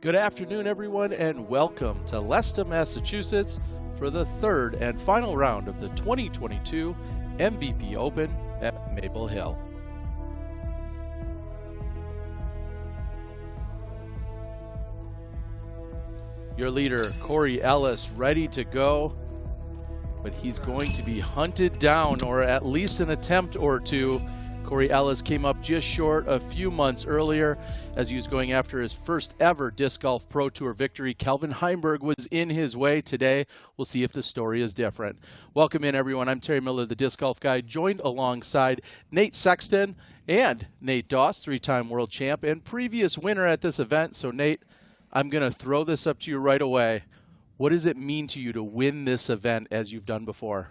Good afternoon, everyone, and welcome to Leicester, Massachusetts for the third and final round of the 2022 MVP Open at Maple Hill. Your leader, Corey Ellis, ready to go, but he's going to be hunted down, or at least an attempt or two. Corey Ellis came up just short a few months earlier as he was going after his first ever Disc Golf Pro Tour victory. Calvin Heimberg was in his way today. We'll see if the story is different. Welcome in, everyone. I'm Terry Miller, the Disc Golf Guy, joined alongside Nate Sexton and Nate Doss, three-time world champ and previous winner at this event. So, Nate, I'm going to throw this up to you right away. What does it mean to you to win this event as you've done before?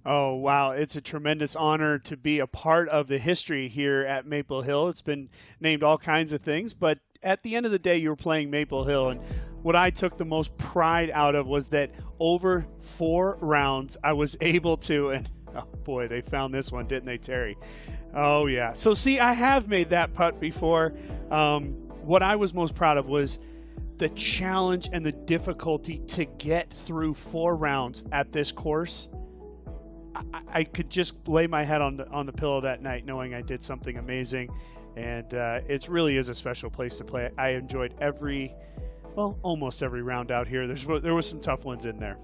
Oh, wow. It's a tremendous honor to be a part of the history here at Maple Hill. It's been named all kinds of things, but at the end of the day, you were playing Maple Hill, and what I took the most pride out of was that over 4 rounds, I was able to, and oh boy, they found this one, didn't they, Terry? Oh, yeah. So, see, I have made that putt before. What I was most proud of was the challenge and the difficulty to get through 4 rounds at this course. I could just lay my head on the pillow that night knowing I did something amazing, and it really is a special place to play. I enjoyed almost every round out here. There was some tough ones in there.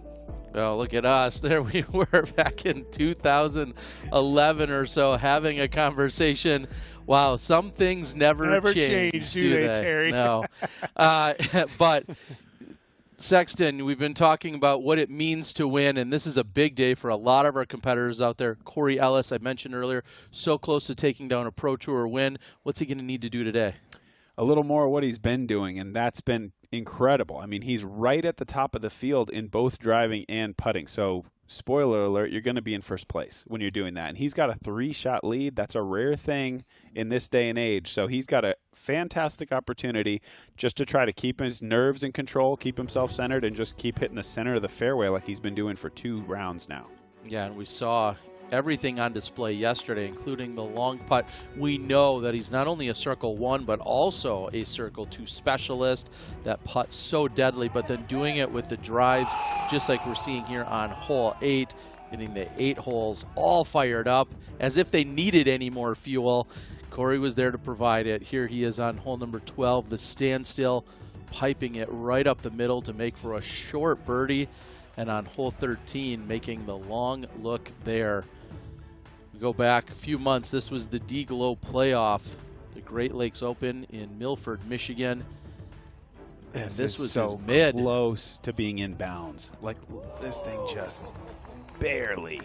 Oh, look at us. There we were back in 2011 or so having a conversation. Wow, some things never change, do they, Terry? No. But Sexton, we've been talking about what it means to win, and this is a big day for a lot of our competitors out there. Corey Ellis, I mentioned earlier, so close to taking down a Pro Tour win. What's he going to need to do today? A little more of what he's been doing, and that's been incredible. I mean, he's right at the top of the field in both driving and putting. So, spoiler alert, you're going to be in first place when you're doing that. And he's got a 3-shot lead. That's a rare thing in this day and age. So he's got a fantastic opportunity just to try to keep his nerves in control, keep himself centered, and just keep hitting the center of the fairway like he's been doing for 2 rounds now. Yeah, and we saw everything on display yesterday, including the long putt. We know that he's not only a Circle 1, but also a Circle 2 specialist. That putt's so deadly, but then doing it with the drives, just like we're seeing here on hole 8, getting the 8 holes all fired up, as if they needed any more fuel. Corey was there to provide it. Here he is on hole number 12, the standstill, piping it right up the middle to make for a short birdie. And on hole 13, making the long look there. We go back a few months. This was the D-Glow playoff, the Great Lakes Open in Milford, Michigan. And this was so his mid. Close to being in bounds. Like, this thing just barely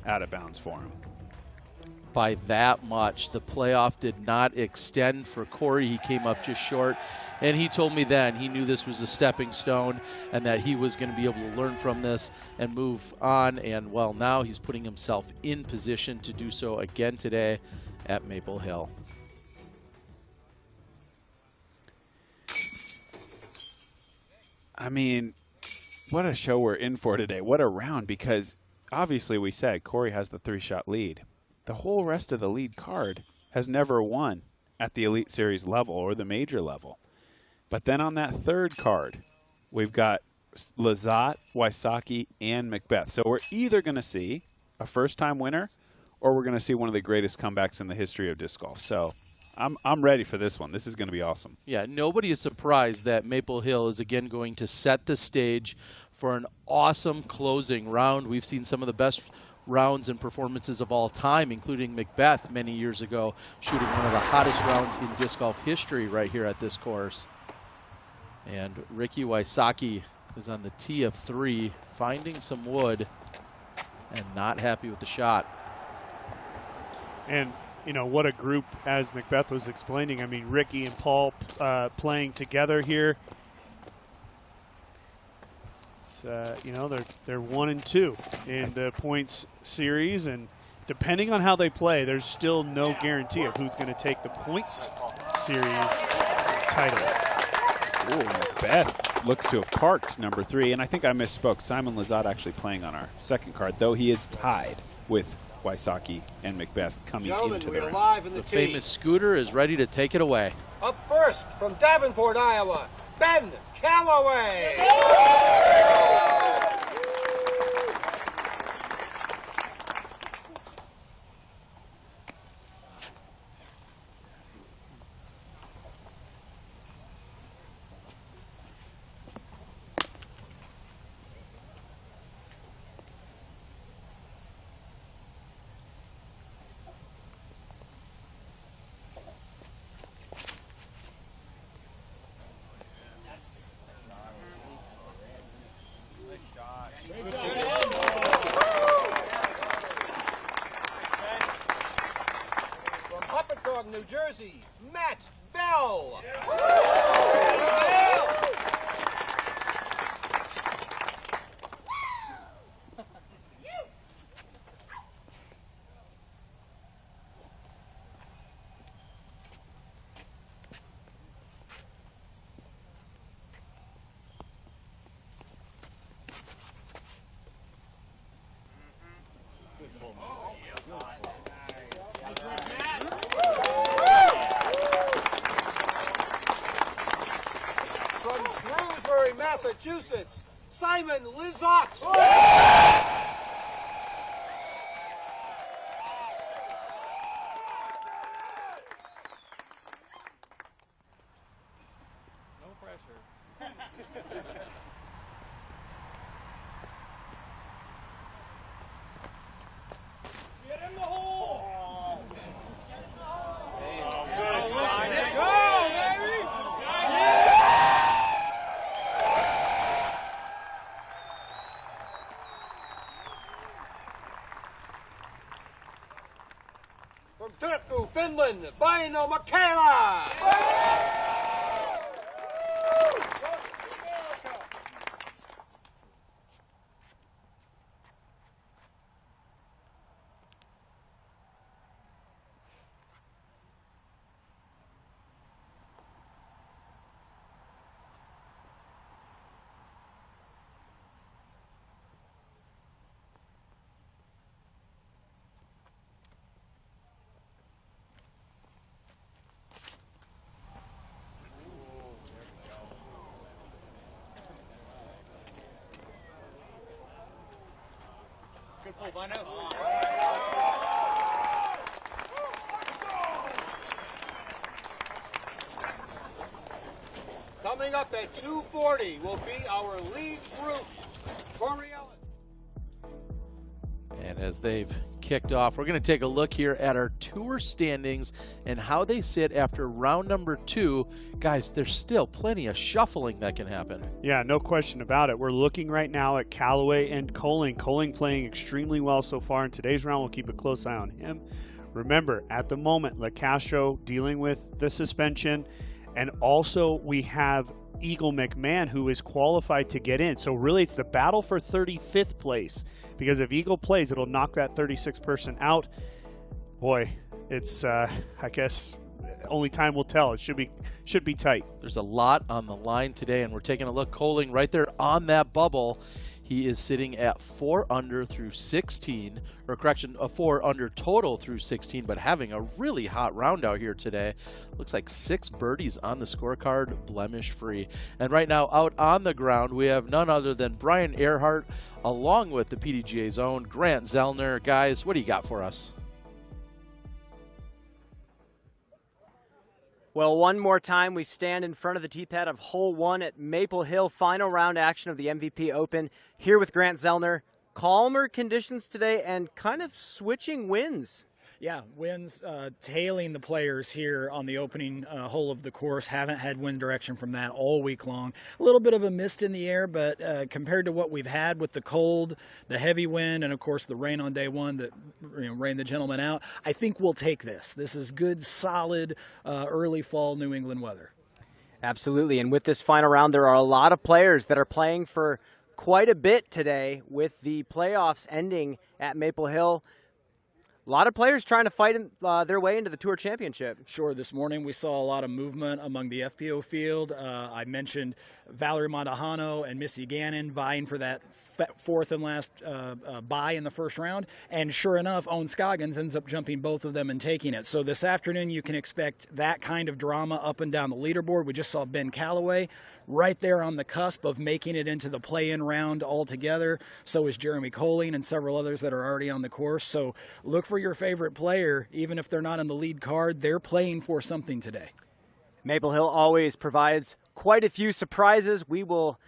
out of bounds for him. By that much. The playoff did not extend for Corey. He came up just short. And he told me then he knew this was a stepping stone and that he was going to be able to learn from this and move on. And, well, now he's putting himself in position to do so again today at Maple Hill. I mean, what a show we're in for today. What a round, because obviously we said Corey has the 3-shot lead. The whole rest of the lead card has never won at the Elite Series level or the major level. But then on that third card, we've got Lizotte, Wysocki, and Macbeth. So we're either going to see a first-time winner or we're going to see one of the greatest comebacks in the history of disc golf. So I'm ready for this one. This is going to be awesome. Yeah, nobody is surprised that Maple Hill is again going to set the stage for an awesome closing round. We've seen some of the best rounds and performances of all time, including Macbeth many years ago, shooting one of the hottest rounds in disc golf history right here at this course. And Ricky Wysocki is on the tee of 3, finding some wood and not happy with the shot. And, you know, what a group, as Macbeth was explaining. I mean, Ricky and Paul playing together here. You know, they're 1 and 2 in the points series, and depending on how they play, there's still no guarantee of who's going to take the points series title. Ooh, Macbeth looks to have parked number 3, and I think I misspoke. Simon Lizotte actually playing on our second card, though he is tied with Wysocki and Macbeth coming into the ring. The famous Scooter is ready to take it away. Up first from Davenport, Iowa, Ben Calloway. New Jersey, Matt Bell. Massachusetts, Simon Lizotte. No pressure. Get in the hole! From Turku, Finland, Vaino Makela. Good pull, Vaino. Coming up at 2:40 will be our lead group, Corey Ellis. And as they've kicked off, we're going to take a look here at our tour standings and how they sit after round number 2. Guys, there's still plenty of shuffling that can happen. Yeah, no question about it. We're looking right now at Callaway and Colling. Colling playing extremely well so far in today's round. We'll keep a close eye on him. Remember, at the moment, LaCastro dealing with the suspension, and also we have Eagle McMahon, who is qualified to get in. So really it's the battle for 35th place, because if Eagle plays, it'll knock that 36th person out. Boy, it's I guess only time will tell. It should be tight. There's a lot on the line today, and we're taking a look. Colling right there on that bubble. He is sitting at 4 under through 16, or correction, a 4 under total through 16, but having a really hot round out here today. Looks like 6 birdies on the scorecard, blemish free. And right now out on the ground, we have none other than Brian Earhart, along with the PDGA's own Grant Zellner. Guys, what do you got for us? Well, one more time, we stand in front of the tee pad of hole 1 at Maple Hill. Final round action of the MVP Open. Here with Grant Zellner. Calmer conditions today and kind of switching winds. Yeah, winds tailing the players here on the opening hole of the course. Haven't had wind direction from that all week long. A little bit of a mist in the air, but compared to what we've had with the cold, the heavy wind, and of course the rain on day one that rained the gentlemen out, I think we'll take this. This is good, solid, early fall New England weather. Absolutely, and with this final round, there are a lot of players that are playing for quite a bit today with the playoffs ending at Maple Hill. A lot of players trying to fight their way into the Tour Championship. Sure, this morning we saw a lot of movement among the FPO field. I mentioned Valerie Mondahano and Missy Gannon vying for that fourth and last bye in the first round. And sure enough, Owen Scoggins ends up jumping both of them and taking it. So this afternoon you can expect that kind of drama up and down the leaderboard. We just saw Ben Calloway right there on the cusp of making it into the play-in round altogether. So is Jeremy Colling and several others that are already on the course. So look for your favorite player. Even if they're not on the lead card, they're playing for something today. Maple Hill always provides quite a few surprises. We will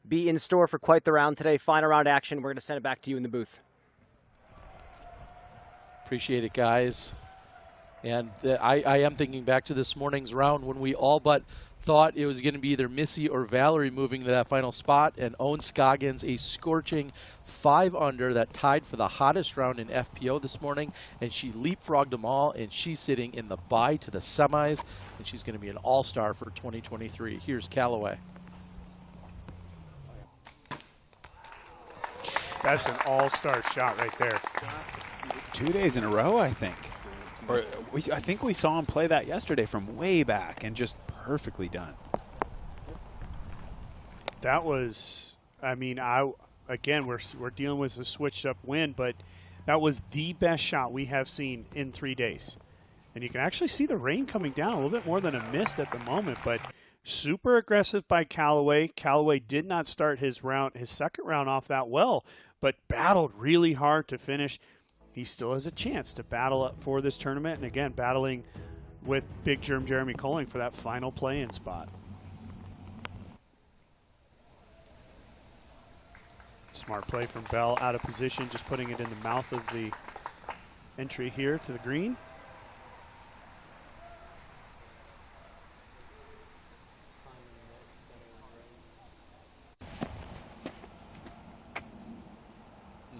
be in store for quite the round today. Final round action. We're going to send it back to you in the booth. Appreciate it, guys. And I am thinking back to this morning's round when we all but thought it was going to be either Missy or Valerie moving to that final spot, and Owen Scoggins, a scorching 5 under that tied for the hottest round in FPO this morning, and she leapfrogged them all, and she's sitting in the bye to the semis, and she's going to be an all-star for 2023. Here's Callaway. That's an all-star shot right there. 2 days in a row, I think. Or I think we saw him play that yesterday from way back, and just perfectly done. That was, I mean, again, we're dealing with a switched up wind, but that was the best shot we have seen in 3 days. And you can actually see the rain coming down, a little bit more than a mist at the moment, but super aggressive by Callaway. Callaway did not start his second round off that well, but battled really hard to finish. He still has a chance to battle up for this tournament, and again, battling with Big Germ Jeremy Colling for that final play-in spot. Smart play from Bell, out of position, just putting it in the mouth of the entry here to the green.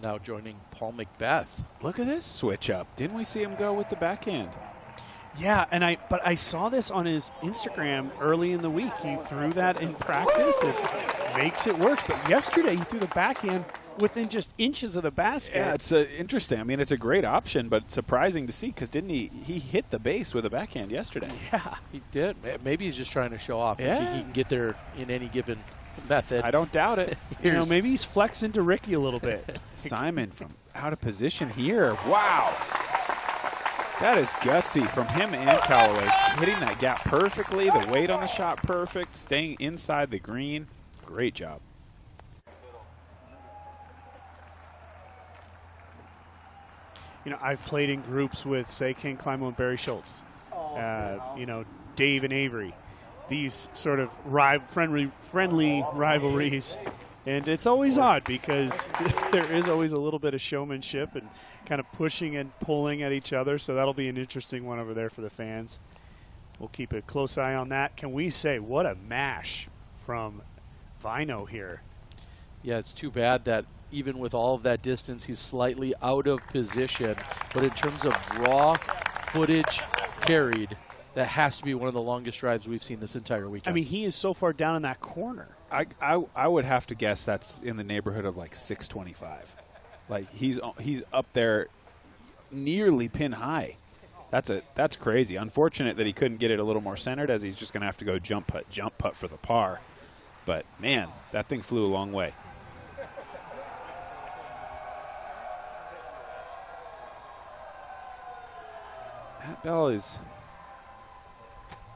Now joining Paul Macbeth. Look at this switch up. Didn't we see him go with the backhand? Yeah, but I saw this on his Instagram early in the week. He threw that in practice. It makes it work. But yesterday he threw the backhand within just inches of the basket. Yeah, it's interesting. I mean, it's a great option, but surprising to see because didn't he hit the base with a backhand yesterday? Yeah, he did. Maybe he's just trying to show off. Yeah. He can get there in any given method. I don't doubt it. You know, maybe he's flexing to Ricky a little bit. Simon from out of position here. Wow. That is gutsy from him and Callaway. Hitting that gap perfectly, the weight on the shot perfect, staying inside the green. Great job. You know, I've played in groups with, say, Ken Climo and Barry Schultz. You know, Dave and Avery. These sort of friendly rivalries. And it's always odd because there is always a little bit of showmanship and kind of pushing and pulling at each other. So that'll be an interesting one over there for the fans. We'll keep a close eye on that. Can we say what a mash from Vino here? Yeah, it's too bad that even with all of that distance, he's slightly out of position. But in terms of raw footage carried, that has to be one of the longest drives we've seen this entire weekend. I mean, he is so far down in that corner. I would have to guess that's in the neighborhood of like 625. Like he's up there nearly pin high. That's crazy. Unfortunate that he couldn't get it a little more centered, as he's just going to have to go jump putt for the par. But man, that thing flew a long way. Matt Bell is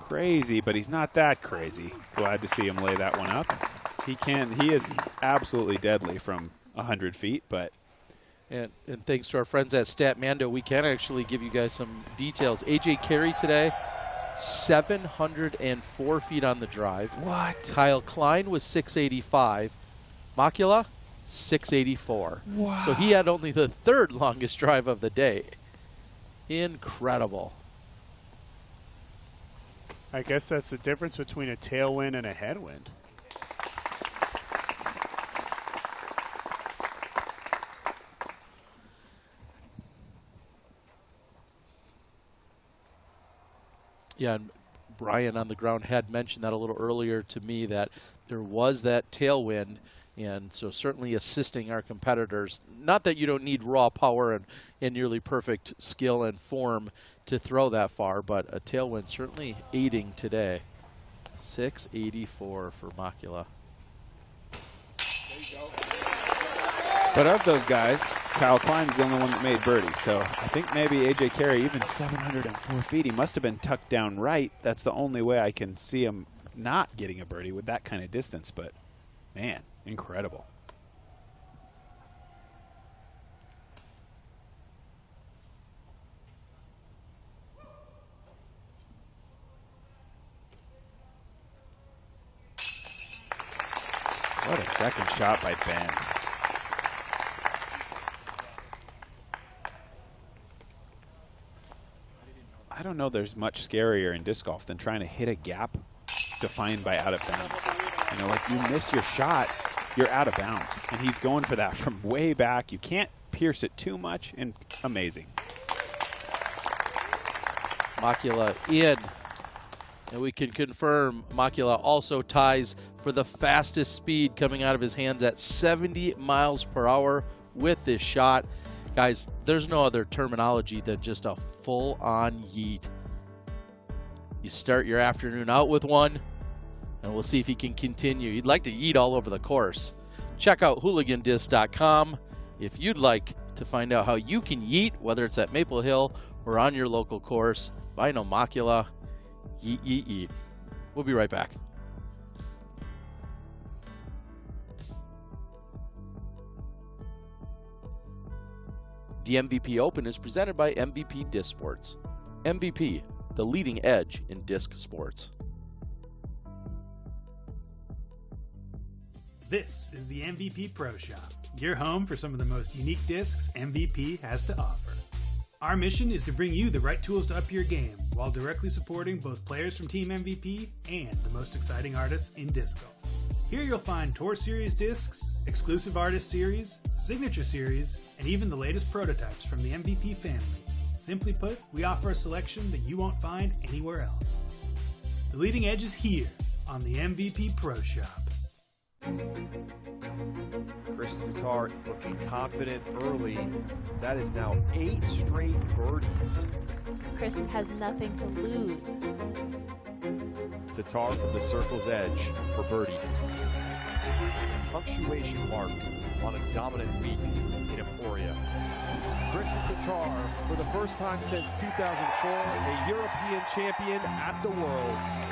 crazy, but he's not that crazy. Glad to see him lay that one up. He is absolutely deadly from 100 feet, but and thanks to our friends at Statmando, we can actually give you guys some details. AJ Carey today, 704 feet on the drive. What? Kyle Klein was 685. Makula, 684. Wow. So he had only the third longest drive of the day. Incredible. I guess that's the difference between a tailwind and a headwind. Yeah, and Brian on the ground had mentioned that a little earlier to me, that there was that tailwind, And so certainly assisting our competitors. Not that you don't need raw power and nearly perfect skill and form to throw that far, but a tailwind certainly aiding today. 684 for Makula. But of those guys, Kyle Klein's the only one that made birdie. So I think maybe A.J. Carey, even 704 feet, he must have been tucked down right. That's the only way I can see him not getting a birdie with that kind of distance. But, man, incredible. What a second shot by Ben. I don't know there's much scarier in disc golf than trying to hit a gap defined by out of bounds. You know, like you miss your shot, you're out of bounds. And he's going for that from way back. You can't pierce it too much, and amazing. Makula in. And we can confirm Makula also ties for the fastest speed coming out of his hands at 70 miles per hour with this shot. Guys, there's no other terminology than just a full-on yeet. You start your afternoon out with one, and we'll see if he can continue. You'd like to yeet all over the course. Check out hooligandisc.com if you'd like to find out how you can yeet, whether it's at Maple Hill or on your local course. I know Makula. Yeet, yeet, yeet. We'll be right back. The MVP Open is presented by MVP Disc Sports. MVP, the leading edge in disc sports. This is the MVP Pro Shop, your home for some of the most unique discs MVP has to offer. Our mission is to bring you the right tools to up your game while directly supporting both players from Team MVP and the most exciting artists in disc golf. Here you'll find Tour Series discs, exclusive artist series, signature series, and even the latest prototypes from the MVP family. Simply put, we offer a selection that you won't find anywhere else. The leading edge is here on the MVP Pro Shop. Chris Tatar looking confident early. That is now 8 straight birdies. Chris has nothing to lose. Tatar from the circle's edge for birdie. Punctuation mark on a dominant week in Emporia. Chris Tatar, for the first time since 2004, a European champion at the Worlds.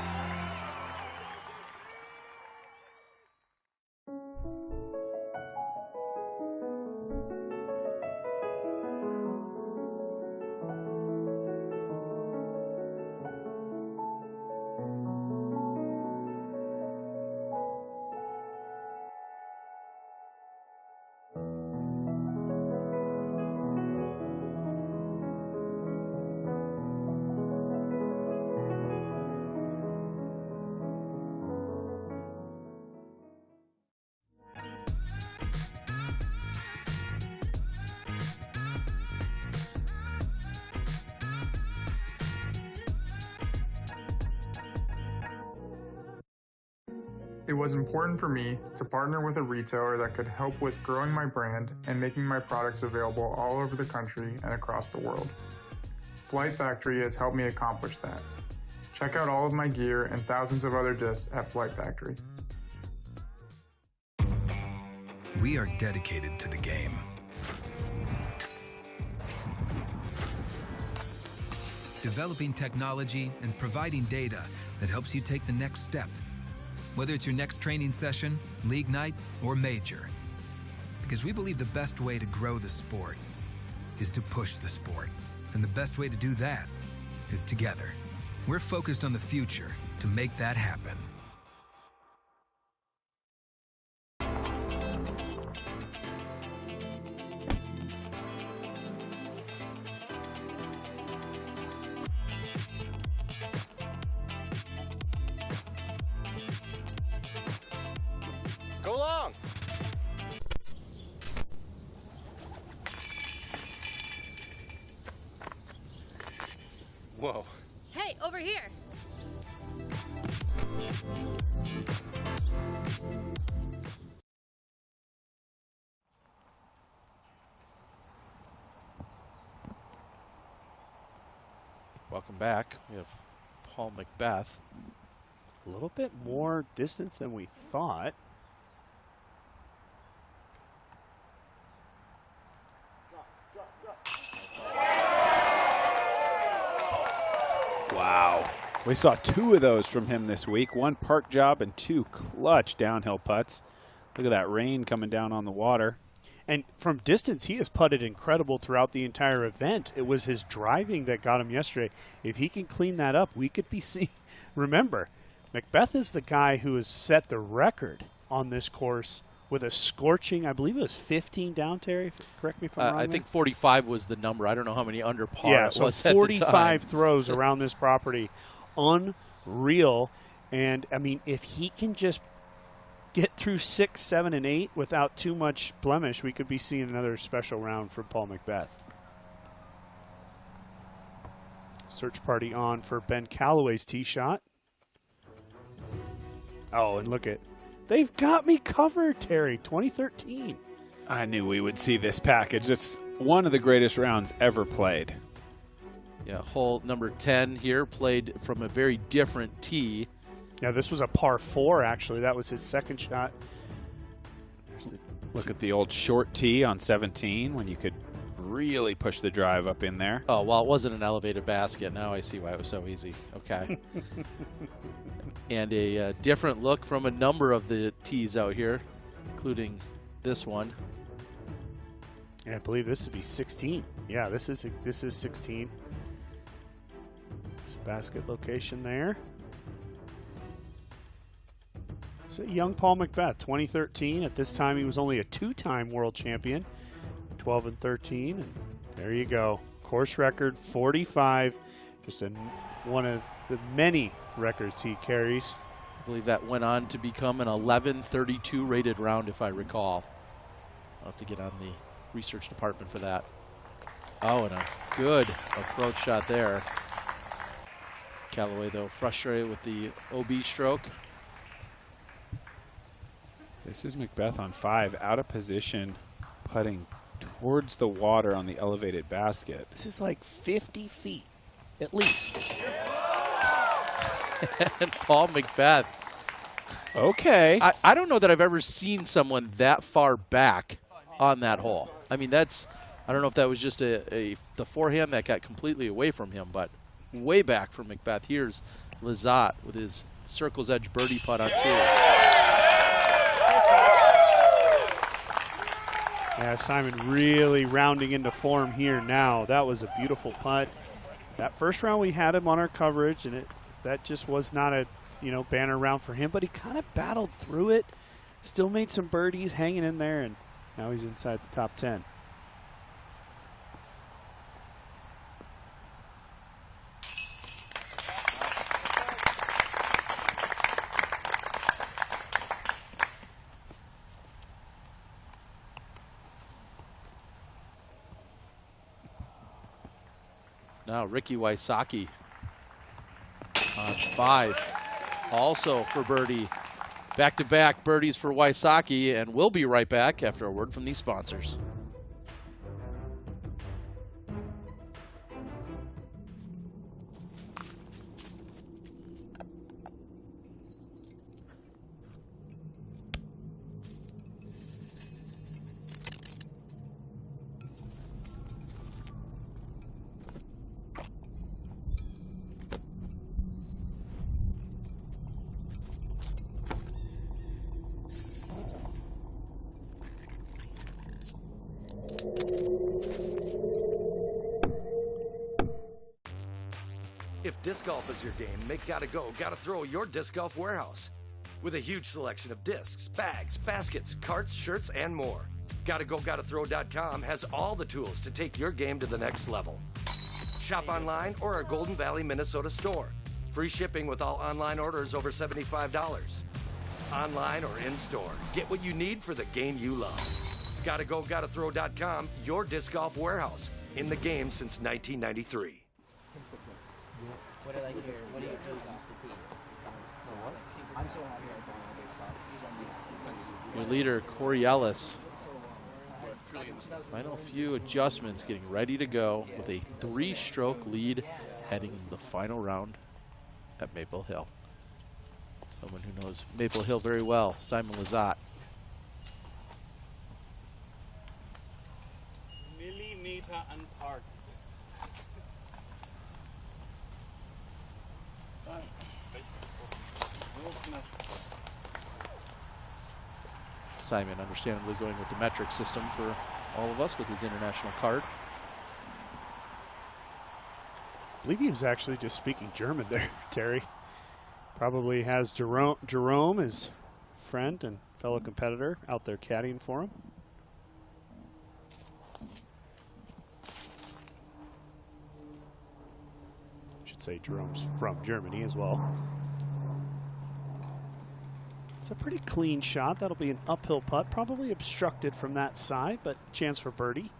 It was important for me to partner with a retailer that could help with growing my brand and making my products available all over the country and across the world. Flight Factory has helped me accomplish that. Check out all of my gear and thousands of other discs at Flight Factory. We are dedicated to the game. Developing technology and providing data that helps you take the next step. Whether it's your next training session, league night, or major. Because we believe the best way to grow the sport is to push the sport. And the best way to do that is together. We're focused on the future to make that happen. Go long. Whoa. Hey, over here. Welcome back. We have Paul Macbeth. A little bit more distance than we thought. Wow. We saw 2 of those from him this week. 1 park job and 2 clutch downhill putts. Look at that rain coming down on the water. And from distance, he has putted incredible throughout the entire event. It was his driving that got him yesterday. If he can clean that up, we could be seeing. Remember, Macbeth is the guy who has set the record on this course with a scorching, I believe it was 15 down, Terry. Correct me if I'm wrong. I think 45 was the number. I don't know how many under par yeah, it so was 45 throws around this property. Unreal. And, I mean, if he can just get through 6, 7, and 8 without too much blemish, we could be seeing another special round for Paul Macbeth. Search party on for Ben Calloway's tee shot. Oh, and look at, they've got me covered, Terry. 2013. I knew we would see this package. It's one of the greatest rounds ever played. Yeah, hole number 10 here, played from a very different tee. Yeah, this was a par 4, actually. That was his second shot. Look at the old short tee on 17 when you could really push the drive up in there. Oh, well, it wasn't an elevated basket. Now I see why it was so easy. Okay. And a different look from a number of the tees out here, including this one. Yeah, I believe this would be 16. Yeah, this is 16. Basket location there. It's a young Paul Macbeth, 2013. At this time, he was only a 2-time world champion, 12 and 13. And there you go. Course record 45. Just one of the many records he carries. I believe that went on to become an 11:32 rated round, if I recall. I'll have to get on the research department for that. Oh, and a good approach shot there. Callaway, though, frustrated with the OB stroke. This is Macbeth on 5, out of position, putting towards the water on the elevated basket. This is like 50 feet, at least. And Paul Macbeth. Okay. I don't know that I've ever seen someone that far back on that hole. I mean, that's, I don't know if that was just the forehand that got completely away from him, but way back from Macbeth. Here's Lizotte with his circle's edge birdie putt on 2. Yeah, Simon really rounding into form here now. That was a beautiful putt. That first round we had him on our coverage, and that just was not a banner round for him, but he kind of battled through it, still made some birdies hanging in there, and now he's inside the top 10. Now Ricky Wysocki on 5, also for birdie. Back-to-back birdies for Wysocki, and we'll be right back after a word from these sponsors. If disc golf is your game, make Gotta Go, Gotta Throw your disc golf warehouse. With a huge selection of discs, bags, baskets, carts, shirts, and more. GottaGo.Throw.com has all the tools to take your game to the next level. Shop online or our Golden Valley, Minnesota store. Free shipping with all online orders over $75. Online or in-store, get what you need for the game you love. GottaGo.Throw.com, your disc golf warehouse. In the game since 1993. What did I hear? What do you do off the tee? I'm so happy I don't want to get stopped. Your leader, Corey Ellis. Final few adjustments, getting ready to go with a 3-stroke lead heading into the final round at Maple Hill. Someone who knows Maple Hill very well, Simon Lizotte. Millimeter apart. Simon understandably going with the metric system for all of us with his international card. I believe he was actually just speaking German there, Terry. Probably has Jerome, his friend and fellow competitor, out there caddying for him. Should say Jerome's from Germany as well. It's a pretty clean shot. That'll be an uphill putt, probably obstructed from that side, but chance for birdie.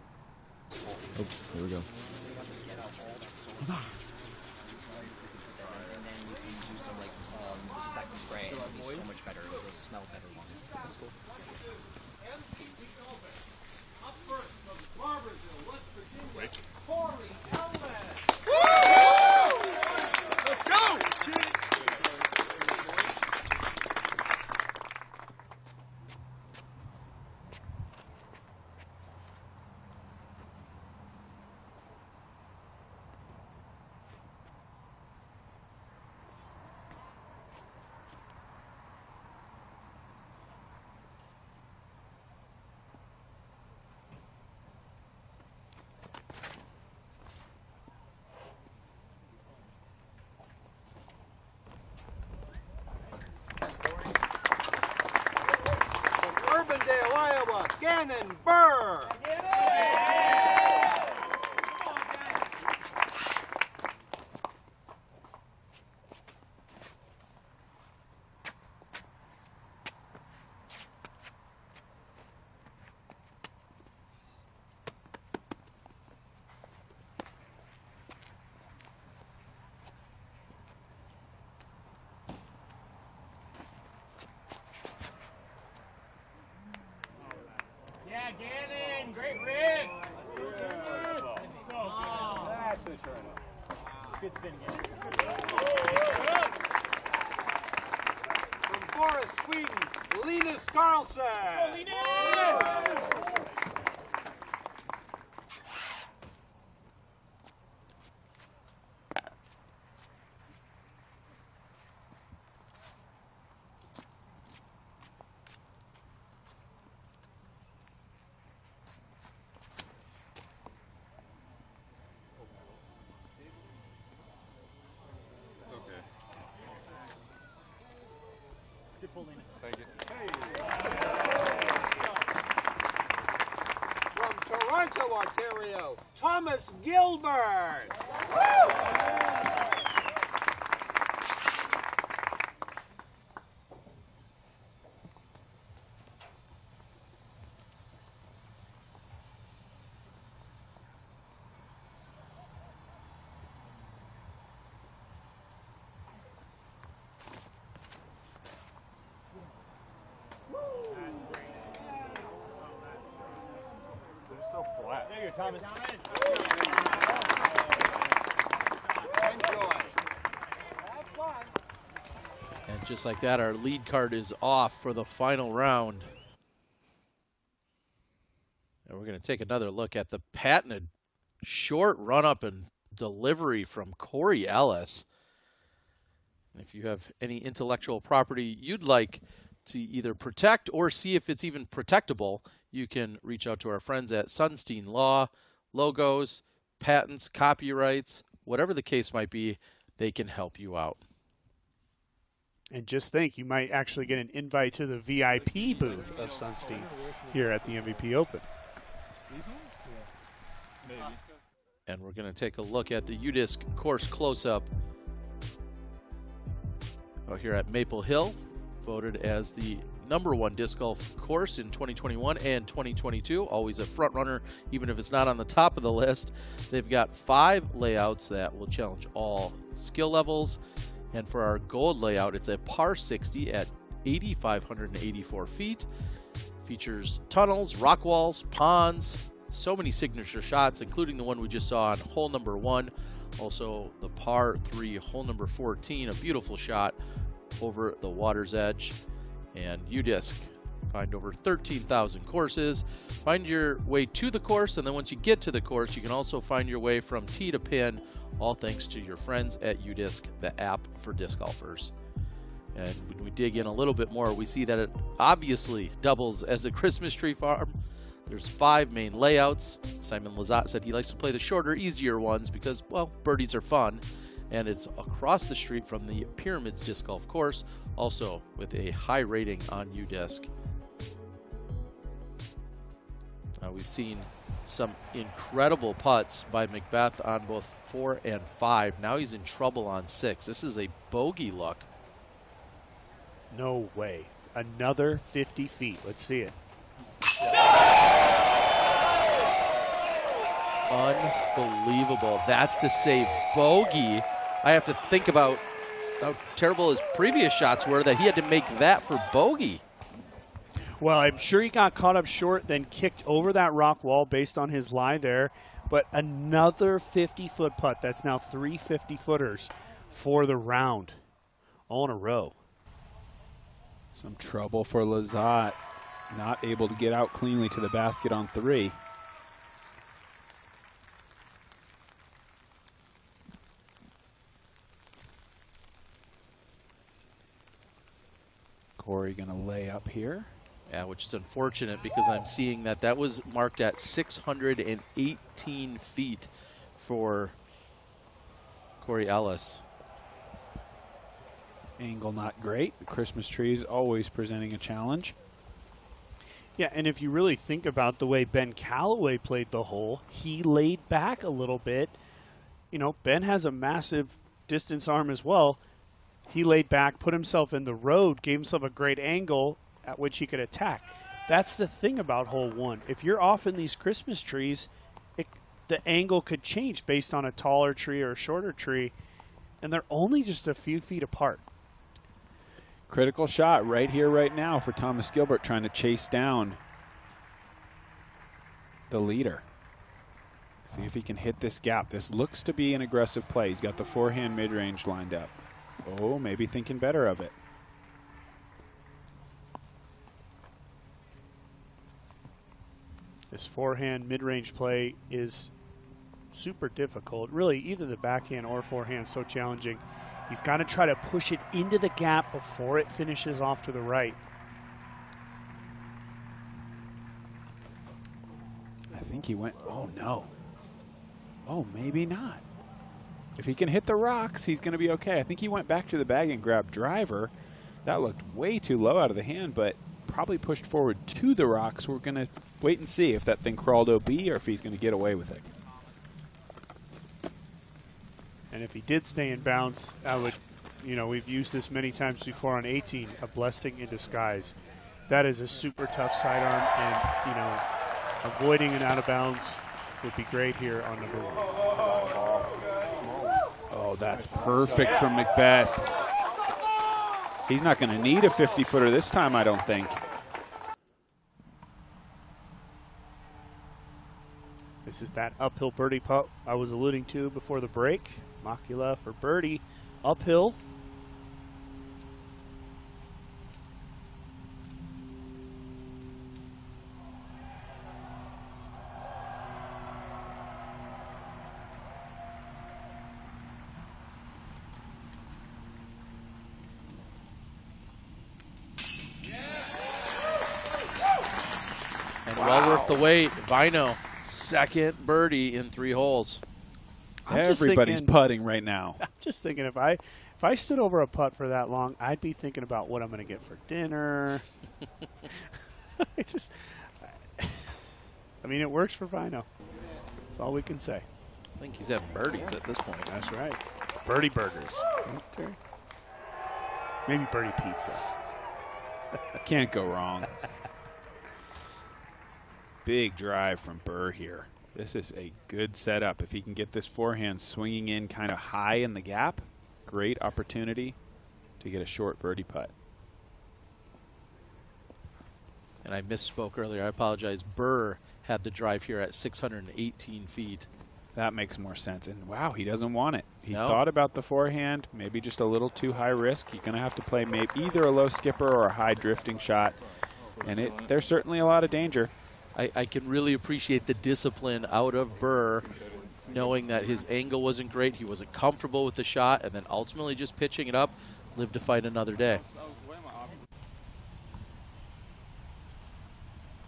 Oh, here we go. Gannon Burr. Yeah, Gannon, great rig. That's the turn. Good spin, Gannon. From Forest, Sweden, Linus Carlson. Thank you. From Toronto, Ontario, Thomas Gilbert. So flat. There you go, Thomas. Enjoy. Have fun. And just like that, our lead card is off for the final round. And we're going to take another look at the patented short run-up and delivery from Corey Ellis. And if you have any intellectual property you'd like to either protect or see if it's even protectable, you can reach out to our friends at Sunstein Law. Logos, patents, copyrights, whatever the case might be, they can help you out. And just think, you might actually get an invite to the VIP booth of Sunstein here at the MVP Open. And we're going to take a look at the UDisc course close-up here at Maple Hill, voted as the #1 disc golf course in 2021 and 2022. Always a front runner, even if it's not on the top of the list. They've got 5 layouts that will challenge all skill levels. And for our gold layout, it's a par 60 at 8,584 feet. Features tunnels, rock walls, ponds, so many signature shots, including the one we just saw on hole number 1. Also the par 3, hole number 14, a beautiful shot over the water's edge. And UDisc, find over 13,000 courses. Find your way to the course, and then once you get to the course, you can also find your way from tee to pin, all thanks to your friends at UDisc, the app for disc golfers. And when we dig in a little bit more, we see that it obviously doubles as a Christmas tree farm. There's 5 main layouts. Simon Lazat said he likes to play the shorter, easier ones because, well, birdies are fun. And it's across the street from the Pyramids Disc Golf Course, also with a high rating on UDisc. We've seen some incredible putts by Macbeth on both 4 and 5. Now he's in trouble on 6. This is a bogey look. No way. Another 50 feet. Let's see it. Unbelievable. That's to say bogey. I have to think about how terrible his previous shots were that he had to make that for bogey. Well, I'm sure he got caught up short, then kicked over that rock wall based on his lie there. But another 50-foot putt. That's now 3 50-footers for the round. All in a row. Some trouble for Lazat. Not able to get out cleanly to the basket on 3. Corey going to lay up here. Yeah, which is unfortunate because I'm seeing that that was marked at 618 feet for Corey Ellis. Angle not great. The Christmas tree is always presenting a challenge. Yeah, and if you really think about the way Ben Callaway played the hole, he laid back a little bit. You know, Ben has a massive distance arm as well. He laid back, put himself in the road, gave himself a great angle at which he could attack. That's the thing about hole 1. If you're off in these Christmas trees, the angle could change based on a taller tree or a shorter tree, and they're only just a few feet apart. Critical shot right here, right now for Thomas Gilbert trying to chase down the leader. See if he can hit this gap. This looks to be an aggressive play. He's got the forehand mid-range lined up. Oh, maybe thinking better of it. This forehand mid-range play is super difficult. Really, either the backhand or forehand so challenging. He's got to try to push it into the gap before it finishes off to the right. I think he went, oh no. Oh, maybe not. If he can hit the rocks, he's going to be okay. I think he went back to the bag and grabbed driver. That looked way too low out of the hand, but probably pushed forward to the rocks. We're going to wait and see if that thing crawled OB or if he's going to get away with it. And if he did stay in bounds, I would, you know, we've used this many times before on 18, a blessing in disguise. That is a super tough sidearm, and, you know, avoiding an out of bounds would be great here on number 1. Oh, that's perfect from Macbeth. He's not going to need a 50-footer this time, I don't think. This is that uphill birdie putt I was alluding to before the break. Makula for birdie, uphill. And well worth the wait. Vino, second birdie in 3 holes. Everybody's putting right now. I'm just thinking if I stood over a putt for that long, I'd be thinking about what I'm going to get for dinner. I mean, it works for Vino. That's all we can say. I think he's having birdies at this point. That's right. Birdie burgers. Okay. Maybe birdie pizza. Can't go wrong. Big drive from Burr here. This is a good setup. If he can get this forehand swinging in kind of high in the gap, great opportunity to get a short birdie putt. And I misspoke earlier. I apologize. Burr had the drive here at 618 feet. That makes more sense. And wow, he doesn't want it. He No. thought about the forehand, maybe just a little too high risk. He's going to have to play maybe either a low skipper or a high drifting shot. And there's certainly a lot of danger. I can really appreciate the discipline out of Burr, knowing that his angle wasn't great, he wasn't comfortable with the shot, and then ultimately just pitching it up, live to fight another day.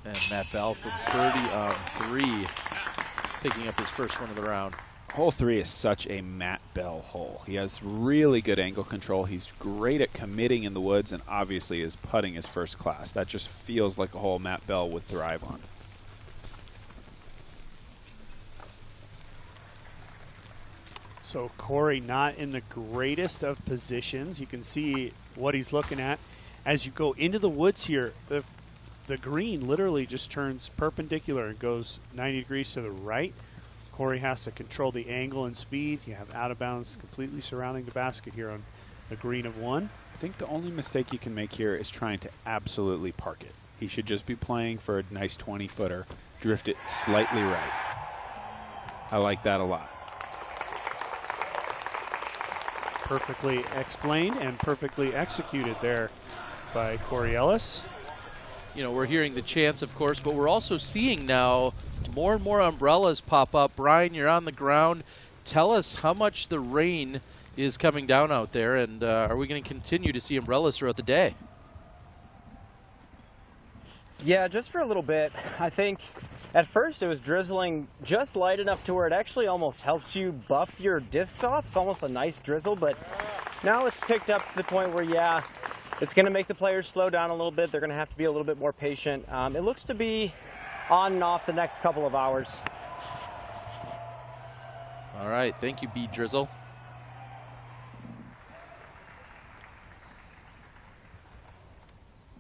And Matt Bell for birdie on 3, picking up his first one of the round. Hole 3 is such a Matt Bell hole. He has really good angle control. He's great at committing in the woods, and obviously his putting is first class. That just feels like a hole Matt Bell would thrive on. So Corey not in the greatest of positions. You can see what he's looking at. As you go into the woods here, the green literally just turns perpendicular and goes 90 degrees to the right. Corey has to control the angle and speed. You have out of bounds completely surrounding the basket here on the green of 1. I think the only mistake you can make here is trying to absolutely park it. He should just be playing for a nice 20-footer, drift it slightly right. I like that a lot. Perfectly explained and perfectly executed there by Corey Ellis. You know, we're hearing the chants, of course, but we're also seeing now more and more umbrellas pop up. Brian, you're on the ground. Tell us how much the rain is coming down out there, and are we going to continue to see umbrellas throughout the day? Yeah, just for a little bit. I think at first it was drizzling just light enough to where it actually almost helps you buff your discs off. It's almost a nice drizzle, but now it's picked up to the point where, yeah, it's going to make the players slow down a little bit. They're going to have to be a little bit more patient. It looks to be on and off the next couple of hours. All right, thank you, B Drizzle.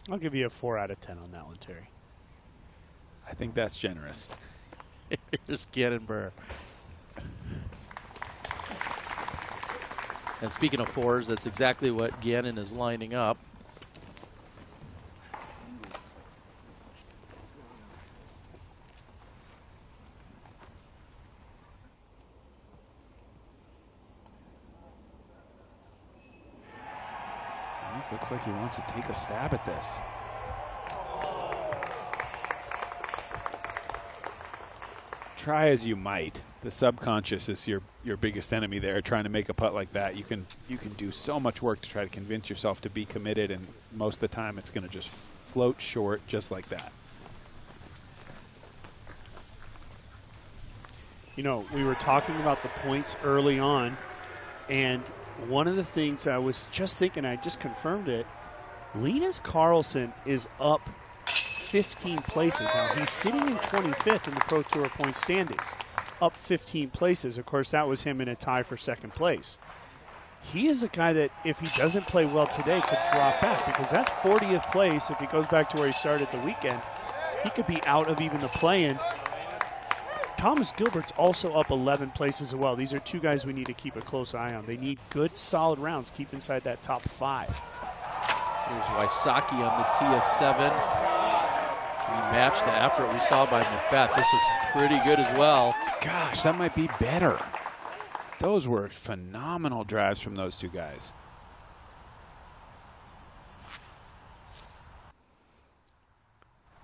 I'll give you a 4 out of 10 on that one, Terry. I think that's generous. Here's Gannon Burr. And speaking of 4s, that's exactly what Gannon is lining up. This looks like he wants to take a stab at this. Try as you might, the subconscious is your biggest enemy there. Trying to make a putt like that, you can do so much work to try to convince yourself to be committed, and most of the time it's going to just float short just like that. You know, we were talking about the points early on, and one of the things I was just thinking, I just confirmed it, Linus Carlson is up 15 places now. He's sitting in 25th in the Pro Tour point standings, up 15 places. Of course, that was him in a tie for second place. He is a guy that, if he doesn't play well today, could drop back, because that's 40th place. If he goes back to where he started the weekend, he could be out of even the play-in. Thomas Gilbert's also up 11 places as well. These are two guys we need to keep a close eye on. They need good, solid rounds, keep inside that top 5. Here's Wysocki on the tee of 7. We matched the effort we saw by Macbeth. This looks pretty good as well. Gosh, that might be better. Those were phenomenal drives from those two guys.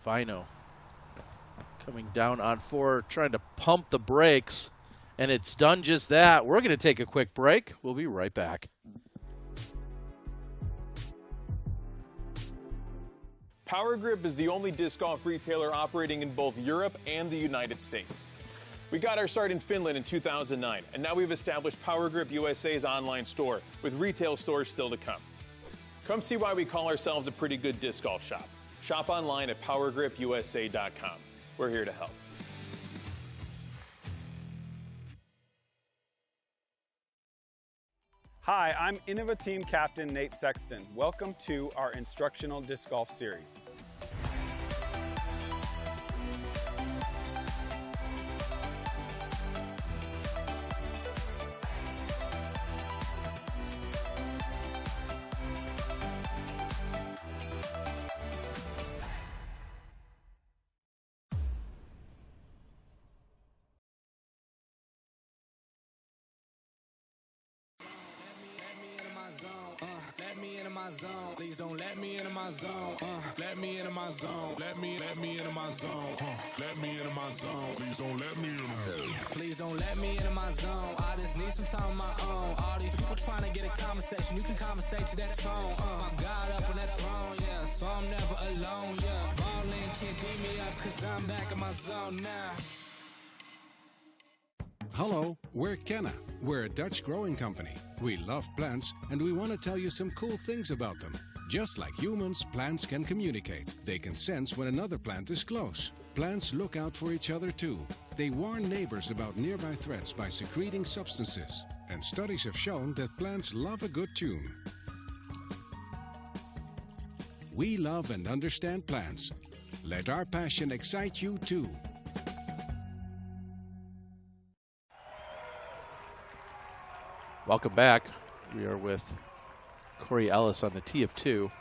Vino coming down on 4, trying to pump the brakes, and it's done just that. We're going to take a quick break. We'll be right back. Power Grip is the only disc golf retailer operating in both Europe and the United States. We got our start in Finland in 2009, and now we've established Power Grip USA's online store, with retail stores still to come. Come see why we call ourselves a pretty good disc golf shop. Shop online at powergripusa.com. We're here to help. Hi, I'm Innova Team Captain Nate Sexton. Welcome to our instructional disc golf series. my zone. Please don't let me into my zone. Let me into my zone. Let me into my zone. Let me into my zone. Please don't let me in. Please don't let me into my zone. I just need some time on my own. All these people trying to get a conversation. You can conversate to that tone. God up on that throne, yeah. So I'm never alone, yeah. Ballin' can't beat me up 'cause I'm back in my zone now. Hello, we're Kenna. We're a Dutch growing company. We love plants and we want to tell you some cool things about them. Just like humans, plants can communicate. They can sense when another plant is close. Plants look out for each other too. They warn neighbors about nearby threats by secreting substances. And studies have shown that plants love a good tune. We love and understand plants. Let our passion excite you too. Welcome back. We are with Corey Ellis on the tee of 2.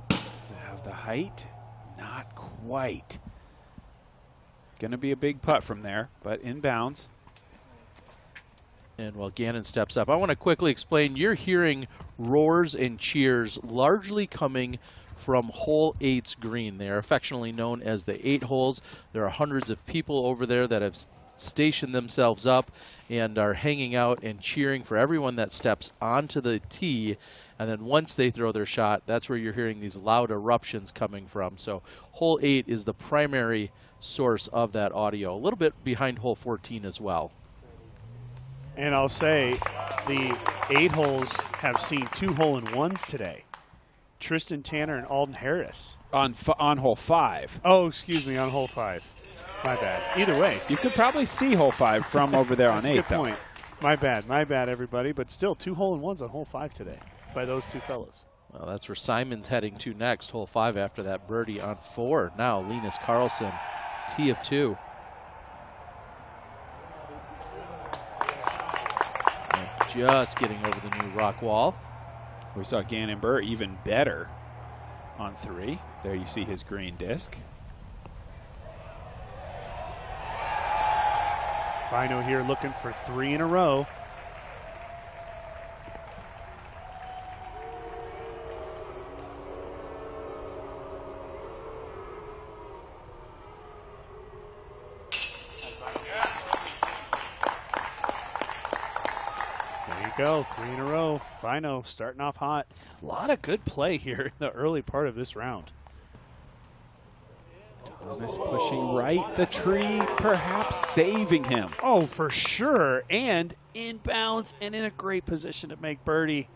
Does it have the height? Not quite. Going to be a big putt from there, but inbounds. And while Gannon steps up, I want to quickly explain, you're hearing roars and cheers largely coming from hole 8's green. They are affectionately known as the 8 holes. There are hundreds of people over there that have stationed themselves up and are hanging out and cheering for everyone that steps onto the tee. And then once they throw their shot, that's where you're hearing these loud eruptions coming from. So hole 8 is the primary source of that audio, a little bit behind hole 14 as well. And I'll say the 8 holes have seen 2 hole-in-ones today. Tristan Tanner and Alden Harris. On hole 5. Oh, excuse me, on hole 5. My bad. Either way. You could probably see hole 5 from over there on 8. That's a good point. My bad, everybody. But still, 2 hole-in-ones on hole 5 today by those 2 fellas. Well, that's where Simon's heading to next, hole 5 after that birdie on 4. Now Linus Carlson, tee of 2. Just getting over the new rock wall. We saw Gannon Burr even better on 3. There you see his green disc. Bino here looking for 3 in a row. Go 3 in a row. Bino starting off hot. A lot of good play here in the early part of this round. Thomas pushing right the tree, perhaps saving him. Oh, for sure. And inbounds and in a great position to make birdie.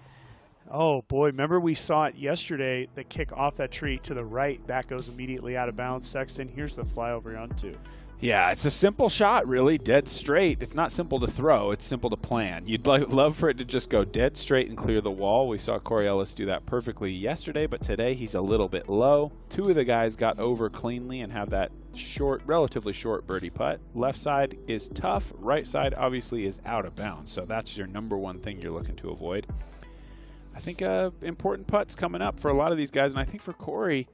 Oh, boy. Remember we saw it yesterday, the kick off that tree to the right. That goes immediately out of bounds. Sexton, here's the flyover on 2. Yeah, it's a simple shot, really, dead straight. It's not simple to throw, it's simple to plan. You'd love for it to just go dead straight and clear the wall. We saw Corey Ellis do that perfectly yesterday, but today he's a little bit low. 2 of the guys got over cleanly and have that short, relatively short birdie putt. Left side is tough, right side obviously is out of bounds, so that's your #1 thing you're looking to avoid. I think important putts coming up for a lot of these guys, and I think for Corey,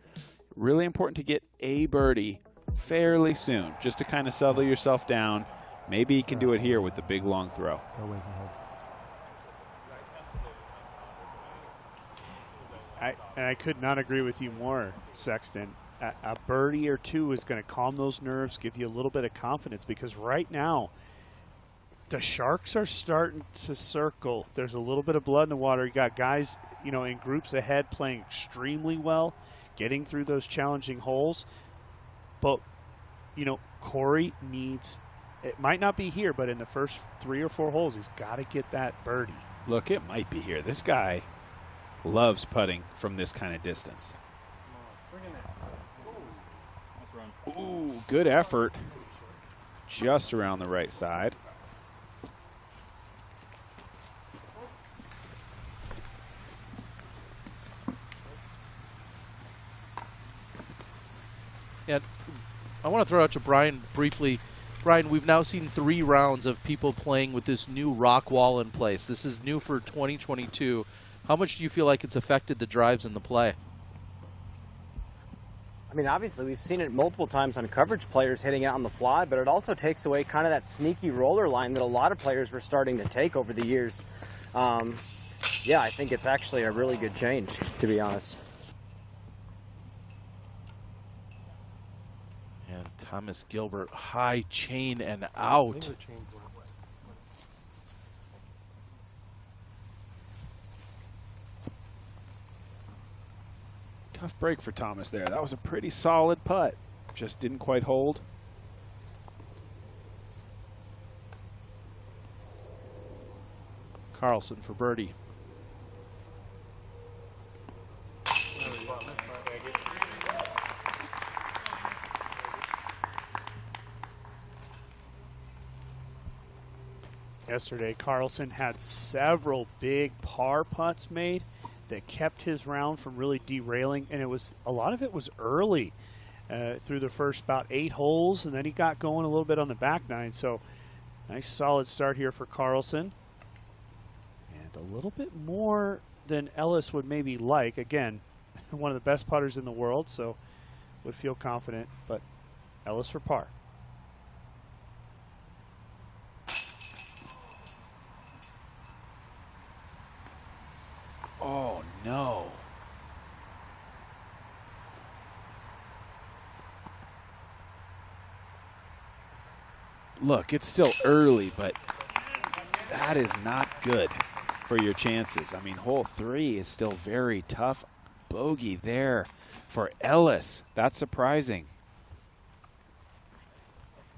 really important to get a birdie fairly soon, just to kind of settle yourself down. Maybe he can do it here with the big long throw. I could not agree with you more, Sexton. A birdie or 2 is going to calm those nerves, give you a little bit of confidence, because right now the Sharks are starting to circle. There's a little bit of blood in the water. You got guys, you know, in groups ahead playing extremely well, getting through those challenging holes. But, you know, Corey needs, it might not be here, but in the first 3 or 4 holes, he's got to get that birdie. Look, it might be here. This guy loves putting from this kind of distance. Ooh, good effort. Just around the right side. Yeah, I want to throw out to Brian briefly. Brian, we've now seen 3 rounds of people playing with this new rock wall in place. This is new for 2022. How much do you feel like it's affected the drives and the play? mean, obviously, we've seen it multiple times on coverage players hitting it on the fly, but it also takes away kind of that sneaky roller line that a lot of players were starting to take over the years. Yeah, I think it's actually a really good change, to be honest. And Thomas Gilbert, high chain and out. Tough break for Thomas there. That was a pretty solid putt. Just didn't quite hold. Carlson for birdie. Yesterday, Carlson had several big par putts made that kept his round from really derailing, and a lot of it was early through the first about 8 holes, and then he got going a little bit on the back 9. So nice solid start here for Carlson, and a little bit more than Ellis would maybe like. Again, one of the best putters in the world, so would feel confident, but Ellis for par. Oh, no. Look, it's still early, but that is not good for your chances. I mean, hole 3 is still very tough. Bogey there for Ellis. That's surprising.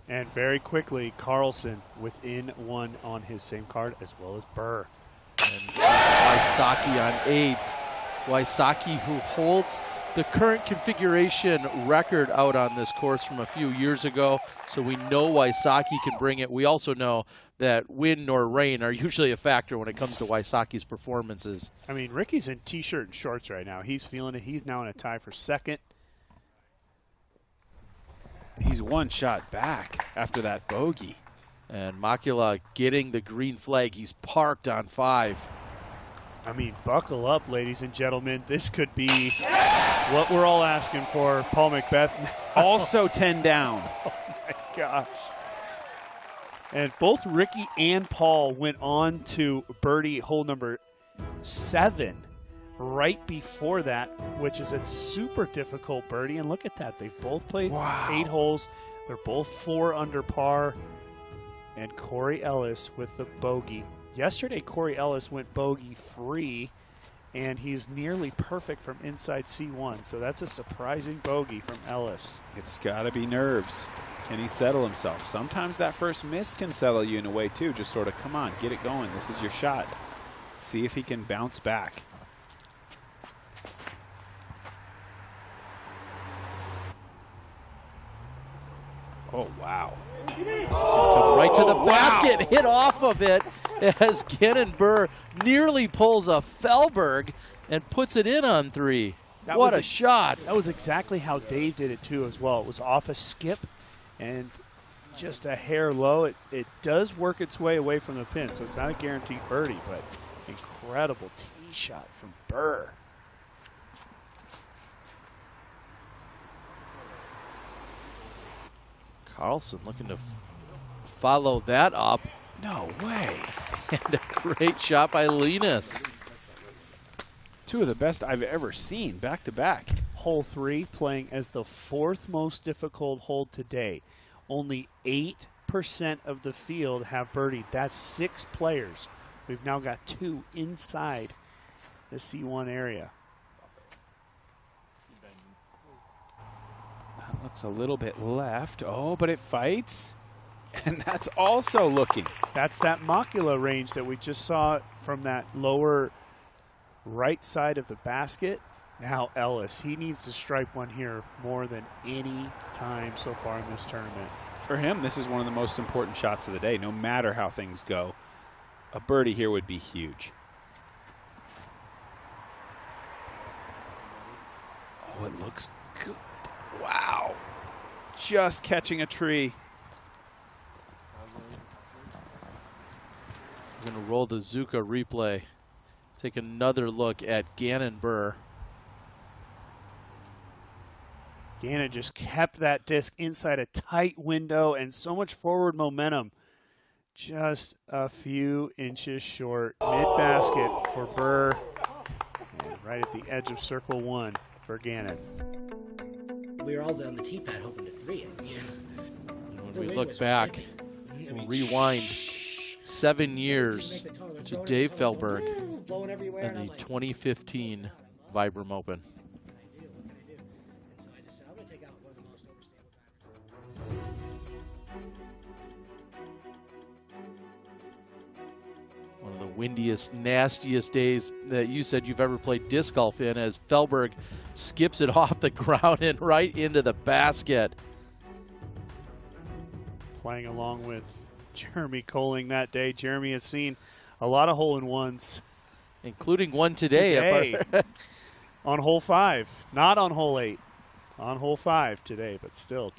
And very quickly, Carlson within 1 on his same card, as well as Burr. And Wysocki on 8. Wysocki, who holds the current configuration record out on this course from a few years ago. So we know Wysocki can bring it. We also know that wind or rain are usually a factor when it comes to Wysocki's performances. I mean, Ricky's in T-shirt and shorts right now. He's feeling it. He's now in a tie for second. He's 1 shot back after that bogey. And Makula getting the green flag. He's parked on 5. I mean, buckle up, ladies and gentlemen. This could be what we're all asking for. Paul Macbeth. Also 10 down. Oh, my gosh. And both Ricky and Paul went on to birdie hole number 7 right before that, which is a super difficult birdie. And look at that. They've both played 8 holes. They're both 4 under par. And Corey Ellis with the bogey. Yesterday, Corey Ellis went bogey-free, and he's nearly perfect from inside C1. So that's a surprising bogey from Ellis. It's got to be nerves. Can he settle himself? Sometimes that first miss can settle you in a way, too. Just sort of, come on, get it going. This is your shot. See if he can bounce back. Oh, wow. Right to the basket, hit off of it as Gannon Burr nearly pulls a Felberg and puts it in on 3. What a shot. That was exactly how Dave did it too as well. It was off a skip and just a hair low. It does work its way away from the pin, so it's not a guaranteed birdie, but incredible tee shot from Burr. Carlson looking to follow that up. No way. And a great shot by Linus. 2 of the best I've ever seen back to back. Hole 3 playing as the 4th most difficult hole today. Only 8% of the field have birdied. That's 6 players. We've now got 2 inside the C1 area. That looks a little bit left. Oh, but it fights. And that's also looking. That's that Makula range that we just saw from that lower right side of the basket. Now Ellis, he needs to stripe one here more than any time so far in this tournament. For him, this is one of the most important shots of the day, no matter how things go. A birdie here would be huge. Oh, it looks good. Wow. Just catching a tree. We're going to roll the Zuka replay. Take another look at Gannon Burr. Gannon just kept that disc inside a tight window and so much forward momentum. Just a few inches short. Mid-basket for Burr. And right at the edge of circle one for Gannon. We were all on the tee pad hoping to three it. When we look back, we'll rewind 7 years to Dave Feldberg and the 2015 Vibram Open. One of the windiest, nastiest days that you said you've ever played disc golf in, as Feldberg skips it off the ground and right into the basket. Playing along with Jeremy Colling that day. Jeremy has seen a lot of hole-in-ones. Including one today. On hole 5. Not on hole 8. On hole 5 today, but still,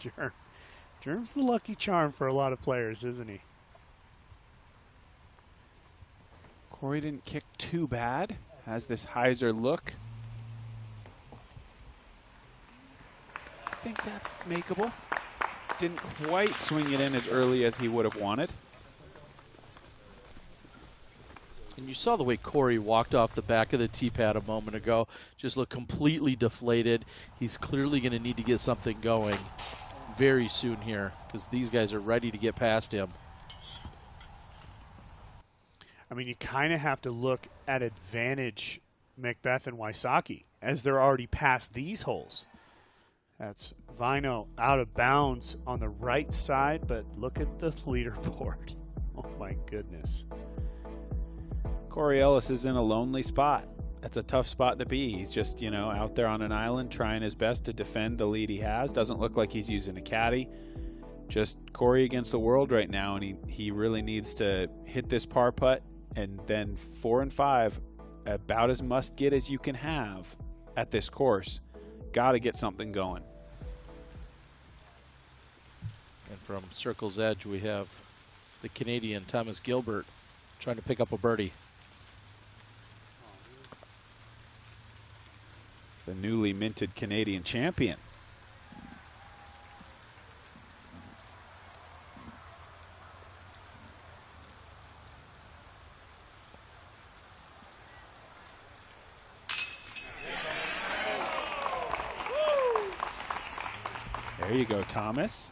Jerm's the lucky charm for a lot of players, isn't he? Corey didn't kick too bad. Has this hyzer look. I think that's makeable. Didn't quite swing it in as early as he would have wanted. And you saw the way Corey walked off the back of the tee pad a moment ago. Just looked completely deflated. He's clearly going to need to get something going very soon here because these guys are ready to get past him. I mean, you kind of have to look at advantage Macbeth and Wysocki as they're already past these holes. That's Vino out of bounds on the right side, but look at the leaderboard. Oh, my goodness. Corey Ellis is in a lonely spot. That's a tough spot to be. He's just, you know, out there on an island trying his best to defend the lead he has. Doesn't look like he's using a caddy. Just Corey against the world right now, and he really needs to hit this par putt, and then 4 and 5, about as must get as you can have at this course. Got to get something going. And from Circle's Edge, we have the Canadian Thomas Gilbert trying to pick up a birdie. The newly minted Canadian champion. There you go, Thomas.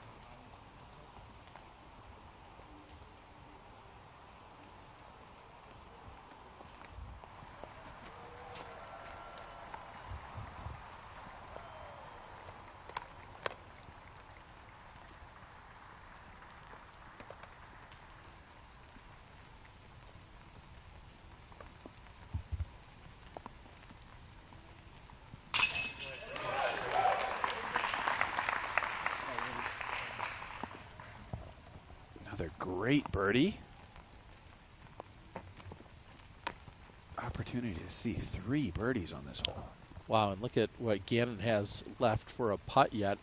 Another great birdie. Opportunity to see 3 birdies on this hole. Wow, and look at what Gannon has left for a putt yet.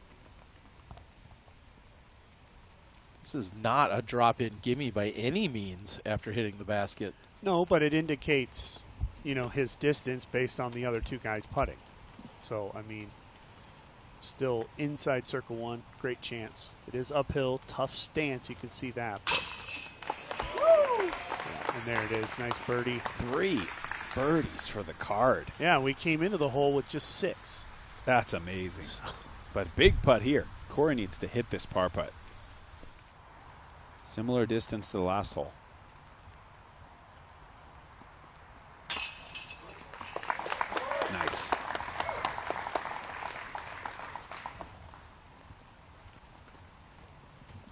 This is not a drop-in gimme by any means after hitting the basket. No, but it indicates, you know, his distance based on the other 2 guys putting. So, I mean, still inside circle 1, great chance. It is uphill, tough stance, you can see that. Yeah, and there it is, nice birdie. 3 birdies for the card. Yeah, we came into the hole with just 6. That's amazing. But big putt here. Corey needs to hit this par putt. Similar distance to the last hole. Nice.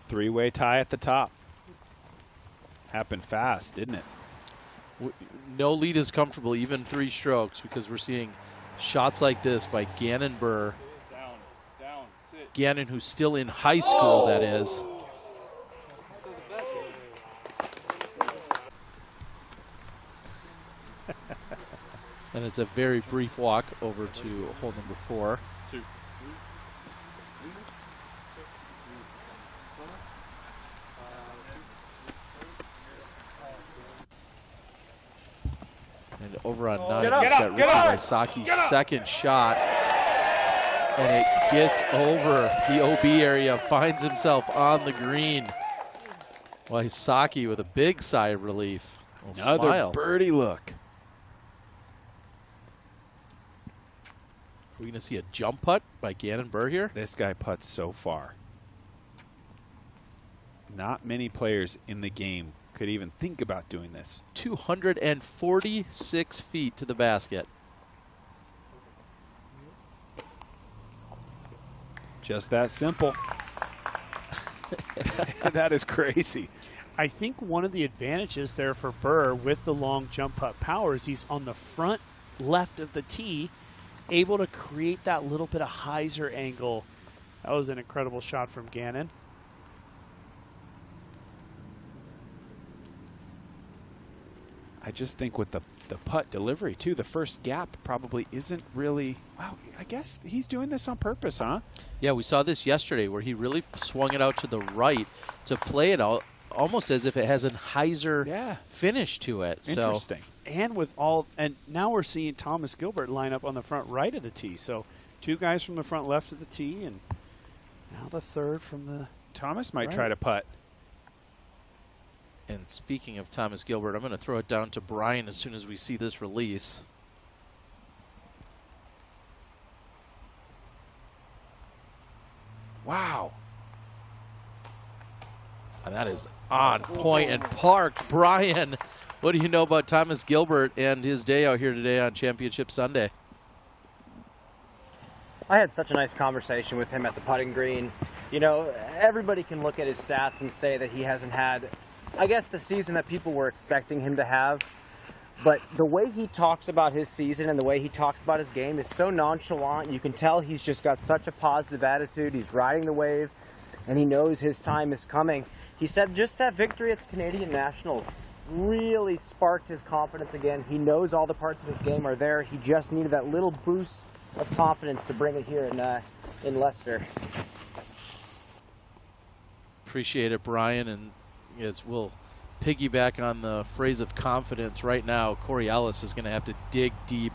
Three-way tie at the top. Happened fast, didn't it? No lead is comfortable, even 3 strokes, because we're seeing shots like this by Gannon Burr. Down, sit. Gannon, who's still in high school, that is. And it's a very brief walk over to hole number 4. 2. And over on 9, we've got Ricky Wysocki's second shot. And it gets over the OB area, finds himself on the green. Wysocki with a big sigh of relief. Another Smile. birdie look. Are we going to see a jump putt by Gannon Buhr here? This guy putts so far. Not many players in the game could even think about doing this. 246 feet to the basket. Just that simple. That is crazy. I think one of the advantages there for Buhr with the long jump putt power is he's on the front left of the tee, able to create that little bit of hyzer angle. That was an incredible shot from Gannon. I just think with the putt delivery, too, the first gap probably isn't really, wow, I guess he's doing this on purpose, huh? Yeah, we saw this yesterday where he really swung it out to the right to play it out almost as if it has a hyzer finish to it. Interesting. So, and with all, and now we're seeing Thomas Gilbert line up on the front right of the tee. So 2 guys from the front left of the tee, and now the third from the Thomas might try to putt. And speaking of Thomas Gilbert, I'm going to throw it down to Brian as soon as we see this release. Wow. And that is on point and parked. Brian, what do you know about Thomas Gilbert and his day out here today on Championship Sunday? I had such a nice conversation with him at the putting green. You know, everybody can look at his stats and say that he hasn't had, I guess, the season that people were expecting him to have. But the way he talks about his season and the way he talks about his game is so nonchalant. You can tell he's just got such a positive attitude. He's riding the wave, and he knows his time is coming. He said just that victory at the Canadian Nationals really sparked his confidence again. He knows all the parts of his game are there. He just needed that little boost of confidence to bring it here in Leicester. Appreciate it, Brian. And as we'll piggyback on the phrase of confidence right now, Corey Ellis is going to have to dig deep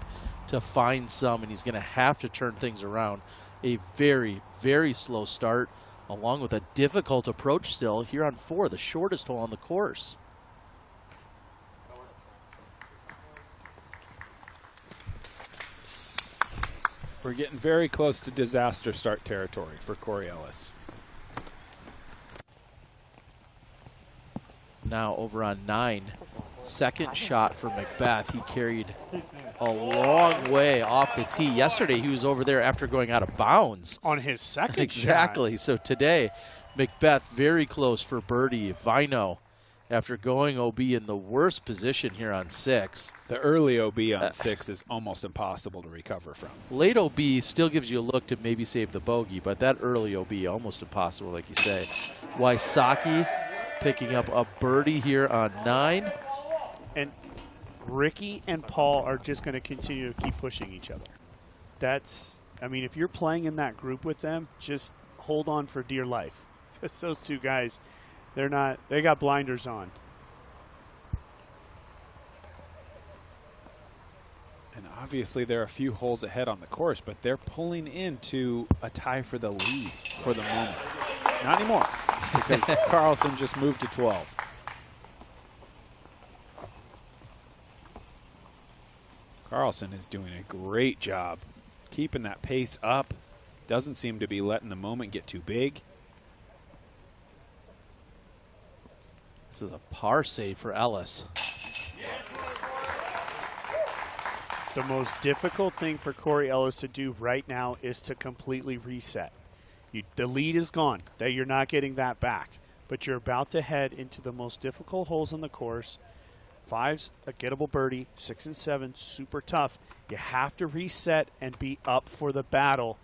to find some, and he's going to have to turn things around. A very, very slow start, along with a difficult approach still here on 4, the shortest hole on the course. We're getting very close to disaster start territory for Corey Ellis. Now over on 9, second shot for Macbeth. He carried a long way off the tee. Yesterday he was over there after going out of bounds. On his second exactly. shot. So today, Macbeth very close for birdie. Vino, after going OB in the worst position here on 6. The early OB on 6 is almost impossible to recover from. Late OB still gives you a look to maybe save the bogey, but that early OB almost impossible, like you say. Wysocki picking up a birdie here on 9. And Ricky and Paul are just going to continue to keep pushing each other. That's, I mean, if you're playing in that group with them, just hold on for dear life. Because those 2 guys, they're not, they got blinders on. And obviously they're a few holes ahead on the course, but they're pulling into a tie for the lead for the moment. Not anymore, because Carlson just moved to 12. Carlson is doing a great job keeping that pace up. Doesn't seem to be letting the moment get too big. This is a par save for Ellis. The most difficult thing for Corey Ellis to do right now is to completely reset. The lead is gone. That you're not getting that back. But you're about to head into the most difficult holes on the course. 5's a gettable birdie. 6 and 7, super tough. You have to reset and be up for the battle.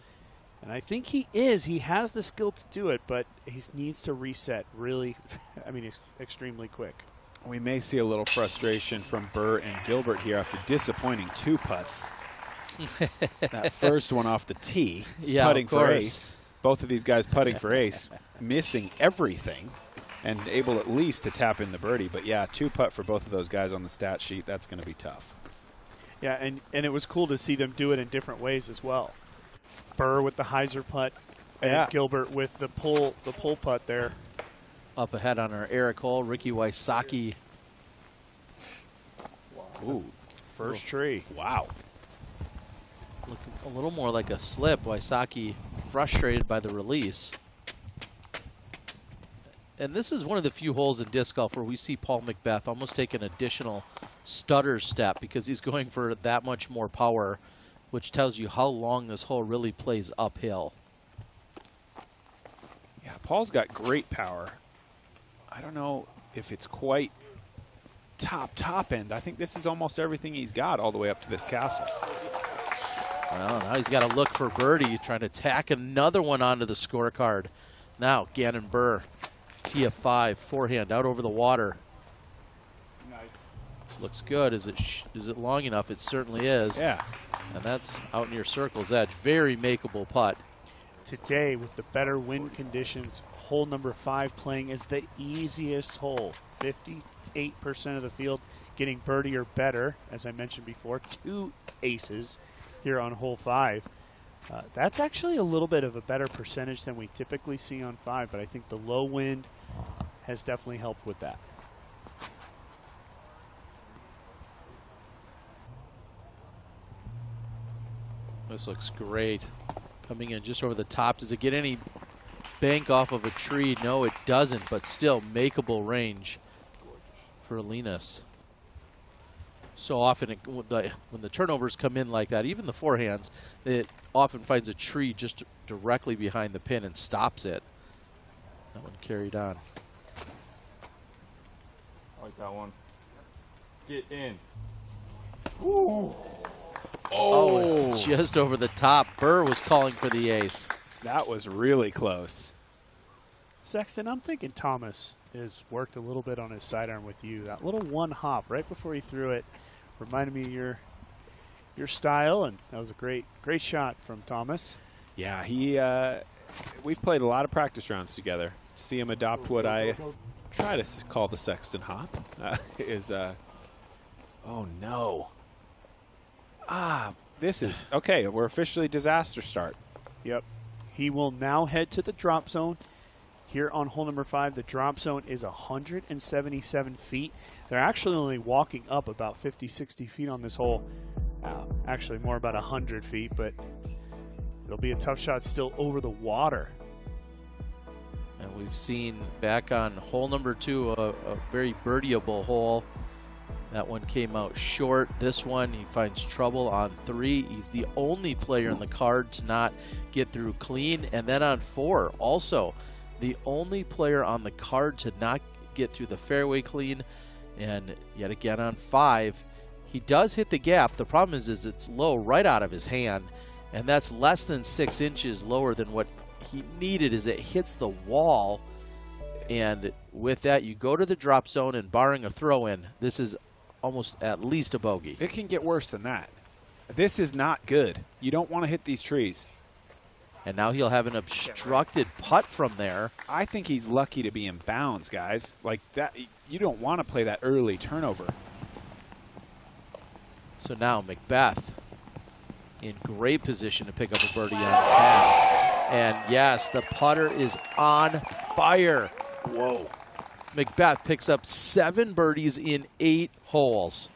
And I think he is. He has the skill to do it, but he needs to reset really, I mean, extremely quick. We may see a little frustration from Buhr and Gilbert here after disappointing 2 putts. That first one off the tee, putting for ace. Both of these guys putting for ace, missing everything, and able at least to tap in the birdie. But yeah, 2 putt for both of those guys on the stat sheet. That's going to be tough. Yeah, and it was cool to see them do it in different ways as well. Burr with the hyzer putt, and Gilbert with the pull putt there. Up ahead on our Eric Hole, Ricky Wysocki. Ooh, first tree. Wow. Looking a little more like a slip. Wysocki frustrated by the release. And this is one of the few holes in disc golf where we see Paul McBeth almost take an additional stutter step because he's going for that much more power, which tells you how long this hole really plays uphill. Yeah, Paul's got great power. I don't know if it's quite top end. I think this is almost everything he's got all the way up to this castle. Well, now he's got to look for birdie, trying to tack another one onto the scorecard. Now, Gannon Burr, tee of 5, forehand out over the water. Nice. This looks good. Is it long enough? It certainly is. Yeah. And that's out near circle's edge. Very makeable putt. Today, with the better wind conditions, hole number 5 playing as the easiest hole. 58% of the field getting birdie or better. As I mentioned before, 2 aces here on hole 5. That's actually a little bit of a better percentage than we typically see on 5, but I think the low wind has definitely helped with that. This looks great. Coming in just over the top. Does it get any bank off of a tree? No, it doesn't, but still makeable range for Linus. So often when the turnovers come in like that, even the forehands, it often finds a tree just directly behind the pin and stops it. That one carried on. I like that one. Get in. Ooh. Oh, just over the top. Burr was calling for the ace. That was really close. Sexton, I'm thinking Thomas has worked a little bit on his sidearm with you. That little one hop right before he threw it reminded me of your style, and that was a great shot from Thomas. Yeah, we've played a lot of practice rounds together. See him adopt what I try to call the Sexton hop. Oh no. This is okay. We're officially disaster start. Yep. He will now head to the drop zone. Here on hole number 5, the drop zone is 177 feet. They're actually only walking up about 50, 60 feet on this hole. Actually more about 100 feet, but it'll be a tough shot still over the water. And we've seen back on hole number 2 a very birdieable hole. That one came out short. This one, he finds trouble on 3. He's the only player in the card to not get through clean. And then on 4, also the only player on the card to not get through the fairway clean. And yet again on 5, he does hit the gap. The problem is it's low right out of his hand, and that's less than 6 inches lower than what he needed as it hits the wall. And with that, you go to the drop zone, and barring a throw-in, this is almost at least a bogey. It can get worse than that. This is not good. You don't want to hit these trees. And now he'll have an obstructed putt from there. I think he's lucky to be in bounds, guys. Like that, you don't want to play that early turnover. So now McBeth in great position to pick up a birdie on 10. And yes, the putter is on fire. Whoa. McBeth picks up 7 birdies in 8 holes.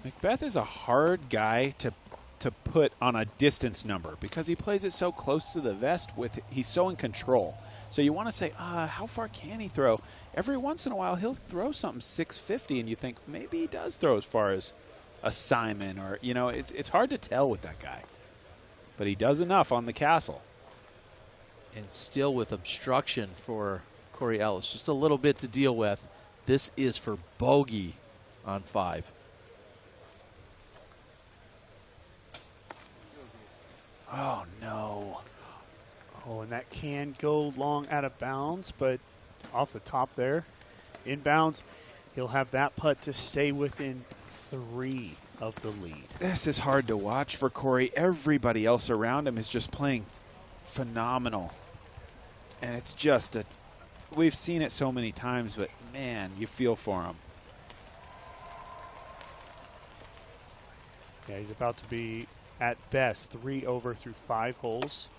McBeth is a hard guy to put on a distance number because he plays it so close to the vest. He's so in control. So you want to say, how far can he throw? Every once in a while, he'll throw something 650, and you think maybe he does throw as far as a Simon, or it's hard to tell with that guy. But he does enough on the castle. And still with obstruction for Corey Ellis, just a little bit to deal with. This is for bogey on 5. Oh, no. Oh, and that can go long out of bounds, but off the top there, inbounds, he'll have that putt to stay within 3 of the lead. This is hard to watch for Corey. Everybody else around him is just playing phenomenal. And it's just we've seen it so many times, but man, you feel for him. Yeah, he's about to be at best 3 over through 5 holes.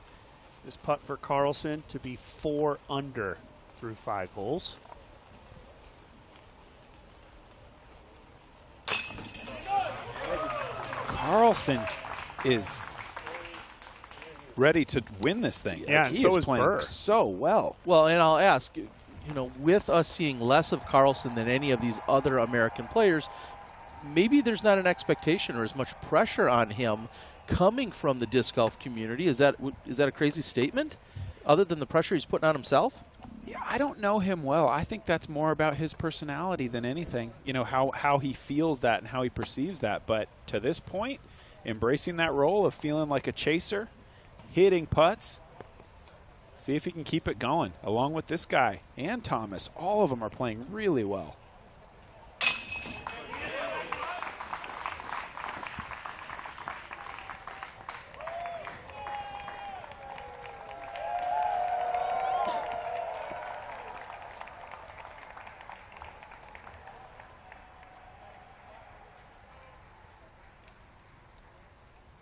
This putt for Carlson to be 4 under through 5 holes. Carlson is ready to win this thing. Yeah, like, and he so is is playing Burr. so well. Well, and I'll ask, you know, with us seeing less of Carlson than any of these other American players, maybe there's not an expectation or as much pressure on him coming from the disc golf community. Is that a crazy statement, other than the pressure he's putting on himself? Yeah, I don't know him well. I think that's more about his personality than anything. You know, how he feels that and how he perceives that. But to this point, embracing that role of feeling like a chaser, hitting putts, see if he can keep it going, along with this guy and Thomas. All of them are playing really well.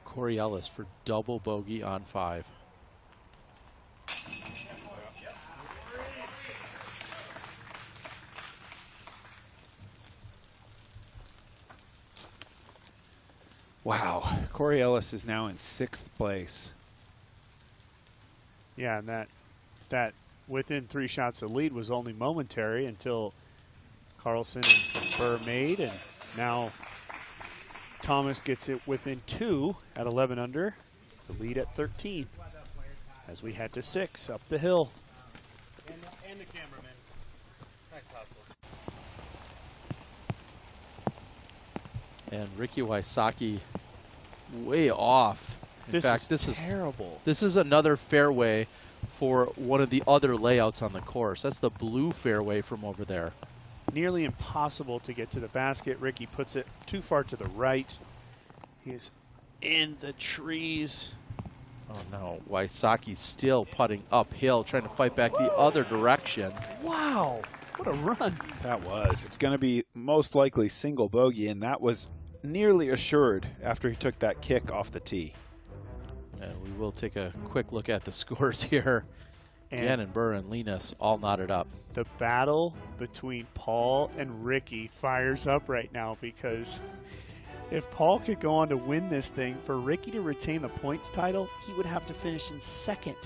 Corey Ellis for double bogey on 5. Wow, Corey Ellis is now in 6th place. Yeah, and that within 3 shots of lead was only momentary until Carlson and Burr made, and now Thomas gets it within 2 at 11 under, the lead at 13 as we head to 6 up the hill. And the cameraman. Nice hustle. And Ricky Wysocki way off. In fact, this is terrible. This is another fairway for one of the other layouts on the course. That's the blue fairway from over there. Nearly impossible to get to the basket. Ricky puts it too far to the right. He's in the trees. Oh no, Wysocki's still putting uphill, trying to fight back the other direction. Wow, what a run. That was. It's going to be most likely single bogey, and that was nearly assured after he took that kick off the tee. And we will take a quick look at the scores here. Gannon, Burr, and Linus all knotted up. The battle between Paul and Ricky fires up right now, because if Paul could go on to win this thing, for Ricky to retain the points title, he would have to finish in 2nd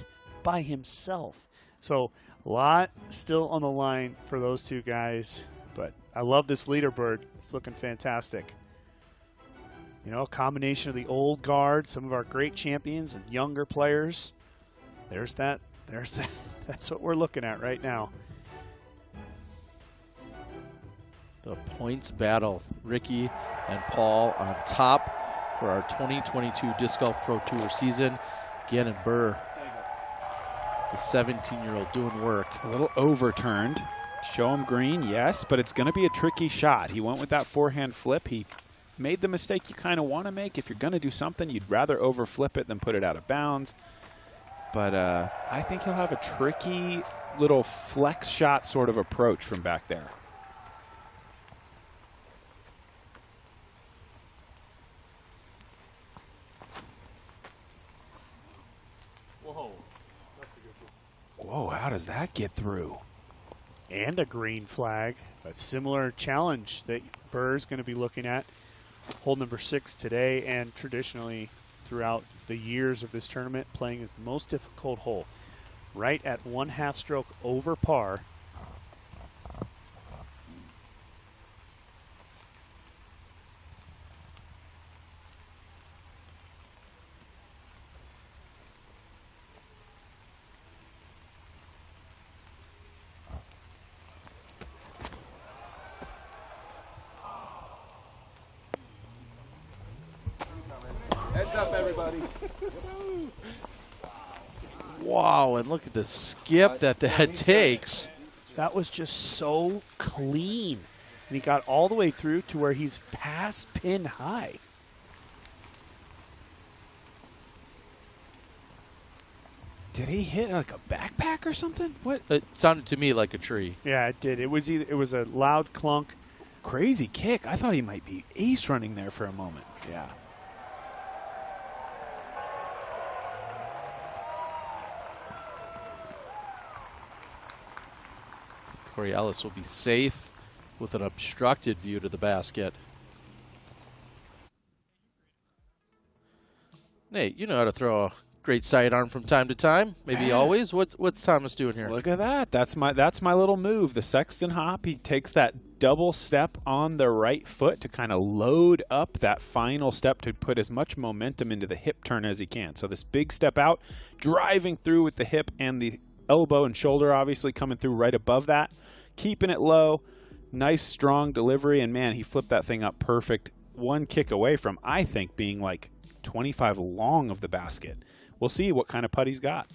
by himself. So a lot still on the line for those two guys, but I love this leaderboard. It's looking fantastic. You know, a combination of the old guard, some of our great champions, and younger players. There's that. That's what we're looking at right now. The points battle. Ricky and Paul on top for our 2022 Disc Golf Pro Tour season. Gannon Burr, the 17-year-old, doing work. A little overturned. Show him green, yes, but it's going to be a tricky shot. He went with that forehand flip. He made the mistake you kind of want to make. If you're going to do something, you'd rather overflip it than put it out of bounds. But I think he'll have a tricky little flex shot sort of approach from back there. Whoa, how does that get through? And a green flag. A similar challenge that Burr's going to be looking at. Hole number 6 today, and traditionally throughout the years of this tournament, playing is the most difficult hole. Right at 1/2 stroke over par. Heads up, everybody. Wow, and look at the skip that takes. That was just so clean. And he got all the way through to where he's past pin high. Did he hit like a backpack or something? What? It sounded to me like a tree. Yeah, it did. It was a loud clunk. Crazy kick. I thought he might be ace running there for a moment. Yeah. Corey Ellis will be safe with an obstructed view to the basket. Nate, you know how to throw a great sidearm from time to time, maybe always. What's Thomas doing here? Look at that. That's my little move. The Sexton hop. He takes that double step on the right foot to kind of load up that final step to put as much momentum into the hip turn as he can. So this big step out, driving through with the hip and the elbow and shoulder obviously coming through right above that, keeping it low. Nice strong delivery, and man, he flipped that thing up perfect. One kick away from, I think, being like 25 long of the basket. We'll see what kind of putt he's got.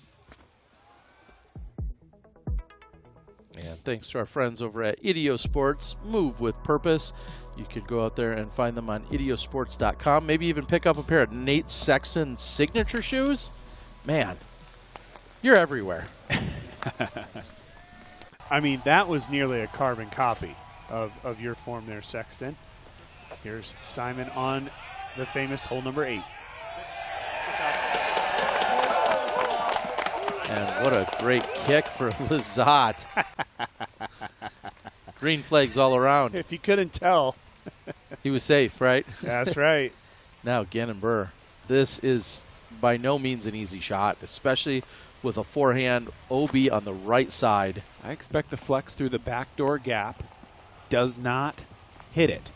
And thanks to our friends over at Idiosports, move with purpose. You could go out there and find them on idiosports.com. Maybe even pick up a pair of Nate Sexton signature shoes. Man, you're everywhere. I mean, that was nearly a carbon copy of your form there, Sexton. Here's Simon on the famous hole number 8. And what a great kick for Lizotte. Green flags all around. If you couldn't tell. He was safe, right? That's right. Now Gannon Burr. This is by no means an easy shot, especially with a forehand OB on the right side. I expect the flex through the backdoor gap. Does not hit it.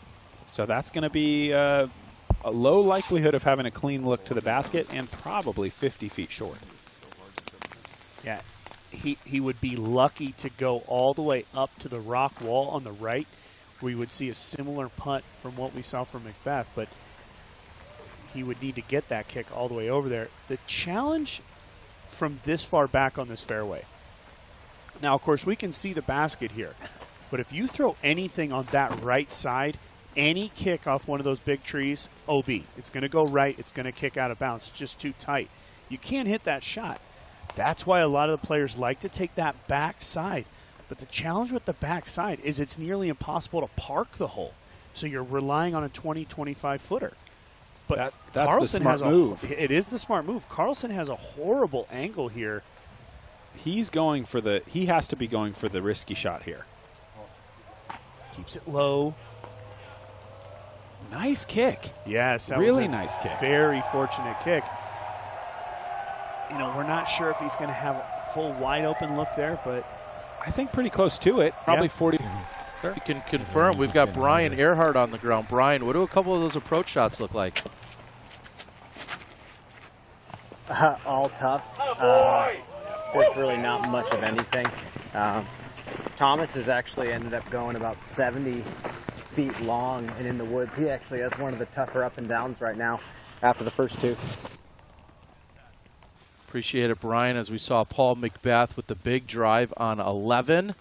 So that's going to be a low likelihood of having a clean look to the basket and probably 50 feet short. Yeah, he would be lucky to go all the way up to the rock wall on the right, where you would see a similar putt from what we saw from Macbeth, but he would need to get that kick all the way over there. The challenge from this far back on this fairway. Now, of course, we can see the basket here, but if you throw anything on that right side, any kick off one of those big trees, OB. It's going to go right. It's going to kick out of bounds. It's just too tight. You can't hit that shot. That's why a lot of the players like to take that back side. But the challenge with the back side is it's nearly impossible to park the hole. So you're relying on a 20, 25-footer. But that's Carlson the smart move. It is the smart move. Carlson has a horrible angle here. He has to be going for the risky shot here. Keeps it low. Nice kick. Yes, that really was a nice kick. Very fortunate kick. You know, we're not sure if he's going to have a full wide open look there, but I think pretty close to it. Probably 40. You can confirm we've got Brian Earhart on the ground. Brian, what do a couple of those approach shots look like? All tough. There's really not much of anything. Thomas has actually ended up going about 70 feet long and in the woods. He actually has one of the tougher up and downs right now after the first two. Appreciate it, Brian, as we saw Paul Macbeth with the big drive on 11.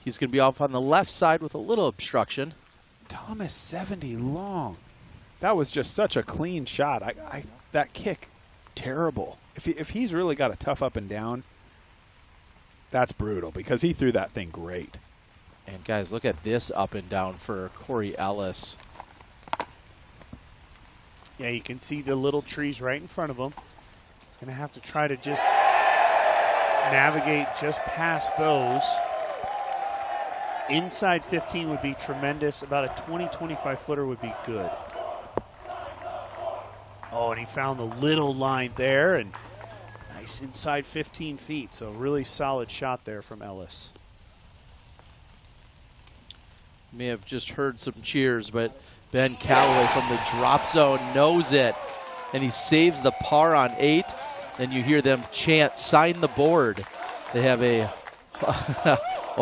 He's going to be off on the left side with a little obstruction. Thomas 70 long. That was just such a clean shot. That kick, terrible. If he's really got a tough up and down, that's brutal because he threw that thing great. And guys, look at this up and down for Corey Ellis. Yeah, you can see the little trees right in front of him. He's going to have to try to just navigate just past those. Inside 15 would be tremendous. About a 20, 25-footer would be good. Oh, and he found the little line there, and nice inside 15 feet. So really solid shot there from Ellis. You may have just heard some cheers, but Ben Callaway from the drop zone knows it, and he saves the par on 8. Then you hear them chant, "Sign the board." They have a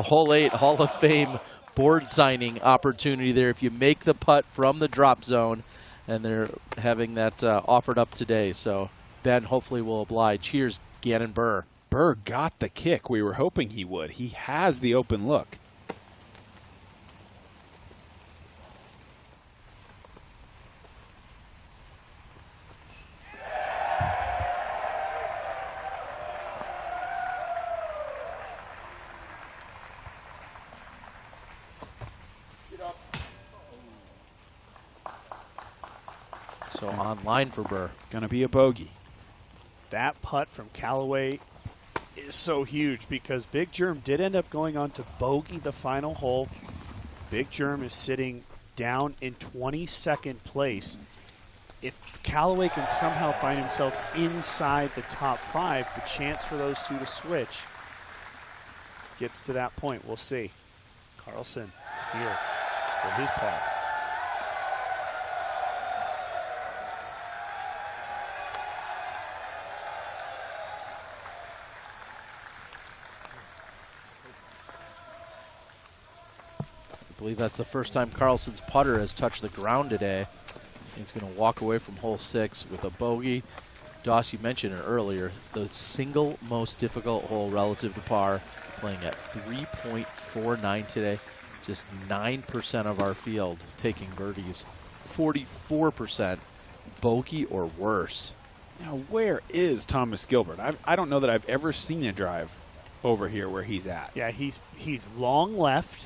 hole 8 Hall of Fame board signing opportunity there if you make the putt from the drop zone, and they're having that offered up today. So Ben hopefully will oblige. Here's Gannon Burr. Burr got the kick we were hoping he would. He has the open look. So on line for Burr. Gonna be a bogey. That putt from Callaway is so huge because Big Germ did end up going on to bogey the final hole. Big Germ is sitting down in 22nd place. If Callaway can somehow find himself inside the top 5, the chance for those two to switch gets to that point. We'll see. Carlson here with his par. I believe that's the first time Carlson's putter has touched the ground today. He's going to walk away from hole 6 with a bogey. Doss, you mentioned it earlier, the single most difficult hole relative to par, playing at 3.49 today. Just 9% of our field taking birdies. 44% bogey or worse. Now, where is Thomas Gilbert? I don't know that I've ever seen a drive over here where he's at. Yeah, he's long left,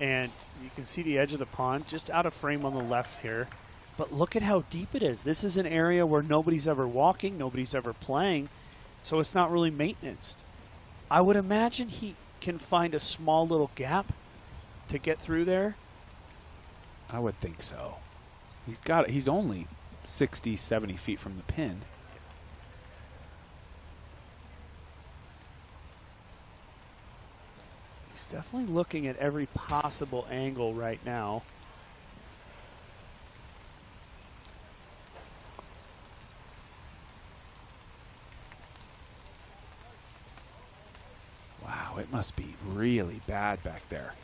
and you can see the edge of the pond just out of frame on the left here. But look at how deep it is. This is an area where nobody's ever walking, nobody's ever playing, so it's not really maintenanced. I would imagine he can find a small little gap to get through there. I would think so. He's only 60, 70 feet from the pin. He's definitely looking at every possible angle right now. Wow, it must be really bad back there.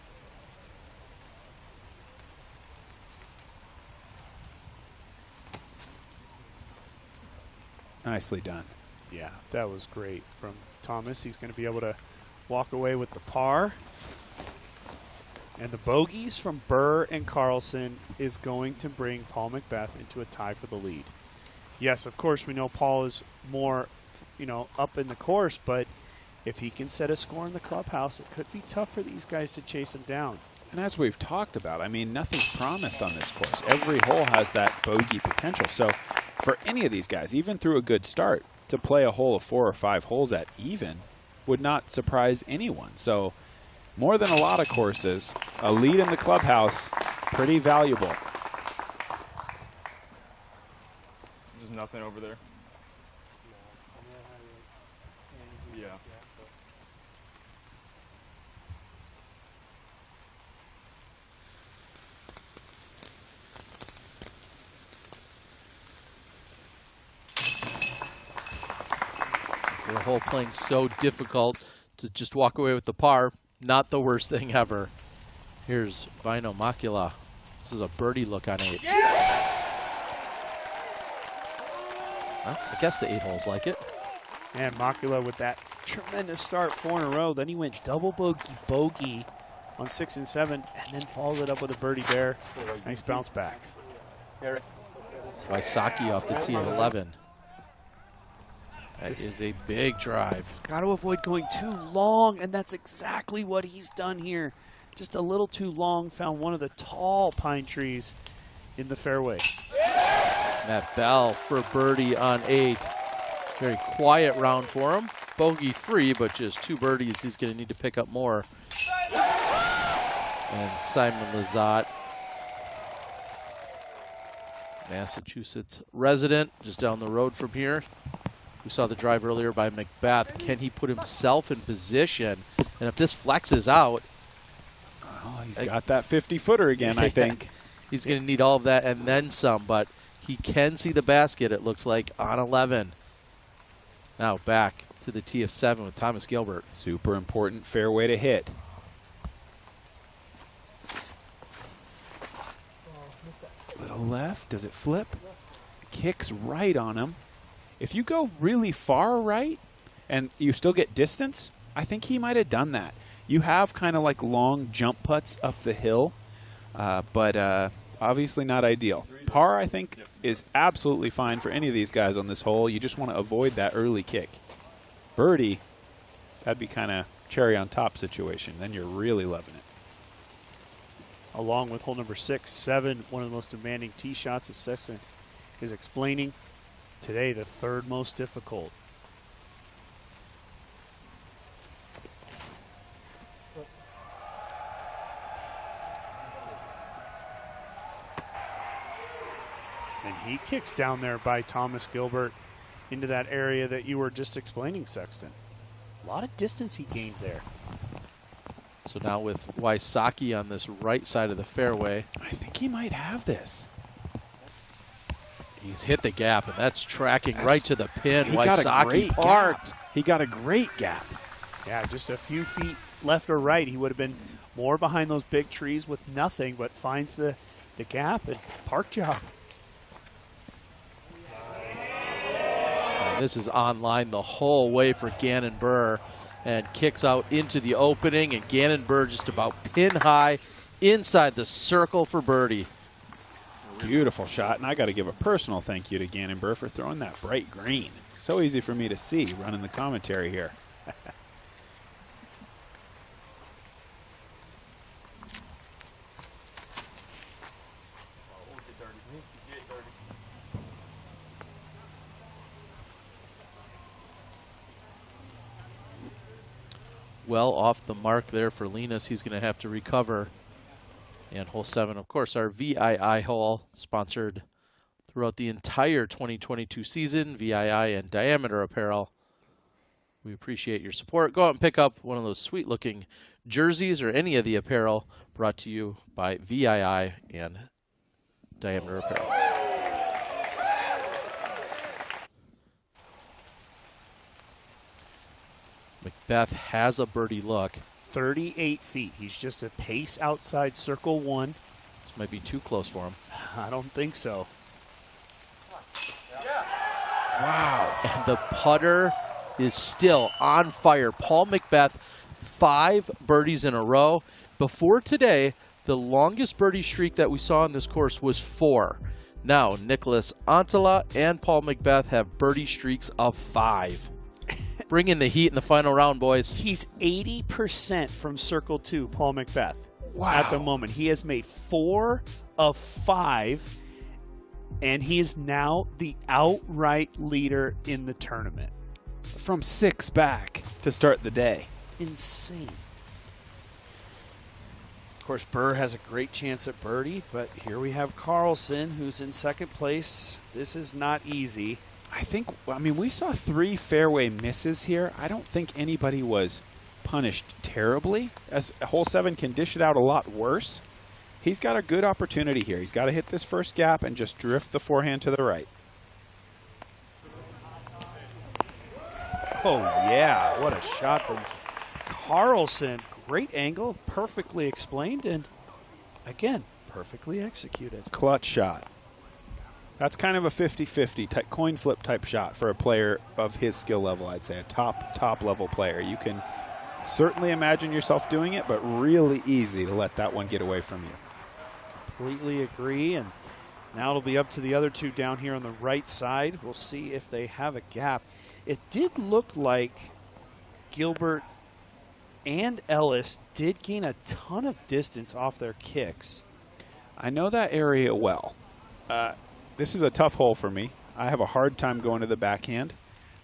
Nicely done. Yeah, that was great from Thomas. He's going to be able to walk away with the par. And the bogeys from Burr and Carlson is going to bring Paul McBeth into a tie for the lead. Yes, of course, we know Paul is more, up in the course, but if he can set a score in the clubhouse, it could be tough for these guys to chase him down. And as we've talked about, I mean, nothing's promised on this course. Every hole has that bogey potential. So for any of these guys, even through a good start, to play a hole of 4 or 5 holes at even would not surprise anyone. So more than a lot of courses, a lead in the clubhouse, pretty valuable. There's nothing over there. Yeah. For a hole playing so difficult to just walk away with the par, not the worst thing ever. Here's Vino Macula. This is a birdie look on 8. Well, I guess the 8 holes like it. And Macula with that tremendous start, 4 in a row. Then he went double bogey on 6 and 7, and then followed it up with a birdie there. Nice bounce back. Wysocki off the tee of 11. That is a big drive. He's got to avoid going too long, and that's exactly what he's done here. Just a little too long, found one of the tall pine trees in the fairway. Matt Bell for birdie on 8. Very quiet round for him. Bogey free, but just 2 birdies. He's going to need to pick up more. And Simon Lizotte, Massachusetts resident, just down the road from here. We saw the drive earlier by McBeth. Can he put himself in position? And if this flexes out, he's got that 50-footer again, I think. He's going to need all of that and then some, but he can see the basket, it looks like, on 11. Now back to the tee of 7 with Thomas Gilbert. Super important fairway to hit. Little left. Does it flip? Kicks right on him. If you go really far right and you still get distance, I think he might have done that. You have kind of like long jump putts up the hill, but obviously not ideal. Par, I think, is absolutely fine for any of these guys on this hole. You just want to avoid that early kick. Birdie, that'd be kind of cherry on top situation. Then you're really loving it. Along with hole number 6, 7, one of the most demanding tee shots, as Sexton is explaining. Today, the 3rd most difficult. And he kicks down there by Thomas Gilbert into that area that you were just explaining, Sexton. A lot of distance he gained there. So now with Wysocki on this right side of the fairway. I think he might have this. He's hit the gap, and that's tracking right to the pin. He got a great parked. gap. He got a great gap. Yeah, just a few feet left or right. He would have been more behind those big trees with nothing, but finds the gap and park job. This is online the whole way for Gannon Burr, and kicks out into the opening, and Gannon Burr just about pin high inside the circle for birdie. Beautiful shot, and I got to give a personal thank you to Gannon Burr for throwing that bright green. So easy for me to see running the commentary here. Well off the mark there for Linus. He's going to have to recover. And hole 7, of course, our VII hole, sponsored throughout the entire 2022 season, VII and Diameter Apparel. We appreciate your support. Go out and pick up one of those sweet-looking jerseys or any of the apparel brought to you by VII and Diameter Apparel. Macbeth has a birdie look. 38 feet. He's just a pace outside circle 1. This might be too close for him. I don't think so. Wow. And the putter is still on fire. Paul Macbeth, 5 birdies in a row. Before today, the longest birdie streak that we saw on this course was 4. Now, Nicholas Antala and Paul Macbeth have birdie streaks of 5. Bring in the heat in the final round, boys. He's 80% from circle 2, Paul Macbeth. Wow. At the moment. He has made 4 of 5, and he is now the outright leader in the tournament. From 6 back to start the day. Insane. Of course, Burr has a great chance at birdie, but here we have Carlson, who's in second place. This is not easy. I mean, we saw 3 fairway misses here. I don't think anybody was punished terribly, as hole 7 can dish it out a lot worse. He's got a good opportunity here. He's got to hit this first gap and just drift the forehand to the right. Oh, yeah. What a shot from Carlson. Great angle, perfectly explained, and again, perfectly executed. Clutch shot. That's kind of a 50-50 type coin flip type shot for a player of his skill level, I'd say. A top level player. You can certainly imagine yourself doing it, but really easy to let that one get away from you. Completely agree, and now it'll be up to the other 2 down here on the right side. We'll see if they have a gap. It did look like Gilbert and Ellis did gain a ton of distance off their kicks. I know that area well. This is a tough hole for me. I have a hard time going to the backhand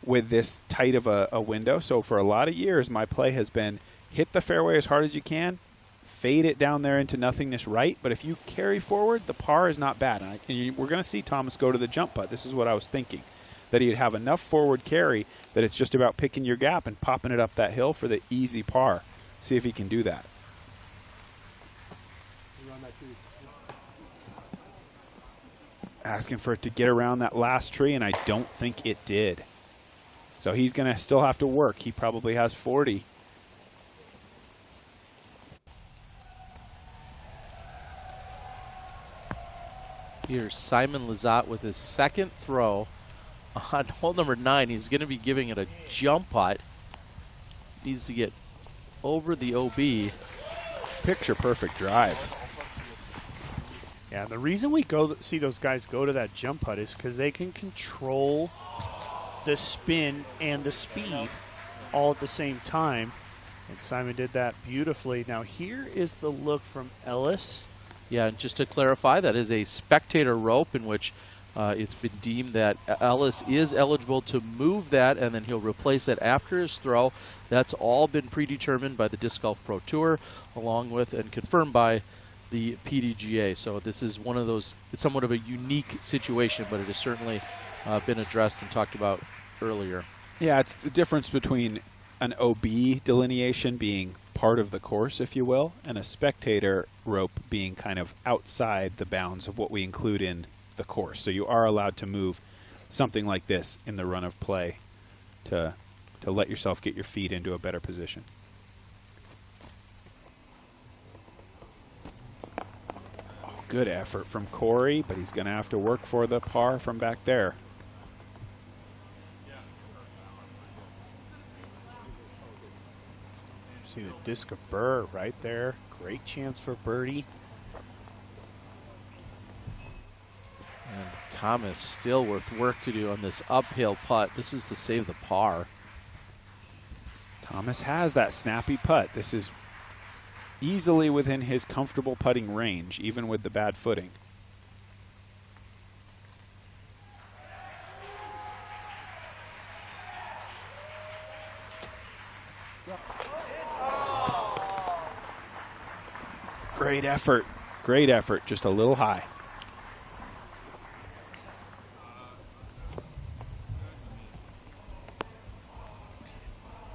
with this tight of a window. So for a lot of years, my play has been hit the fairway as hard as you can, fade it down there into nothingness right. But if you carry forward, the par is not bad. And we're going to see Thomas go to the jump putt. This is what I was thinking, that he'd have enough forward carry that it's just about picking your gap and popping it up that hill for the easy par. See if he can do that. Asking for it to get around that last tree, and I don't think it did. So he's going to still have to work. He probably has 40. Here's Simon Lizotte with his second throw on hole number 9. He's going to be giving it a jump putt. Needs to get over the OB. Picture perfect drive. Yeah, the reason we see those guys go to that jump putt is because they can control the spin and the speed all at the same time. And Simon did that beautifully. Now here is the look from Ellis. Yeah, and just to clarify, that is a spectator rope in which it's been deemed that Ellis is eligible to move that, and then he'll replace it after his throw. That's all been predetermined by the Disc Golf Pro Tour, along with and confirmed by the PDGA. So this is one of those, it's somewhat of a unique situation, but it has certainly been addressed and talked about earlier. Yeah, it's the difference between an OB delineation being part of the course, if you will, and a spectator rope being kind of outside the bounds of what we include in the course. So you are allowed to move something like this in the run of play to let yourself get your feet into a better position. Oh, good effort from Corey, but he's going to have to work for the par from back there. See the disc of Burr right there. Great chance for birdie. And Thomas still with work to do on this uphill putt. This is to save the par. Thomas has that snappy putt. This is easily within his comfortable putting range, even with the bad footing. Great effort. Great effort. Just a little high.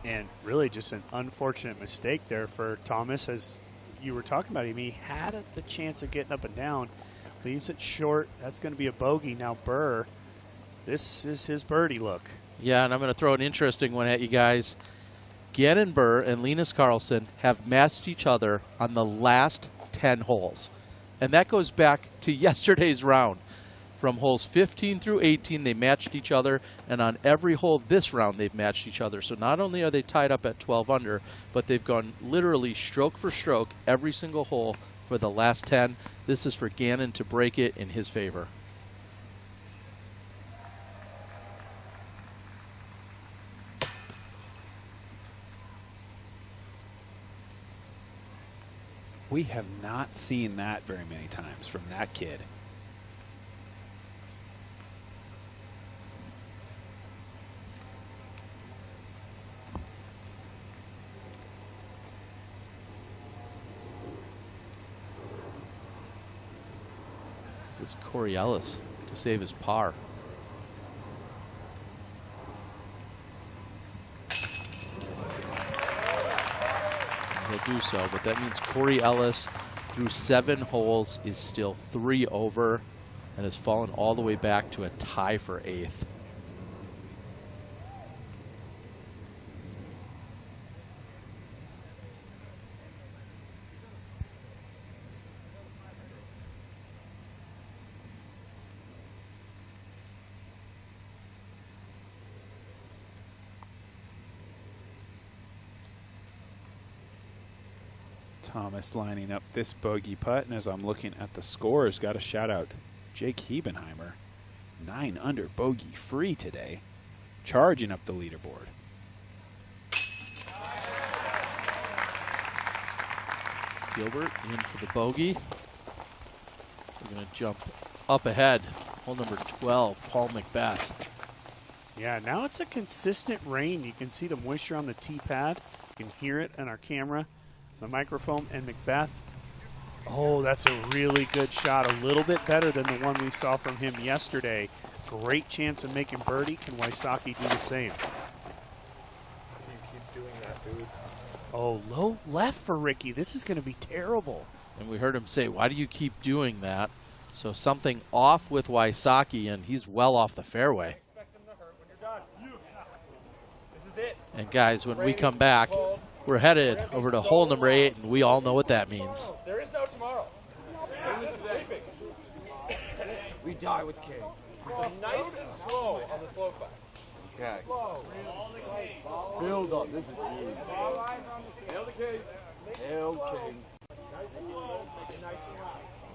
And really just an unfortunate mistake there for Thomas, as you were talking about him. He had the chance of getting up and down. Leaves it short. That's going to be a bogey. Now Burr, this is his birdie look. Yeah, and I'm going to throw an interesting one at you guys. Gannon Burr and Linus Karlsson have matched each other on the last 10 holes. And that goes back to yesterday's round. From holes 15 through 18, they matched each other, and on every hole this round, they've matched each other. So not only are they tied up at 12 under, but they've gone literally stroke for stroke every single hole for the last 10. This is for Gannon to break it in his favor. We have not seen that very many times from that kid. This is Corey Ellis to save his par. He'll do so, but that means Corey Ellis through 7 holes is still 3 over and has fallen all the way back to a tie for 8th. Thomas lining up this bogey putt, and as I'm looking at the scores, got a shout out Jake Hebenheimer, 9 under bogey free today, charging up the leaderboard. Gilbert in for the bogey. We're going to jump up ahead. Hole number 12, Paul Macbeth. Yeah, now it's a consistent rain. You can see the moisture on the tee pad. You can hear it on our camera, the microphone, and Macbeth. Oh, that's a really good shot. A little bit better than the one we saw from him yesterday. Great chance of making birdie. Can Wysocki do the same? You keep doing that, dude. Oh, low left for Ricky. This is going to be terrible. And we heard him say, why do you keep doing that? So something off with Wysocki, and he's well off the fairway. This is it. And guys, when we come back, we're headed over to hole number 8, and we all know what that means. There is no tomorrow. We die with King. Nice and slow on the slope back. Okay. Build up. This is huge. Hail the king. Hail King.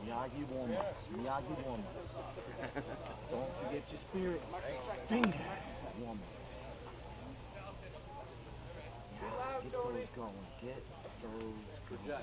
Miyagi warm up. Miyagi warm up. Don't forget your spirit. Finger warm up. Get those going. Get those going.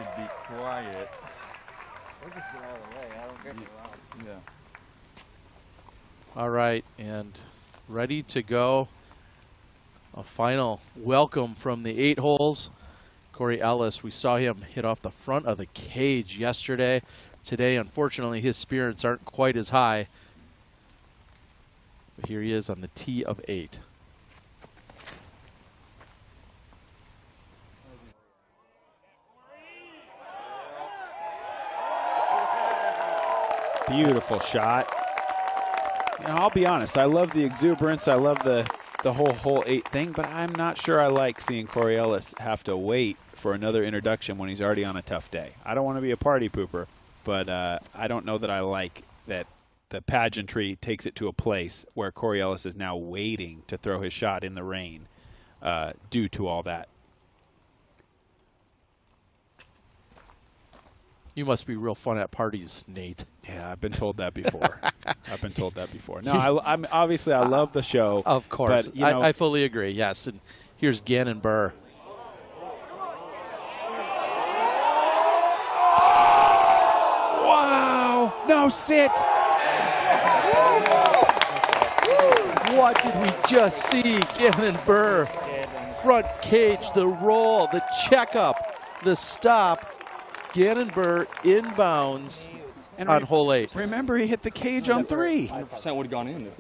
could be quiet. We'll just get out of the way. I don't get me wrong. Yeah. All right, and ready to go. A final welcome from the 8 holes. Corey Ellis, we saw him hit off the front of the cage yesterday. Today, unfortunately, his spirits aren't quite as high. But here he is on the tee of 8. Beautiful shot. You know, I'll be honest, I love the exuberance. I love the whole hole 8 thing, but I'm not sure I like seeing Corey Ellis have to wait for another introduction when he's already on a tough day. I don't want to be a party pooper, but I don't know that I like that the pageantry takes it to a place where Corey Ellis is now waiting to throw his shot in the rain due to all that. You must be real fun at parties, Nate. Yeah, I've been told that before. I've been told that before. No, I'm obviously I love the show. Of course, but, you know, I fully agree. Yes, and here's Gannon Burr. Wow! No, sit. What did we just see? Gannon Burr, front cage, the roll, the checkup, the stop. Gannon Burr inbounds on hole 8. Remember, he hit the cage on 3. 100% would have gone in.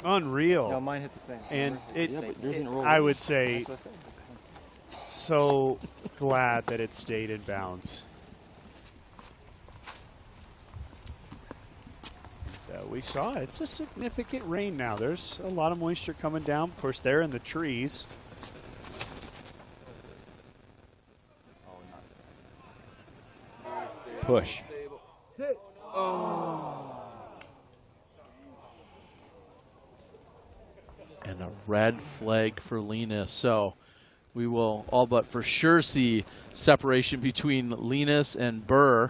Unreal. No, mine hit the same. And Yeah, I would say, so glad that it stayed in bounds. We saw it's a significant rain now. There's a lot of moisture coming down. Of course, they're in the trees. Push. Sit. Oh. And a red flag for Linus. So we will all but for sure see separation between Linus and Burr.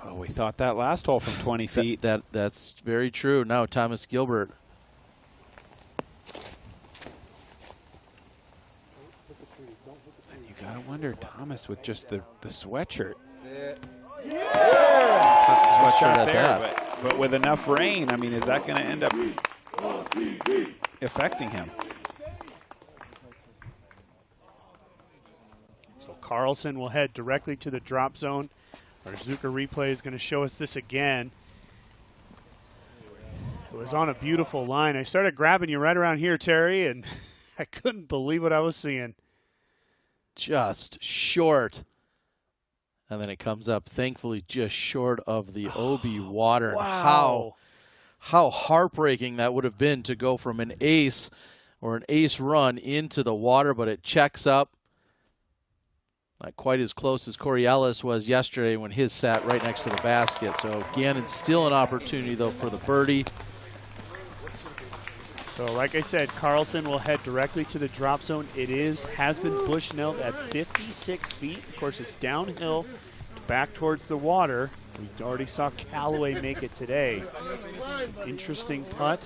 Oh, we thought that last hole from 20 feet. That's very true. Now Thomas Gilbert. And you gotta wonder, Thomas with just the sweatshirt. Sweatshirt Shot at there, that. but with enough rain, I mean, is that going to end up affecting him? So Carlson will head directly to the drop zone. Our Zuka replay is going to show us this again. It was on a beautiful line. I started grabbing you right around here, Terry, and I couldn't believe what I was seeing. Just short. And then it comes up, thankfully, just short of the OB water. Wow. How heartbreaking that would have been to go from an ace or an ace run into the water, but it checks up. Not quite as close as Corey Ellis was yesterday when his sat right next to the basket. So Gannon still an opportunity, though, for the birdie. So like I said, Carlson will head directly to the drop zone. It has been Bushnelled at 56 feet. Of course, it's downhill back towards the water. We already saw Callaway make it today. It's an interesting putt.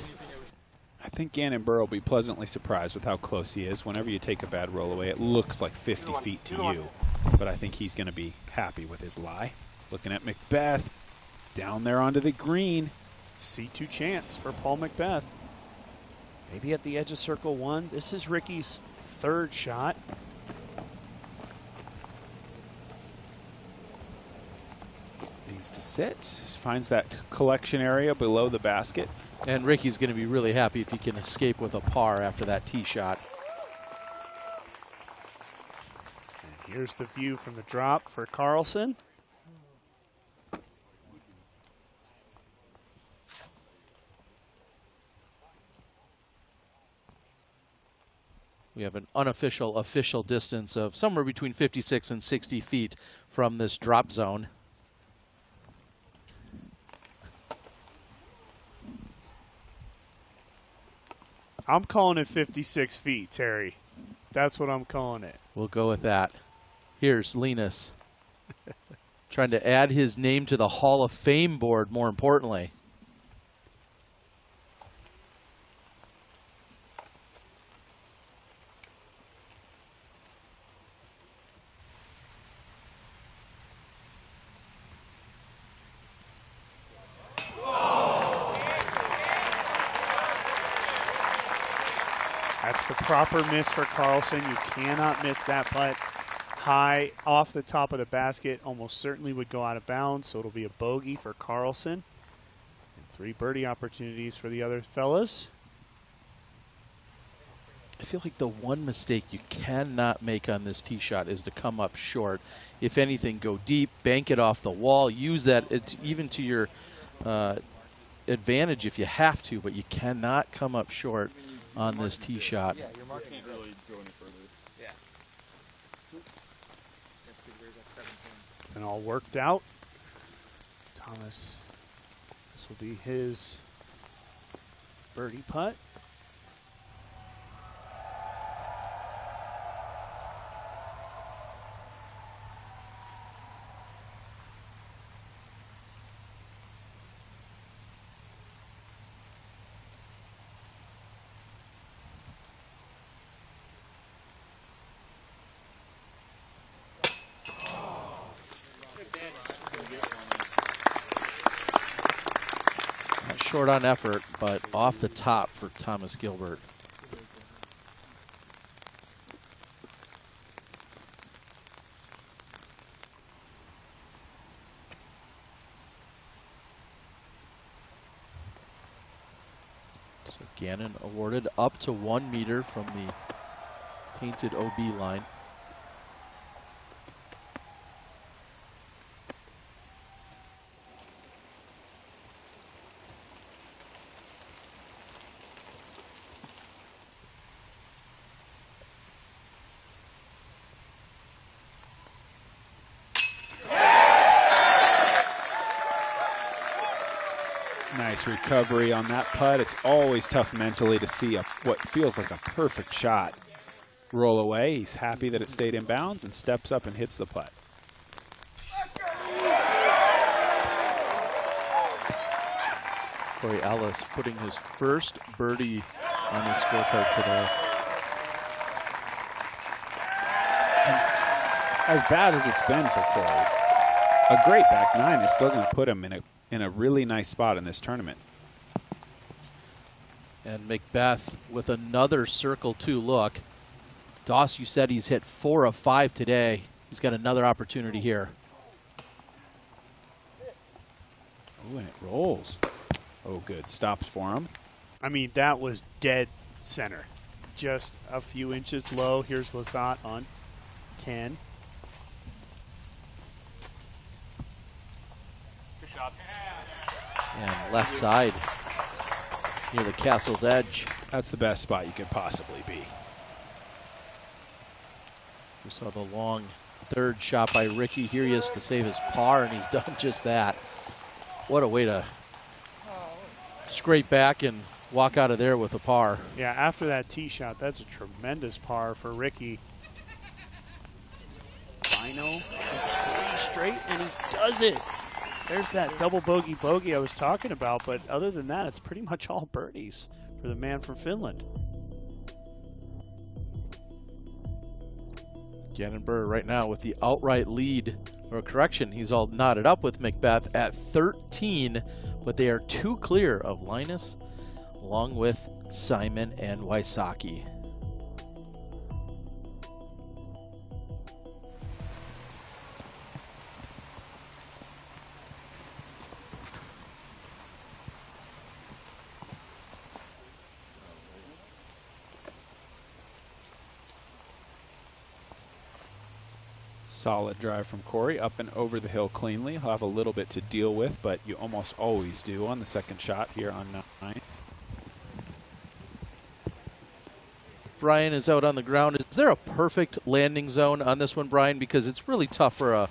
I think Gannon Burr will be pleasantly surprised with how close he is. Whenever you take a bad roll away, it looks like 50 feet to you. But I think he's going to be happy with his lie. Looking at Macbeth down there onto the green. C2 chance for Paul Macbeth. Maybe at the edge of circle 1. This is Ricky's 3rd shot. Needs to sit. Finds that collection area below the basket. And Ricky's going to be really happy if he can escape with a par after that tee shot. And here's the view from the drop for Carlson. We have an unofficial official distance of somewhere between 56 and 60 feet from this drop zone. I'm calling it 56 feet, Terry. That's what I'm calling it. We'll go with that. Here's Linus. Trying to add his name to the Hall of Fame board, more importantly. proper miss for Carlson. You cannot miss that putt. High off the top of the basket, almost certainly would go out of bounds, so it'll be a bogey for Carlson. And 3 birdie opportunities for the other fellas. I feel like the one mistake you cannot make on this tee shot is to come up short. If anything, go deep, bank it off the wall, use that even to your advantage if you have to, but you cannot come up short on this tee shot. Yeah, your mark can't really go any further. Yeah. And all worked out. Thomas, this will be his birdie putt. Short on effort, but off the top for Thomas Gilbert. So Gannon awarded up to 1 meter from the painted OB line. Nice recovery on that putt. It's always tough mentally to see what feels like a perfect shot roll away. He's happy that it stayed in bounds and steps up and hits the putt. Corey Ellis putting his first birdie on the scorecard today. And as bad as it's been for Corey, a great back nine is still going to put him in a really nice spot in this tournament. And Macbeth with another circle 2 look. Doss, you said he's hit 4 of 5 today. He's got another opportunity here. Oh, and it rolls. Oh, good. Stops for him. I mean, that was dead center. Just a few inches low. Here's Lazat on 10. Good shot. And left side near the castle's edge. That's the best spot you could possibly be. We saw the long third shot by Ricky. Here he is to save his par, and he's done just that. What a way to scrape back and walk out of there with a par. Yeah, after that tee shot, that's a tremendous par for Ricky. Final 3 straight, and he does it. There's that double bogey I was talking about, but other than that, it's pretty much all birdies for the man from Finland. Gannon Burr right now with the outright lead, or correction, he's all knotted up with Macbeth at 13, but they are 2 clear of Linus, along with Simon and Wysocki. Solid drive from Corey, up and over the hill cleanly. He'll have a little bit to deal with, but you almost always do on the second shot here on 9. Brian is out on the ground. Is there a perfect landing zone on this one, Brian? Because it's really tough for a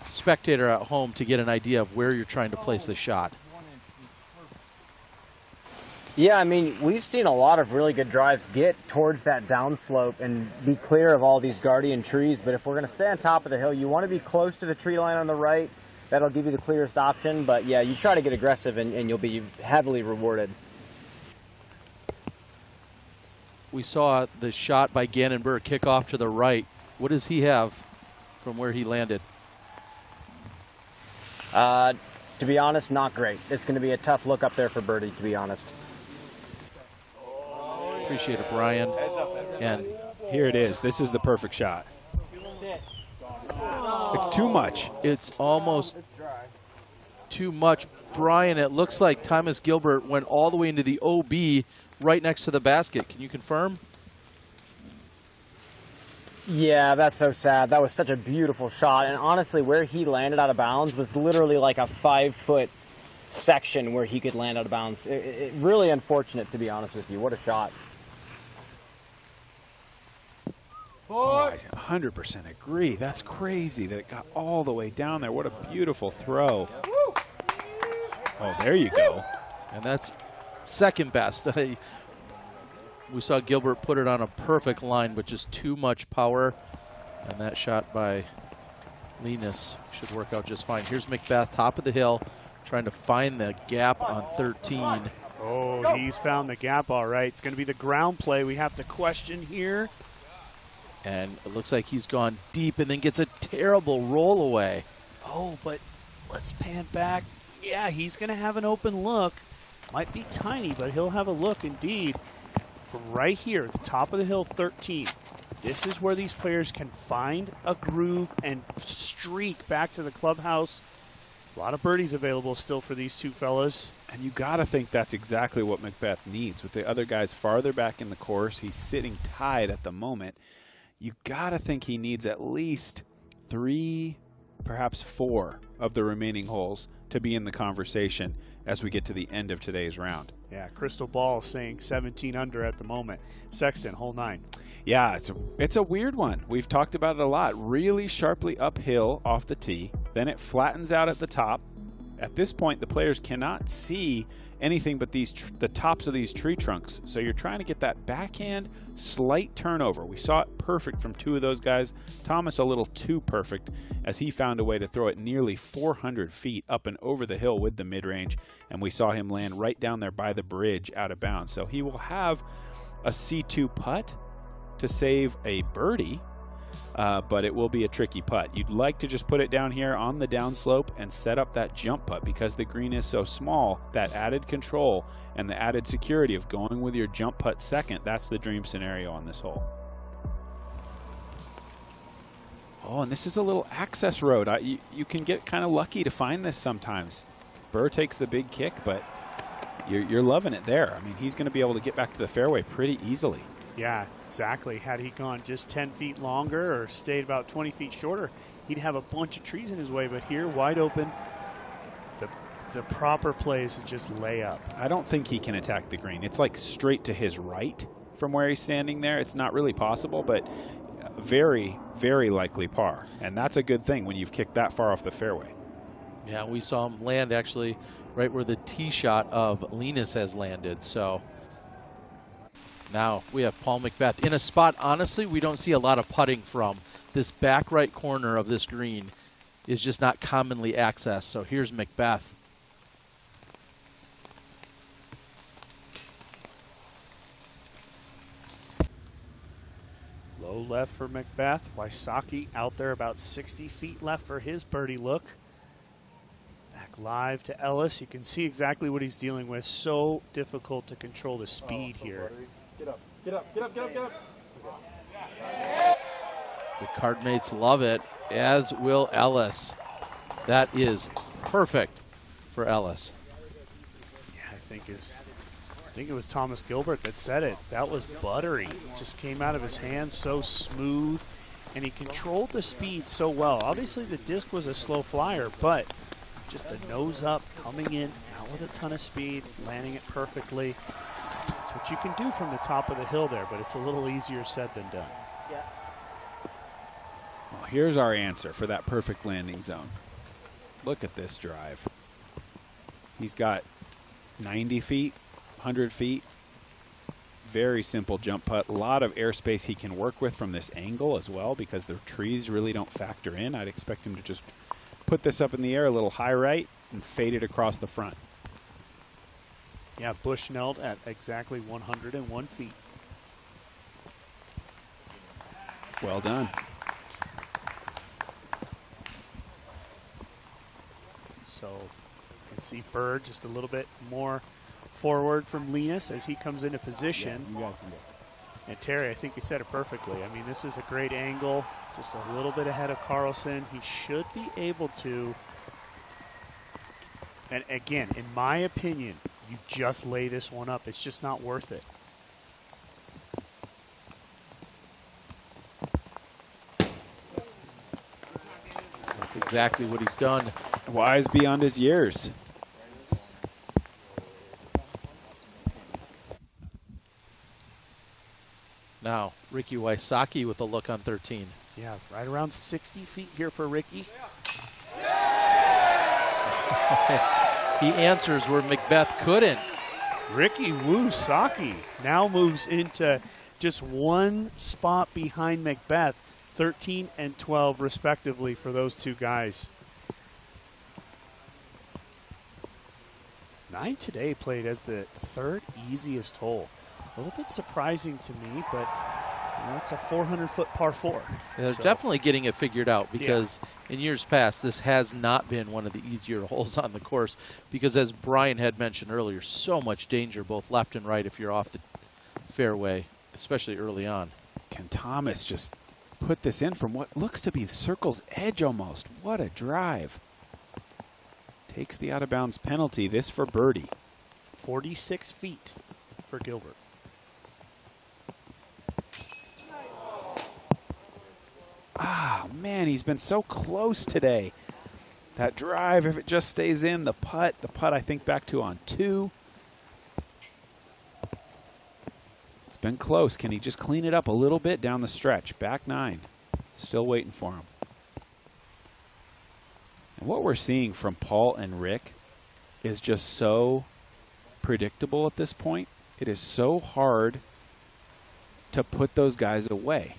spectator at home to get an idea of where you're trying to place the shot. Yeah, I mean, we've seen a lot of really good drives get towards that downslope and be clear of all these guardian trees. But if we're going to stay on top of the hill, you want to be close to the tree line on the right. That'll give you the clearest option. But yeah, you try to get aggressive and you'll be heavily rewarded. We saw the shot by Gannon Burr kick off to the right. What does he have from where he landed? To be honest, not great. It's going to be a tough look up there for birdie, to be honest. Appreciate it, Brian. And here it is. This is the perfect shot. It's too much. It's almost too much. Brian, it looks like Thomas Gilbert went all the way into the OB right next to the basket. Can you confirm? Yeah, that's so sad. That was such a beautiful shot. And honestly, where he landed out of bounds was literally like a 5-foot section where he could land out of bounds. It really unfortunate, to be honest with you. What a shot. Oh, I 100% agree. That's crazy that it got all the way down there. What a beautiful throw. Oh, there you go. And that's second best. We saw Gilbert put it on a perfect line, but just too much power. And that shot by Linus should work out just fine. Here's Macbeth, top of the hill, trying to find the gap on 13. Oh, he's found the gap all right. It's going to be the ground play we have to question here. And it looks like he's gone deep and then gets a terrible roll away. Oh, but let's pan back. Yeah, he's going to have an open look. Might be tiny, but he'll have a look indeed. From right here, the top of the hill, 13. This is where these players can find a groove and streak back to the clubhouse. A lot of birdies available still for these two fellas. And you got to think that's exactly what Macbeth needs. With the other guys farther back in the course, he's sitting tied at the moment. You got to think he needs at least 3, perhaps 4 of the remaining holes to be in the conversation as we get to the end of today's round. Yeah, crystal ball saying 17 under at the moment. Sexton, hole 9. Yeah, it's a weird one. We've talked about it a lot. Really sharply uphill off the tee. Then it flattens out at the top. At this point, the players cannot see anything but the tops of these tree trunks. So you're trying to get that backhand slight turnover. We saw it perfect from 2 of those guys. Thomas a little too perfect as he found a way to throw it nearly 400 feet up and over the hill with the mid-range. And we saw him land right down there by the bridge out of bounds. So he will have a C2 putt to save a birdie. But it will be a tricky putt. You'd like to just put it down here on the downslope and set up that jump putt because the green is so small. That added control and the added security of going with your jump putt second, that's the dream scenario on this hole. Oh, and this is a little access road. You can get kind of lucky to find this sometimes. Burr takes the big kick, but you're loving it there. I mean, he's going to be able to get back to the fairway pretty easily. Yeah, exactly. Had he gone just 10 feet longer or stayed about 20 feet shorter, he'd have a bunch of trees in his way. But here, wide open, the proper play is to just lay up. I don't think he can attack the green. It's like straight to his right from where he's standing there. It's not really possible, but very, very likely par. And that's a good thing when you've kicked that far off the fairway. Yeah, we saw him land actually right where the tee shot of Linus has landed. So now we have Paul Macbeth in a spot, honestly, we don't see a lot of putting from. This back right corner of this green is just not commonly accessed. So here's Macbeth. Low left for Macbeth. Wysocki out there about 60 feet left for his birdie look. Back live to Ellis. You can see exactly what he's dealing with. So difficult to control the speed here. Get up, get up, get up, get up, get up. The card mates love it, as will Ellis. That is perfect for Ellis. Yeah, I think it was Thomas Gilbert that said it. That was buttery. Just came out of his hands so smooth, and he controlled the speed so well. Obviously, the disc was a slow flyer, but just the nose up, coming in, out with a ton of speed, landing it perfectly. That's what you can do from the top of the hill there, but it's a little easier said than done. Yeah. Well, here's our answer for that perfect landing zone. Look at this drive. He's got 90 feet, 100 feet. Very simple jump putt. A lot of airspace he can work with from this angle as well because the trees really don't factor in. I'd expect him to just put this up in the air a little high right and fade it across the front. Yeah, Bushnell at exactly 101 feet. Well done. So you can see Bird just a little bit more forward from Linus as he comes into position. And Terry, I think you said it perfectly. I mean, this is a great angle, just a little bit ahead of Carlson. He should be able to. And again, in my opinion, you just lay this one up. It's just not worth it. That's exactly what he's done. Wise beyond his years. Now, Ricky Wysocki with a look on 13. Yeah, right around 60 feet here for Ricky. He answers where Macbeth couldn't. Ricky Wysocki now moves into just one spot behind Macbeth, 13 and 12 respectively for those two guys. 9 today played as the third easiest hole. A little bit surprising to me, but you know, it's a 400-foot par 4. They're So, definitely getting it figured out because in years past, this has not been one of the easier holes on the course because, as Brian had mentioned earlier, so much danger both left and right if you're off the fairway, especially early on. Can Thomas just put this in from what looks to be circle's edge almost? What a drive. Takes the out-of-bounds penalty, this for birdie. 46 feet for Gilbert. Ah, man, he's been so close today. That drive, if it just stays in, the putt I think back to on 2. It's been close. Can he just clean it up a little bit down the stretch? Back 9. Still waiting for him. And what we're seeing from Paul and Rick is just so predictable at this point. It is so hard to put those guys away.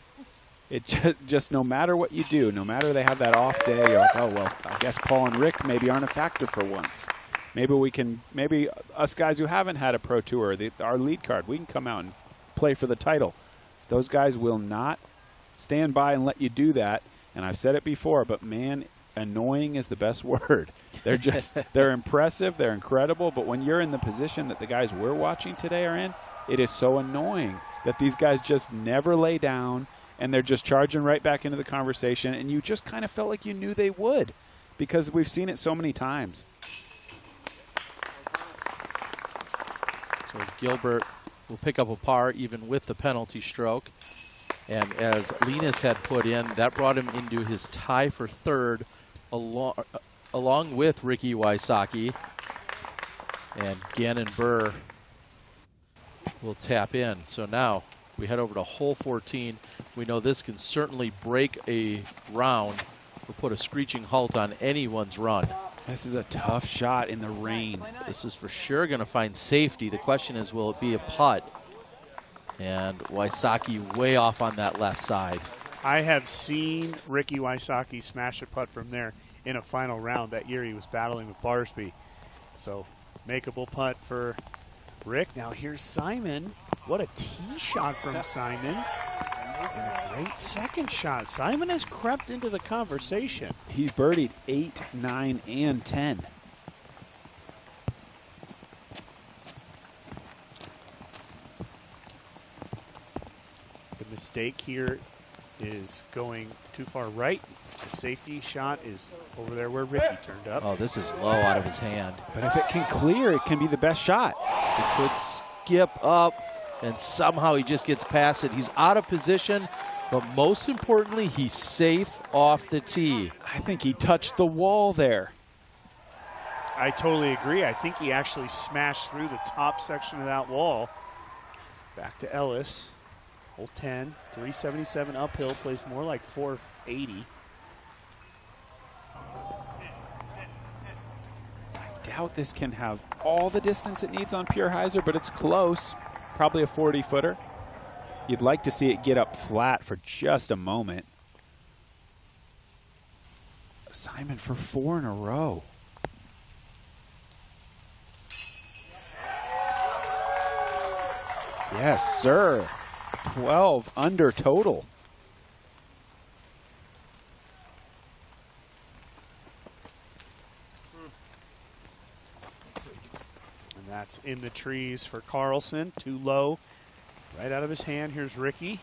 It just no matter what you do, no matter they have that off day, you're like, oh, well, I guess Paul and Rick maybe aren't a factor for once. Maybe us guys who haven't had a pro tour, our lead card, we can come out and play for the title. Those guys will not stand by and let you do that. And I've said it before, but man, annoying is the best word. They're impressive, they're incredible, but when you're in the position that the guys we're watching today are in, it is so annoying that these guys just never lay down and they're just charging right back into the conversation, and you just kind of felt like you knew they would because we've seen it so many times. So Gilbert will pick up a par even with the penalty stroke. And as Linus had put in, that brought him into his tie for third along with Ricky Wysocki. And Gannon Burr will tap in. So now we head over to hole 14. We know this can certainly break a round or put a screeching halt on anyone's run. This is a tough shot in the rain. This is for sure going to find safety. The question is, will it be a putt? And Wysocki way off on that left side. I have seen Ricky Wysocki smash a putt from there in a final round. That year he was battling with Barsby. So, makeable putt for Rick. Now here's Simon. What a tee shot from Simon. And a great second shot. Simon has crept into the conversation. He's birdied 8, 9, and 10. The mistake here is going too far right. The safety shot is over there where Ricky turned up. Oh, this is low out of his hand. But if it can clear, it can be the best shot. He could skip up, and somehow he just gets past it. He's out of position, but most importantly, he's safe off the tee. I think he touched the wall there. I totally agree. I think he actually smashed through the top section of that wall. Back to Ellis. Hole 10, 377 uphill, plays more like 480. I doubt this can have all the distance it needs on pure hyzer, but it's close. Probably a 40-footer. You'd like to see it get up flat for just a moment. Simon for 4 in a row. Yes, sir. 12 under total. And That's in the trees for Carlson. Too low. Right out of his hand. Here's Ricky.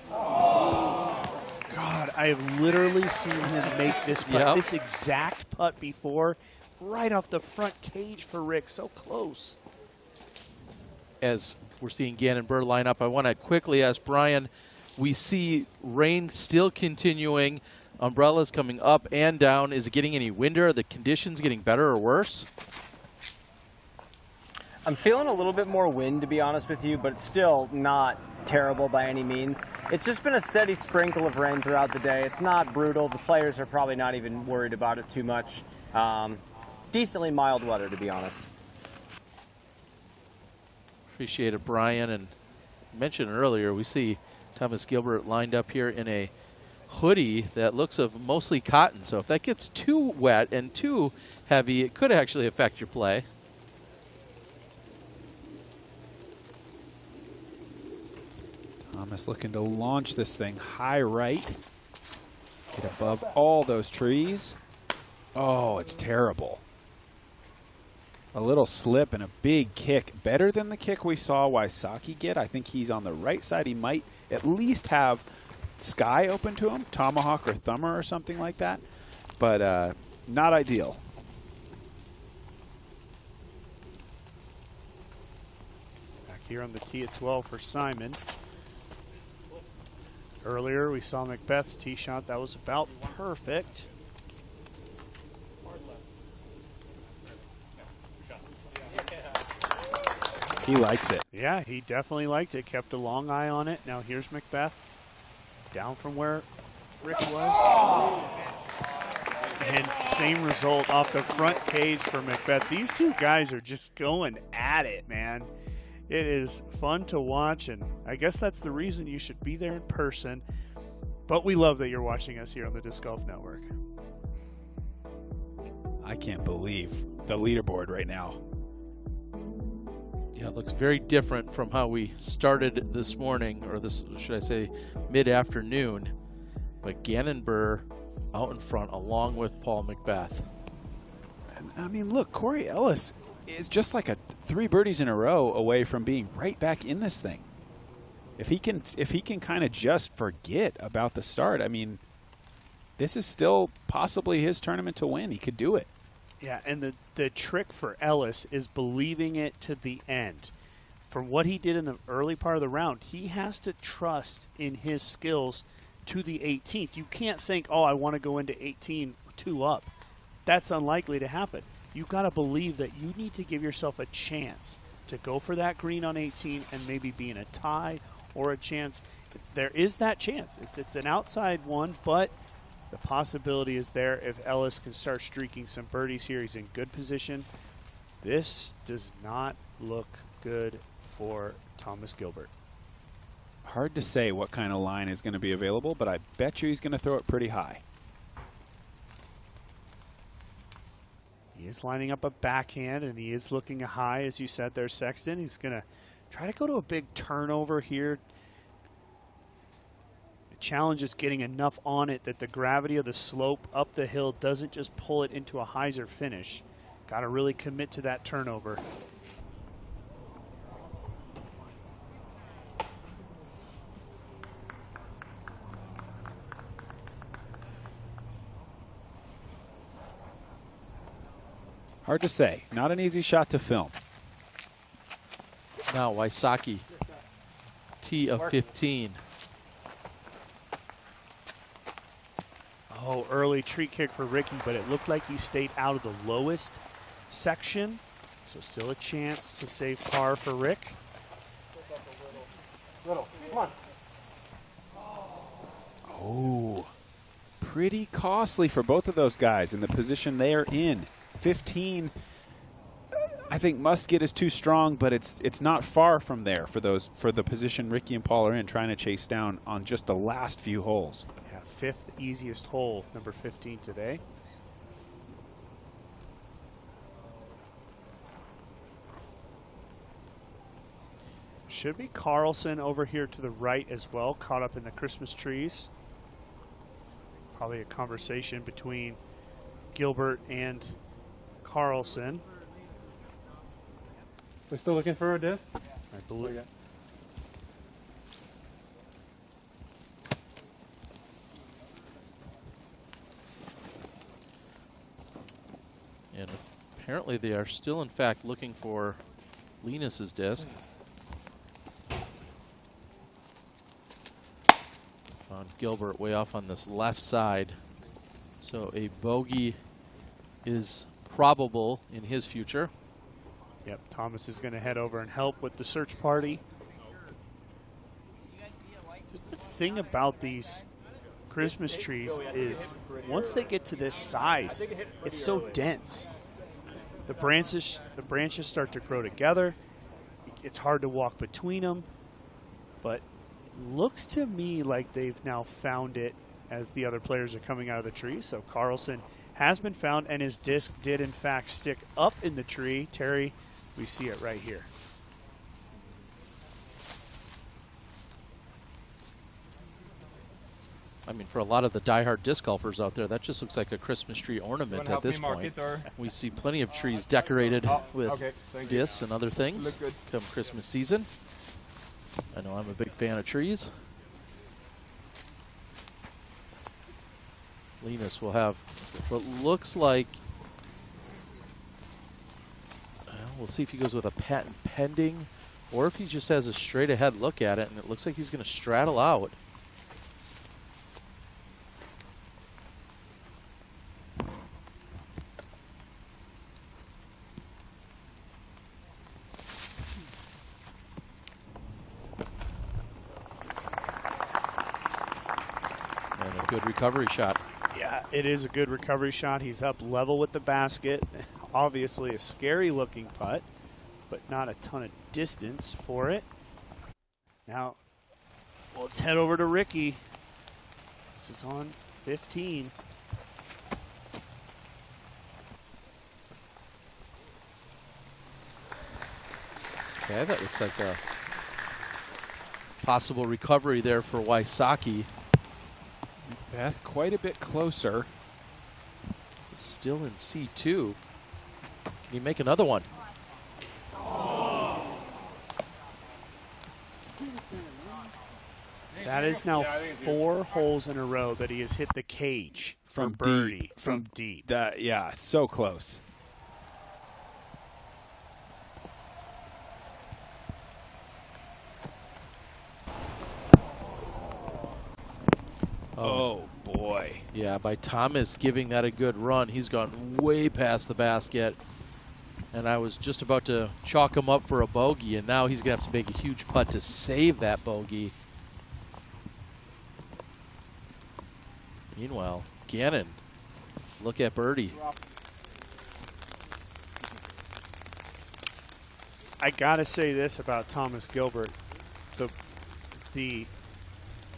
God, I have literally seen him make this putt, this exact putt before, right off the front cage for Rick. So close. As we're seeing Gannon Burr line up, I want to quickly ask Brian, we see rain still continuing, umbrellas coming up and down. Is it getting any windier? Are the conditions getting better or worse? I'm feeling a little bit more wind, to be honest with you, but it's still not terrible by any means. It's just been a steady sprinkle of rain throughout the day. It's not brutal. The players are probably not even worried about it too much. Decently mild weather, to be honest. Appreciate it, Brian. And I mentioned earlier, we see Thomas Gilbert lined up here in a hoodie that looks of mostly cotton. So if that gets too wet and too heavy, it could actually affect your play. Thomas looking to launch this thing high right. Get above all those trees. Oh, it's terrible. A little slip and a big kick. Better than the kick we saw Wysocki get. I think he's on the right side. He might at least have sky open to him, tomahawk or thumber or something like that. But not ideal. Back here on the tee at 12 for Simon. Earlier, we saw Macbeth's tee shot. That was about perfect. He likes it. Yeah, he definitely liked it. Kept a long eye on it. Now here's Macbeth. Down from where Rick was. And same result off the front cage for Macbeth. These two guys are just going at it, man. It is fun to watch, and I guess that's the reason you should be there in person. But we love that you're watching us here on the Disc Golf Network. I can't believe the leaderboard right now. Yeah, it looks very different from how we started this morning, or this, should I say, mid-afternoon. But Gannon Burr out in front along with Paul Macbeth. I mean, look, Corey Ellis is just like a 3 birdies in a row away from being right back in this thing. If he can kind of just forget about the start, I mean, this is still possibly his tournament to win. He could do it. Yeah, and the trick for Ellis is believing it to the end. From what he did in the early part of the round, he has to trust in his skills to the 18th. You can't think, oh, I want to go into 18 2 up. That's unlikely to happen. You've got to believe that you need to give yourself a chance to go for that green on 18 and maybe be in a tie or a chance. There is that chance. It's an outside one, but the possibility is there if Ellis can start streaking some birdies here. He's in good position. This does not look good for Thomas Gilbert. Hard to say what kind of line is going to be available, but I bet you he's going to throw it pretty high. He is lining up a backhand, and he is looking high, as you said there, Sexton. He's going to try to go to a big turnover here. The challenge is getting enough on it that the gravity of the slope up the hill doesn't just pull it into a hyzer finish. Got to really commit to that turnover. Hard to say. Not an easy shot to film. Now Wysocki, tee of 15. Oh, early tree kick for Ricky, but it looked like he stayed out of the lowest section. So still a chance to save par for Rick. Little, come on. Oh, pretty costly for both of those guys in the position they are in. 15, I think Musket is too strong, but it's not far from there for the position Ricky and Paul are in, trying to chase down on just the last few holes. Yeah, 5th easiest hole, number 15 today. Should be Carlson over here to the right as well, caught up in the Christmas trees. Probably a conversation between Gilbert and Carlson. We're still looking for a disc? I believe. And apparently they are still, in fact, looking for Linus's disc. Found Gilbert way off on this left side. So a bogey is probable in his future. Yep, Thomas is going to head over and help with the search party. Just the thing about these Christmas trees is once they get to this size, it's so dense. The branches start to grow together. It's hard to walk between them, but it looks to me like they've now found it as the other players are coming out of the tree. So Carlson has been found, and his disc did in fact stick up in the tree. Terry, we see it right here. I mean, for a lot of the diehard disc golfers out there, that just looks like a Christmas tree ornament at this point. We see plenty of trees decorated with discs and other things come Christmas season. I know I'm a big fan of trees. Linus will have what looks like, we'll see if he goes with a patent pending or if he just has a straight ahead look at it, and it looks like he's going to straddle out. And a good recovery shot. Yeah, it is a good recovery shot. He's up level with the basket. Obviously a scary looking putt, but not a ton of distance for it. Now, let's head over to Ricky. This is on 15. Okay, that looks like a possible recovery there for Wysocki. Beth quite a bit closer. It's still in C2. Can he make another one? That is now 4 holes in a row that he has hit the cage from birdie deep. from deep. That, yeah, so close. Oh, boy. Yeah, by Thomas giving that a good run, he's gone way past the basket. And I was just about to chalk him up for a bogey, and now he's going to have to make a huge putt to save that bogey. Meanwhile, Gannon, look at birdie. I got to say this about Thomas Gilbert. The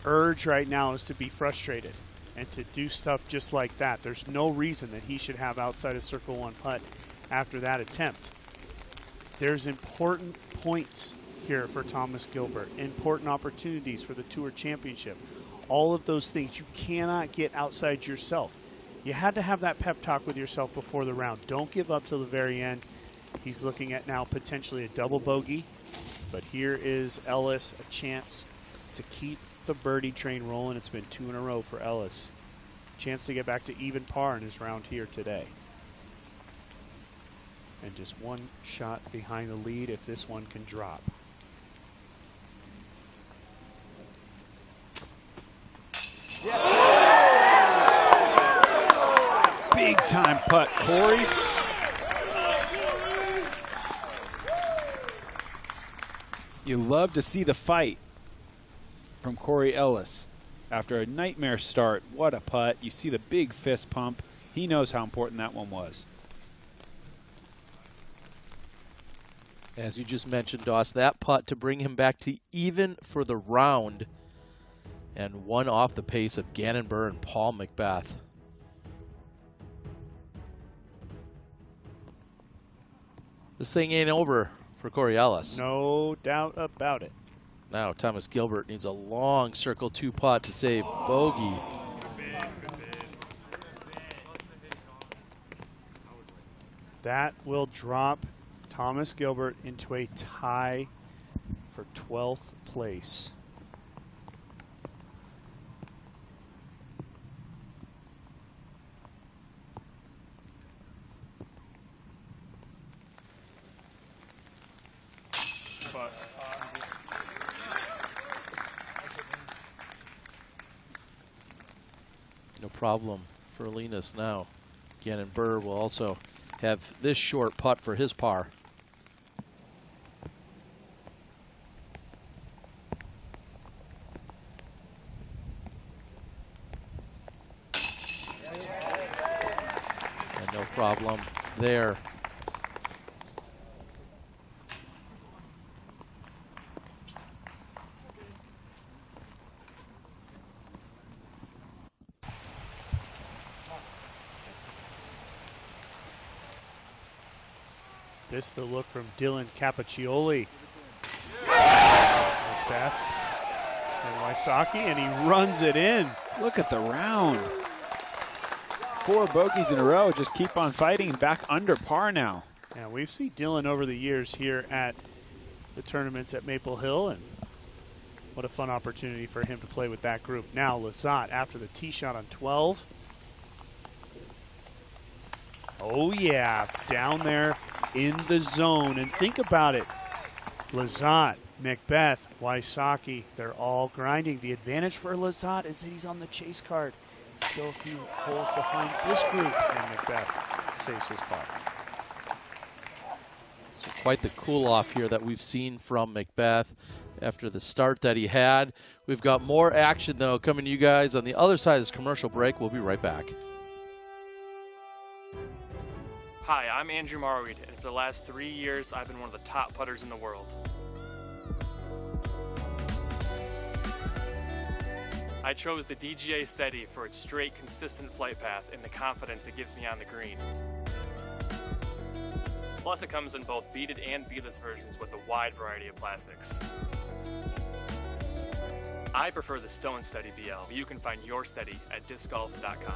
urge right now is to be frustrated and to do stuff just like that. There's no reason that he should have outside of circle one putt after that attempt. There's important points here for Thomas Gilbert, important opportunities for the Tour Championship. All of those things, you cannot get outside yourself. You had to have that pep talk with yourself before the round. Don't give up till the very end. He's looking at now potentially a double bogey, but here is Ellis, a chance to keep the birdie train rolling. It's been 2 in a row for Ellis. Chance to get back to even par in his round here today. And just one shot behind the lead if this one can drop. Big time putt, Corey. You love to see the fight from Corey Ellis. After a nightmare start, what a putt. You see the big fist pump. He knows how important that one was. As you just mentioned, Doss, that putt to bring him back to even for the round, and one off the pace of Gannon Burr and Paul Macbeth. This thing ain't over for Corey Ellis. No doubt about it. Now Thomas Gilbert needs a long circle 2 putt to save bogey. That will drop Thomas Gilbert into a tie for 12th place. No problem for Linus now. Gannon Burr will also have this short putt for his par. And no problem there. This the look from Dylan Capaccioli. Beth and Wysocki, and he runs it in. Look at the round. 4 bogeys in a row. Just keep on fighting. Back under par now. And we've seen Dylan over the years here at the tournaments at Maple Hill, and what a fun opportunity for him to play with that group. Now Lizotte after the tee shot on 12. Oh yeah, down there in the zone. And think about it. Lizotte, Macbeth, Wysocki, they're all grinding. The advantage for Lizotte is that he's on the chase card. Still a few holes behind this group, and Macbeth saves his par. So quite the cool-off here that we've seen from Macbeth after the start that he had. We've got more action, though, coming to you guys on the other side of this commercial break. We'll be right back. Hi, I'm Andrew Marweed, and for the last 3 years, I've been one of the top putters in the world. I chose the DGA Steady for its straight, consistent flight path and the confidence it gives me on the green. Plus, it comes in both beaded and beadless versions with a wide variety of plastics. I prefer the Stone Steady BL, but you can find your Steady at discgolf.com.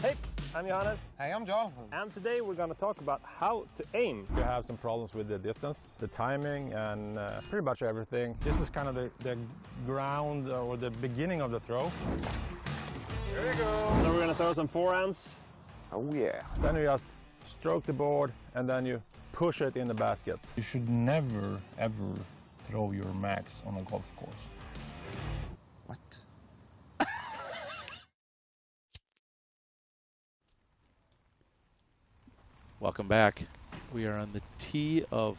Hey, I'm Johannes. Hey, I'm Jonathan. And today we're going to talk about how to aim. You have some problems with the distance, the timing, and pretty much everything. This is kind of the ground or the beginning of the throw. There you go. So we're going to throw some forehands. Oh yeah. Then you just stroke the board and then you push it in the basket. You should never, ever throw your max on a golf course. What? Welcome back. We are on the tee of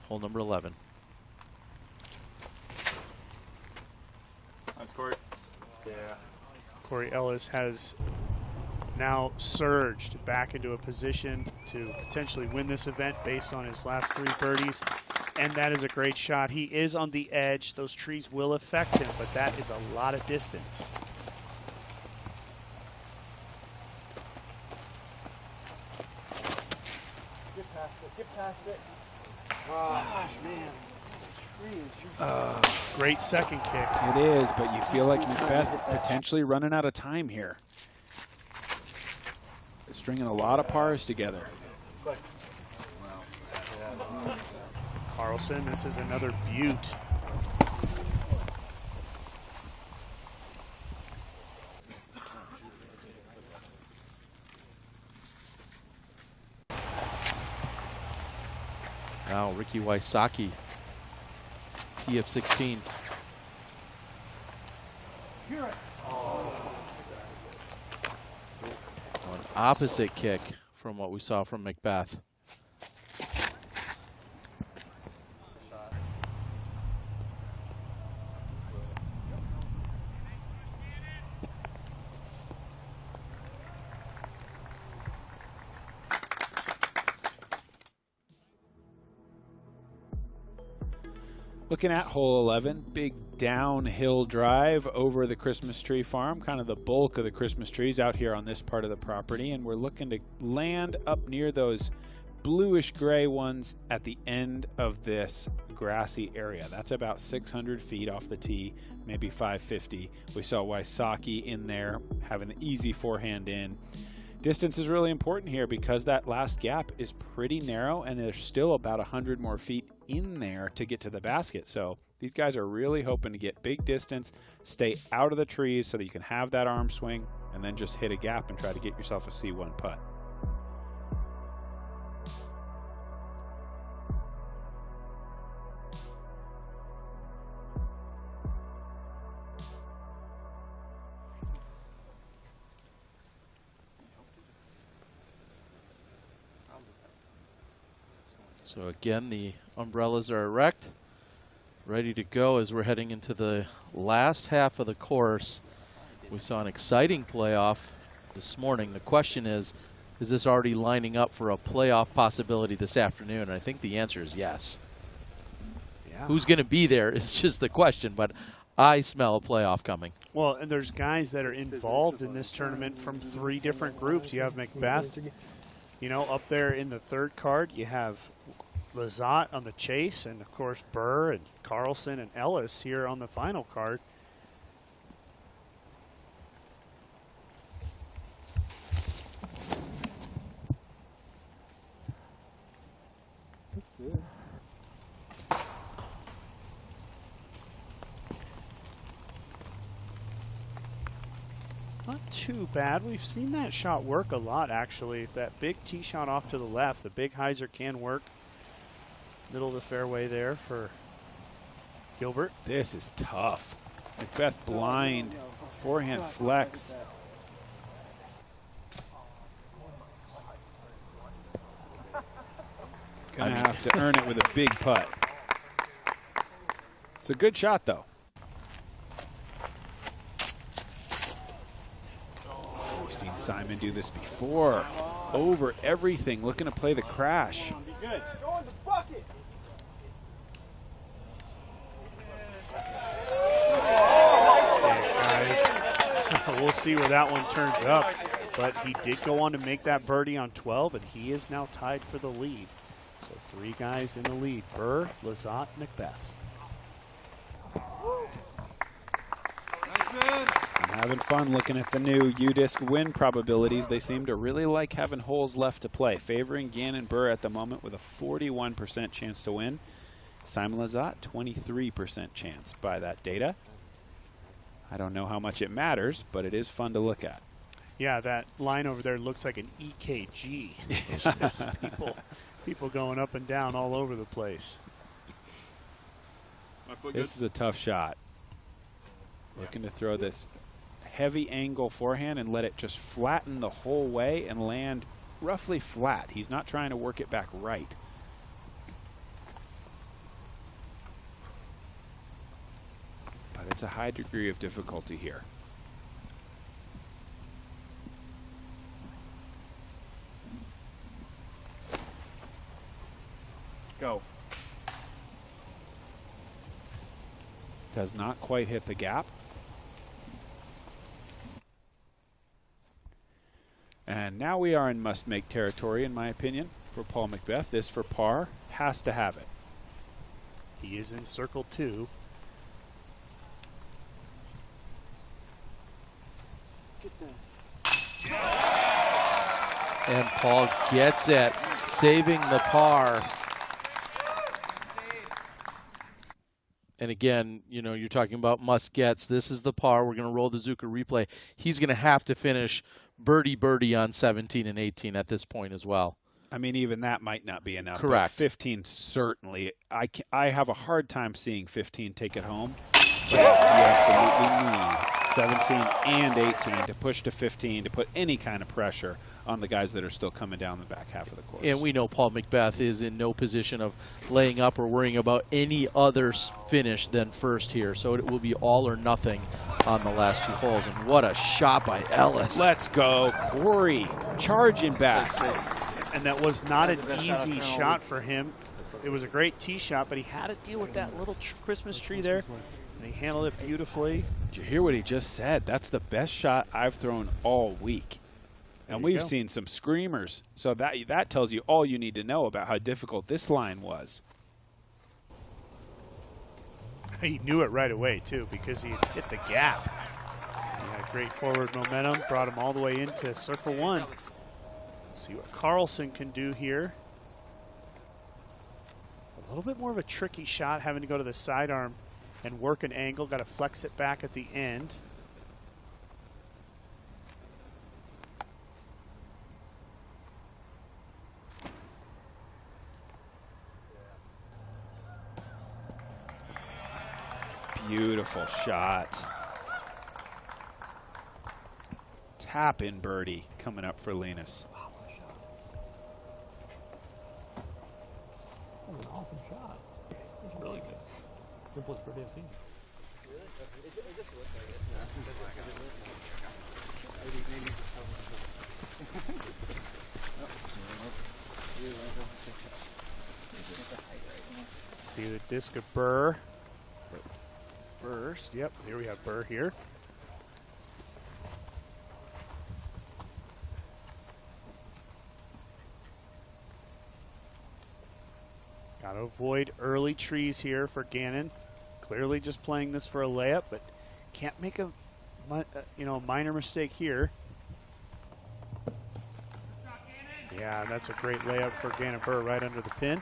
hole number 11. Nice, Corey. Yeah. Corey Ellis has now surged back into a position to potentially win this event based on his last 3 birdies. And that is a great shot. He is on the edge. Those trees will affect him, but that is a lot of distance. Get past it. Gosh, man. Great second kick. It is, but you feel like Macbeth potentially running out of time here. Stringing a lot of pars together. Carlson, this is another beaut. Wow, Ricky Wysocki, T of 16. An opposite kick from what we saw from Macbeth. Looking at hole 11, big downhill drive over the Christmas tree farm, kind of the bulk of the Christmas trees out here on this part of the property, and we're looking to land up near those bluish gray ones at the end of this grassy area. That's about 600 feet off the tee, maybe 550. We saw Wysocki in there having an easy forehand in. Distance is really important here because that last gap is pretty narrow and there's still about 100 more feet in there to get to the basket. So these guys are really hoping to get big distance, stay out of the trees so that you can have that arm swing, and then just hit a gap and try to get yourself a C1 putt. So again, the umbrellas are erect, ready to go as we're heading into the last half of the course. We saw an exciting playoff this morning. The question is this already lining up for a playoff possibility this afternoon? And I think the answer is yes. Yeah. Who's going to be there is just the question, but I smell a playoff coming. Well, and there's guys that are involved in this tournament from 3 different groups. You have Macbeth, you know, up there in the third card. You have Lizotte on the chase, and of course Burr and Carlson and Ellis here on the final card. That's good. Not too bad. We've seen that shot work a lot, actually. That big tee shot off to the left, the big hyzer can work. Middle of the fairway there for Gilbert. This is tough. Macbeth blind, forehand flex. Gonna have to earn it with a big putt. It's a good shot, though. We've seen Simon do this before. Over everything, looking to play the crash. We'll see where that one turns up, but he did go on to make that birdie on 12, and he is now tied for the lead. So 3 guys in the lead: Burr, Lizotte, Macbeth. I'm having fun looking at the new UDisc win probabilities. They seem to really like having holes left to play, favoring Gannon Burr at the moment with a 41% chance to win. Simon Lizotte, 23% chance by that data. I don't know how much it matters, but it is fun to look at. Yeah, that line over there looks like an EKG. It's just people going up and down all over the place. This is a tough shot. Looking to throw this heavy angle forehand and let it just flatten the whole way and land roughly flat. He's not trying to work it back right. But it's a high degree of difficulty here. Go. Does not quite hit the gap. And now we are in must-make territory, in my opinion, for Paul Macbeth. This for par, has to have it. He is in circle 2. And Paul gets it, saving the par. And again, you know, you're talking about must-gets. This is the par. We're going to roll the Zucker replay. He's going to have to finish birdie on 17 and 18 at this point as well. I mean, even that might not be enough. Correct. 15 certainly. I have a hard time seeing 15 take it home. But he absolutely needs 17 and 18 to push to 15 to put any kind of pressure on the guys that are still coming down the back half of the course. And we know Paul Macbeth is in no position of laying up or worrying about any other finish than first here. So it will be all or nothing on the last 2 holes. And what a shot by Ellis. Let's go, Corey, charging back. And that was not an easy shot for him. It was a great tee shot, but he had to deal with that little Christmas tree there. And he handled it beautifully. Did you hear what he just said? That's the best shot I've thrown all week. And we've seen some screamers. So that tells you all you need to know about how difficult this line was. He knew it right away, too, because he hit the gap. He had great forward momentum, brought him all the way into circle 1. See what Carlson can do here. A little bit more of a tricky shot, having to go to the sidearm and work an angle. Got to flex it back at the end. Beautiful shot. Tap in birdie coming up for Linus. That was an awesome shot. It's really good. Simplest birdie I've seen. See the disc of Burr. First, yep, here we have Burr here. Got to avoid early trees here for Gannon. Clearly just playing this for a layup, but can't make a minor mistake here. Yeah, that's a great layup for Gannon Burr right under the pin.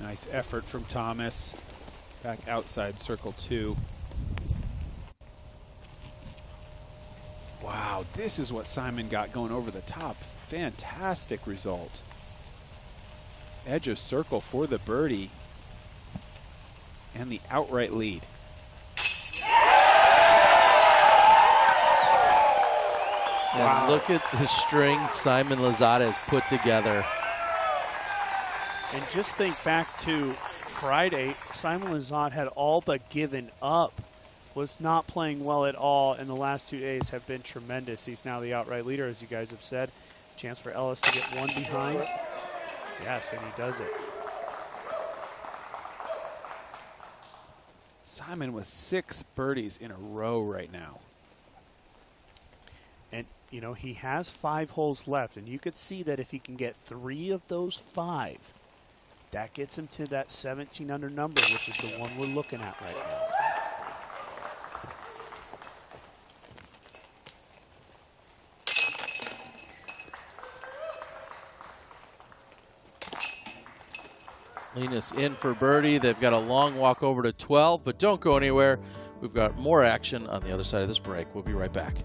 Nice effort from Thomas. Back outside circle 2. Wow, this is what Simon got going over the top. Fantastic result. Edge of circle for the birdie. And the outright lead. And look at the string Simon Lozada has put together. And just think back to Friday, Simon Lizotte had all but given up, was not playing well at all, and the last 2 days have been tremendous. He's now the outright leader, as you guys have said. Chance for Ellis to get 1 behind. Yes, and he does it. Simon with 6 birdies in a row right now. And, you know, he has 5 holes left, and you could see that if he can get 3 of those 5, that gets him to that 17 under number, which is the one we're looking at right now. Linus in for birdie. They've got a long walk over to 12, but don't go anywhere. We've got more action on the other side of this break. We'll be right back.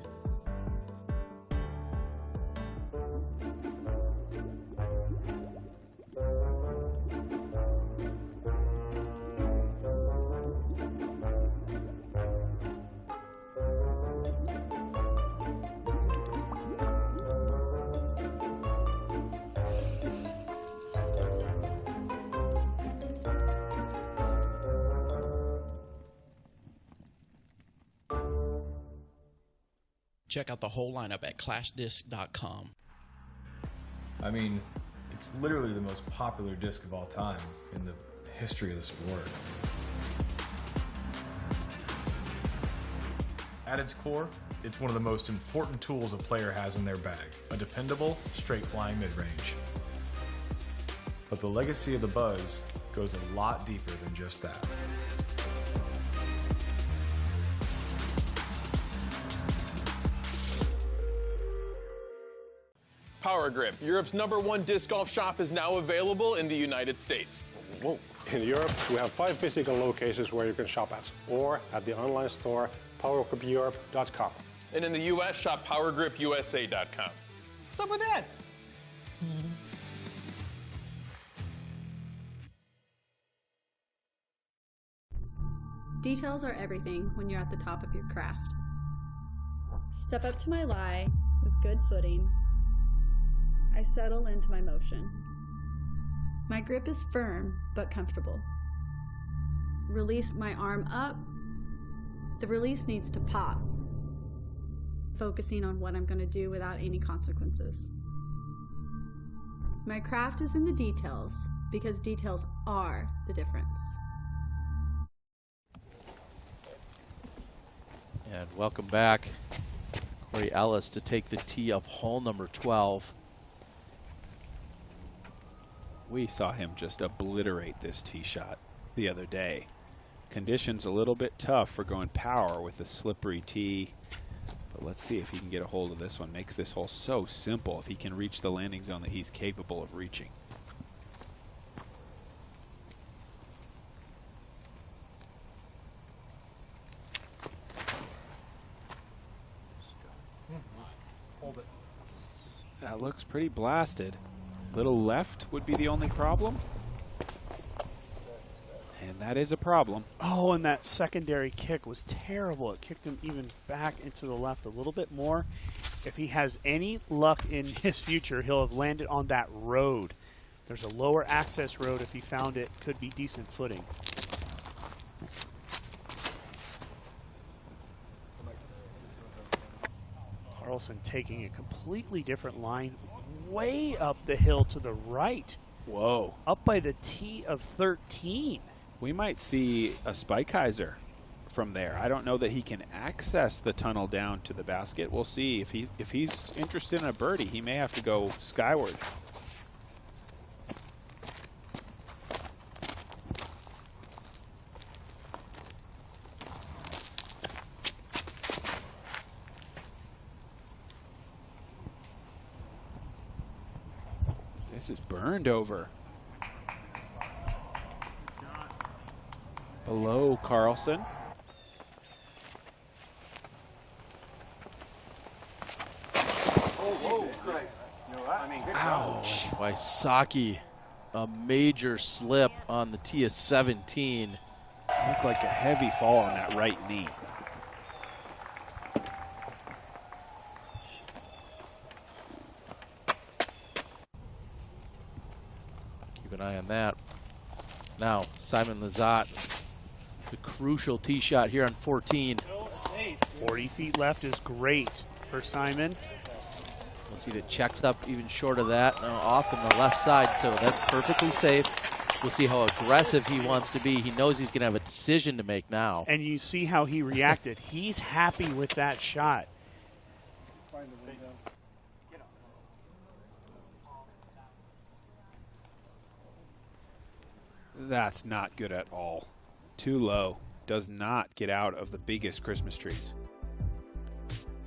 Check out the whole lineup at ClashDisc.com. I mean, it's literally the most popular disc of all time in the history of the sport. At its core, it's one of the most important tools a player has in their bag, a dependable, straight-flying mid-range. But the legacy of the Buzz goes a lot deeper than just that. Power Grip, Europe's #1 disc golf shop, is now available in the United States. Whoa. In Europe, we have 5 physical locations where you can shop at, or at the online store, powergripeurope.com. And in the U.S., shop powergripusa.com. What's up with that? Details are everything when you're at the top of your craft. Step up to my lie with good footing. I settle into my motion. My grip is firm but comfortable. Release my arm up. The release needs to pop. Focusing on what I'm going to do without any consequences. My craft is in the details because details are the difference. And welcome back, Corey Ellis, to take the tee of hole number 12. We saw him just obliterate this tee shot the other day. Conditions a little bit tough for going power with the slippery tee. But let's see if he can get a hold of this one. Makes this hole so simple if he can reach the landing zone that he's capable of reaching. That looks pretty blasted. Little left would be the only problem. And that is a problem. Oh, and that secondary kick was terrible. It kicked him even back into the left a little bit more. If he has any luck in his future, he'll have landed on that road. There's a lower access road. If he found it, could be decent footing. Carlson taking a completely different line way up the hill to the right. Whoa. Up by the tee of 13. We might see a Spikeiser from there. I don't know that he can access the tunnel down to the basket. We'll see. If he's interested in a birdie, he may have to go skyward. This is burned over. Below Carlson. Ouch. Wysocki, a major slip on the tee of 17. Looked like a heavy fall on that right knee. Keep an eye on that. Now, Simon Lizotte, the crucial tee shot here on 14. 40 feet left is great for Simon. We'll see that checks up even short of that. Off on the left side, so that's perfectly safe. We'll see how aggressive he wants to be. He knows he's going to have a decision to make now. And you see how he reacted. He's happy with that shot. That's not good at all. Too low. Does not get out of the biggest Christmas trees.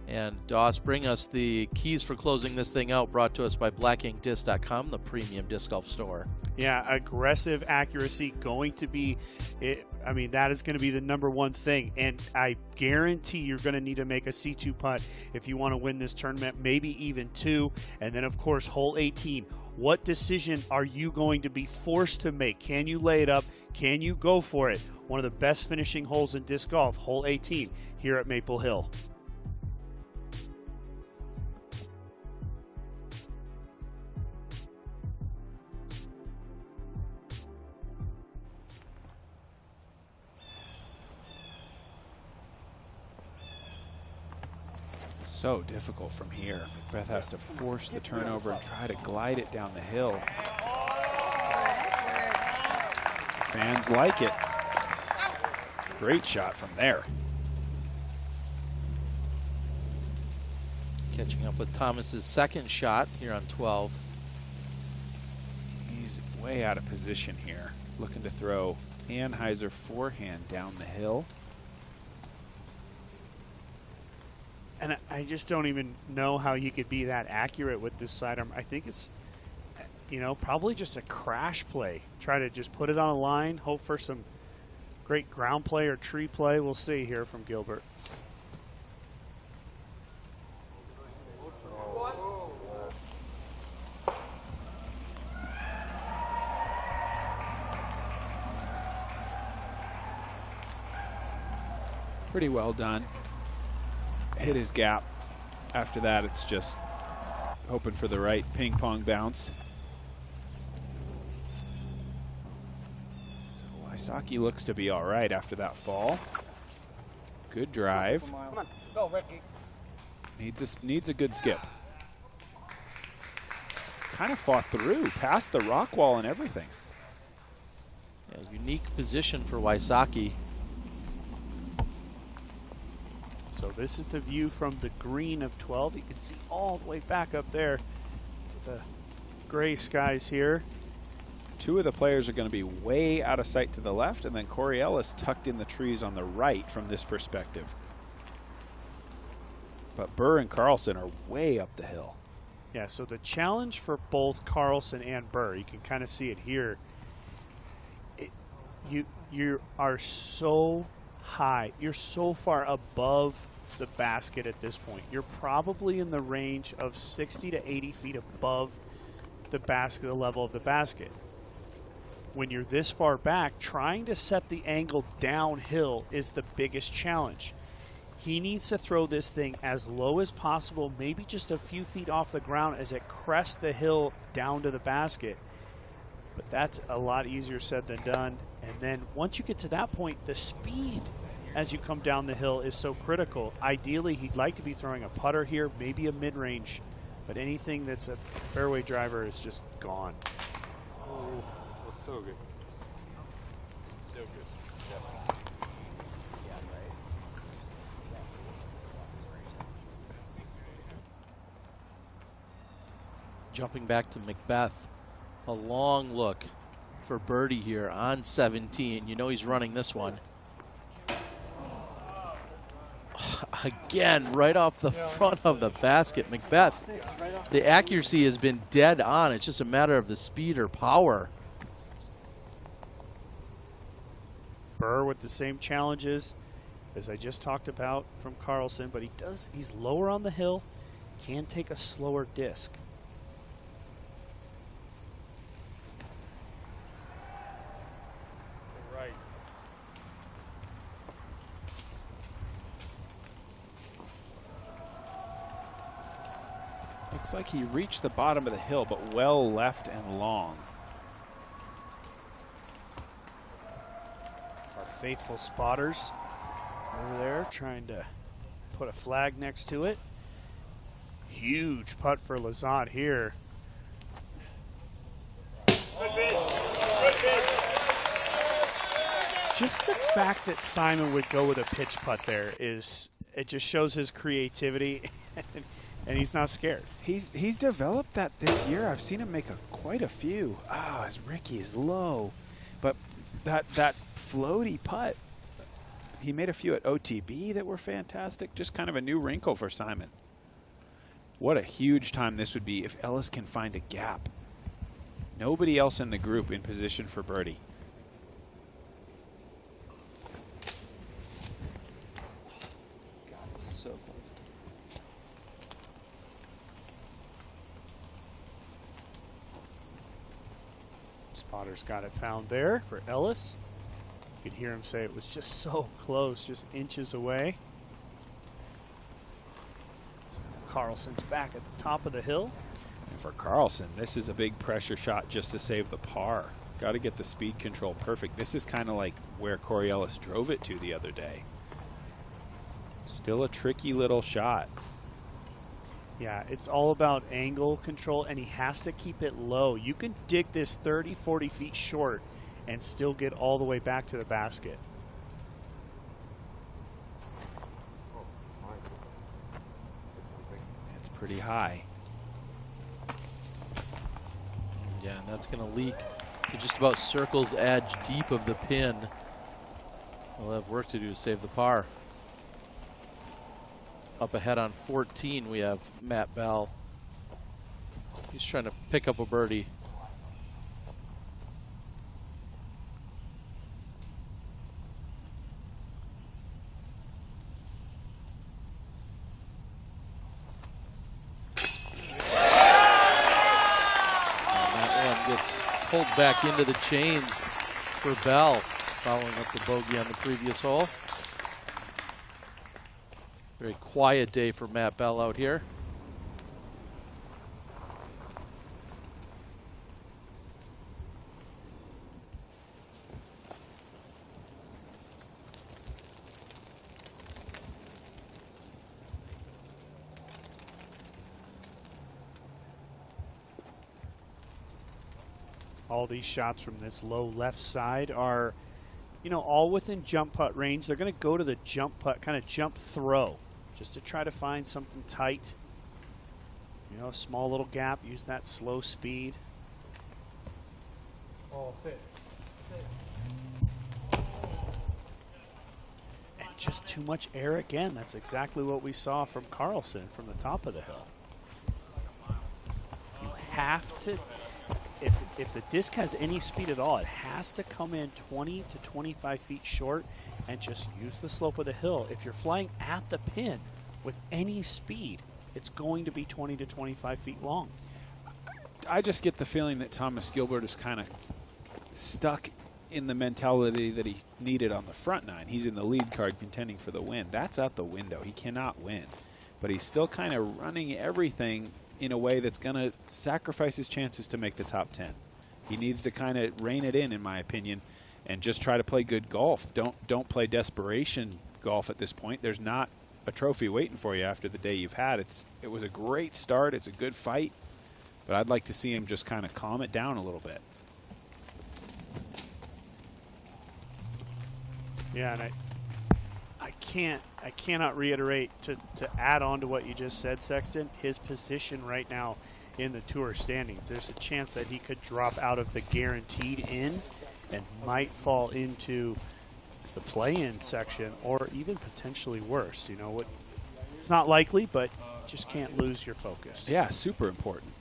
And Doss, bring us the keys for closing this thing out, brought to us by blackinkdisc.com, the premium disc golf store. Yeah, aggressive accuracy going to be, I mean, that is going to be the #1 thing. And I guarantee you're going to need to make a C2 putt if you want to win this tournament, maybe even 2. And then, of course, hole 18. What decision are you going to be forced to make? Can you lay it up? Can you go for it? One of the best finishing holes in disc golf, hole 18, here at Maple Hill. So difficult from here. Macbeth has to force the turnover and try to glide it down the hill. Fans like it. Great shot from there. Matching up with Thomas's second shot here on 12. He's way out of position here. Looking to throw Anheuser forehand down the hill. And I just don't even know how he could be that accurate with this sidearm. I think it's, you know, probably just a crash play. Try to just put it on a line, hope for some great ground play or tree play. We'll see here from Gilbert. Pretty well done. Hit his gap. After that, it's just hoping for the right ping pong bounce. Wysocki looks to be all right after that fall. Good drive. Come on, go, Ricky. Needs a good skip. Kind of fought through, past the rock wall and everything. Yeah, unique position for Wysocki. So this is the view from the green of 12. You can see all the way back up there to the gray skies here. Two of the players are going to be way out of sight to the left, and then Corey Ellis tucked in the trees on the right from this perspective. But Burr and Carlson are way up the hill. Yeah, so the challenge for both Carlson and Burr, you can kind of see it here. You are so high. You're so far above the basket at this point. You're probably in the range of 60 to 80 feet above the basket, the level of the basket. When you're this far back, trying to set the angle downhill is the biggest challenge. He needs to throw this thing as low as possible, maybe just a few feet off the ground as it crests the hill down to the basket. But that's a lot easier said than done. And then once you get to that point, the speed as you come down the hill is so critical. Ideally, he'd like to be throwing a putter here, maybe a mid-range, but anything that's a fairway driver is just gone. Oh, that's so good. So good. Yeah. Jumping back to Macbeth, a long look for birdie here on 17. You know he's running this one. Again, right off the front of the basket. Macbeth, the accuracy has been dead on. It's just a matter of the speed or power. Burr with the same challenges as I just talked about from Carlson, but he's lower on the hill, can take a slower disc. Right. Looks like he reached the bottom of the hill, but well left and long. Our faithful spotters over there trying to put a flag next to it. Huge putt for Lazat here. Just the fact that Simon would go with a pitch putt there it just shows his creativity. And he's not scared. He's developed that this year. I've seen him make quite a few. Ah, his Ricky is low. But that floaty putt, he made a few at OTB that were fantastic. Just kind of a new wrinkle for Simon. What a huge time this would be if Ellis can find a gap. Nobody else in the group in position for birdie. Potter's got it found there for Ellis. You could hear him say it was just so close, just inches away. Carlson's back at the top of the hill. And for Carlson, this is a big pressure shot just to save the par. Got to get the speed control perfect. This is kind of like where Corey Ellis drove it to the other day. Still a tricky little shot. Yeah, it's all about angle control, and he has to keep it low. You can dig this 30, 40 feet short and still get all the way back to the basket. It's pretty high. Yeah, and that's going to leak to just about circle's edge deep of the pin. We'll have work to do to save the par. Up ahead on 14, we have Matt Bell. He's trying to pick up a birdie. Pulled back into the chains for Bell, following up the bogey on the previous hole. Very quiet day for Matt Bell out here. All these shots from this low left side are, you know, all within jump putt range. They're going to go to the jump putt, kind of jump throw, just to try to find something tight. You know, a small little gap, use that slow speed. Oh, sit. And just too much air again. That's exactly what we saw from Carlson from the top of the hill. You have to... If the disc has any speed at all, it has to come in 20 to 25 feet short and just use the slope of the hill. If you're flying at the pin with any speed, it's going to be 20 to 25 feet long. I just get the feeling that Thomas Gilbert is kind of stuck in the mentality that he needed on the front nine. He's in the lead card contending for the win. That's out the window. He cannot win. But he's still kind of running everything in a way that's going to sacrifice his chances to make the top 10. He needs to kind of rein it in my opinion, and just try to play good golf. Don't play desperation golf at this point. There's not a trophy waiting for you after the day you've had. It was a great start. It's a good fight, but I'd like to see him just kind of calm it down a little bit. Yeah, and I cannot reiterate to add on to what you just said, Sexton. His position right now in the tour standings, there's a chance that he could drop out of the guaranteed in and might fall into the play-in section, or even potentially worse. You know what? It's not likely, but just can't lose your focus. Yeah, super important.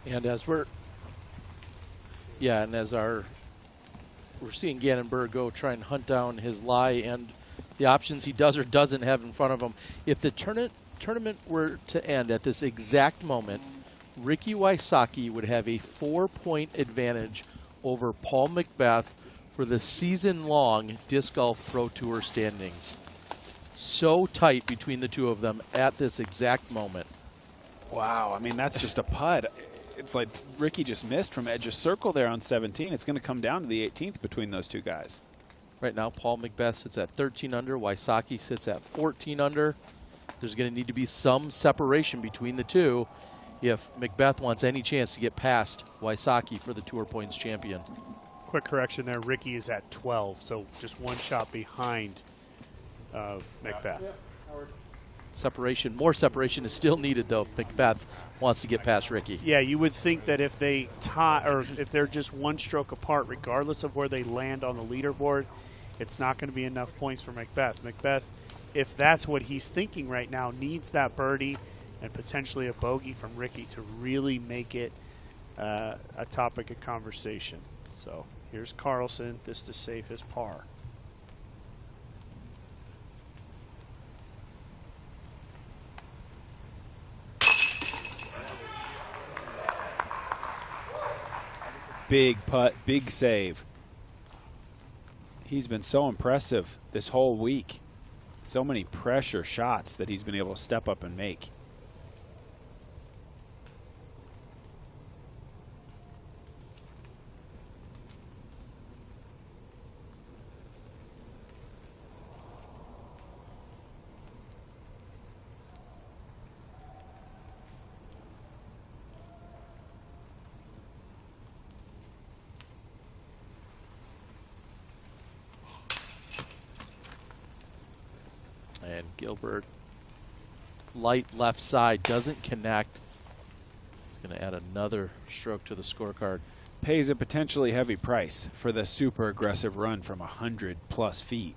And as we're seeing Gannon Berg go try and hunt down his lie and the options he does or doesn't have in front of him. If the tournament were to end at this exact moment, Ricky Wysocki would have a 4-point advantage over Paul McBeth for the season-long Disc Golf Pro Tour standings. So tight between the two of them at this exact moment. Wow, I mean, that's just a putt. It's like Ricky just missed from edge of circle there on 17. It's going to come down to the 18th between those two guys. Right now, Paul McBeth sits at 13 under. Wysocki sits at 14 under. There's going to need to be some separation between the two if McBeth wants any chance to get past Wysocki for the Tour Points champion. Quick correction there. Ricky is at 12, so just one shot behind McBeth. Separation, more separation is still needed, though. McBeth wants to get past Ricky. Yeah, you would think that if they tie, or if they're just one stroke apart, regardless of where they land on the leaderboard, it's not going to be enough points for McBeth. McBeth, if that's what he's thinking right now, needs that birdie and potentially a bogey from Ricky to really make it a topic of conversation. So here's Carlson, this to save his par. Big putt, big save. He's been so impressive this whole week. So many pressure shots that he's been able to step up and make. And Gilbert, light left side, doesn't connect. It's going to add another stroke to the scorecard. Pays a potentially heavy price for the super aggressive run from 100+ feet.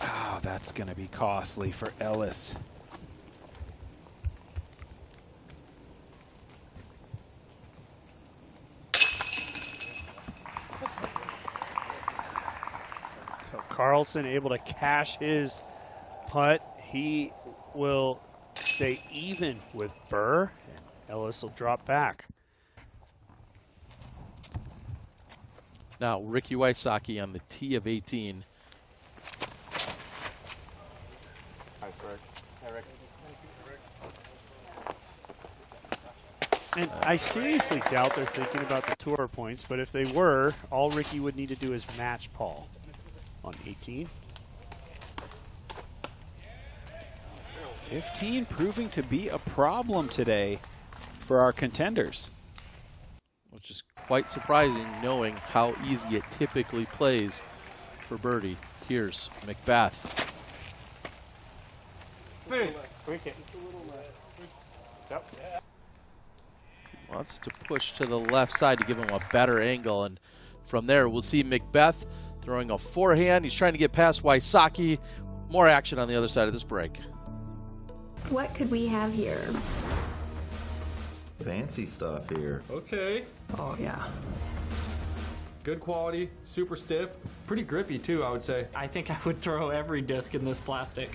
Oh, that's going to be costly for Ellis. Carlson able to cash his putt. He will stay even with Burr, and Ellis will drop back. Now, Ricky Wysocki on the tee of 18. Hi, Rick. Hi, Rick. And I seriously doubt they're thinking about the tour points, but if they were, all Ricky would need to do is match Paul on 18. 15 proving to be a problem today for our contenders. Which is quite surprising knowing how easy it typically plays for birdie. Here's Macbeth. Wants to push to the left side to give him a better angle, and from there we'll see Macbeth throwing a forehand. He's trying to get past Wysocki. More action on the other side of this break. What could we have here? Fancy stuff here. Okay. Oh, yeah. Good quality, super stiff, pretty grippy too, I would say. I think I would throw every disc in this plastic.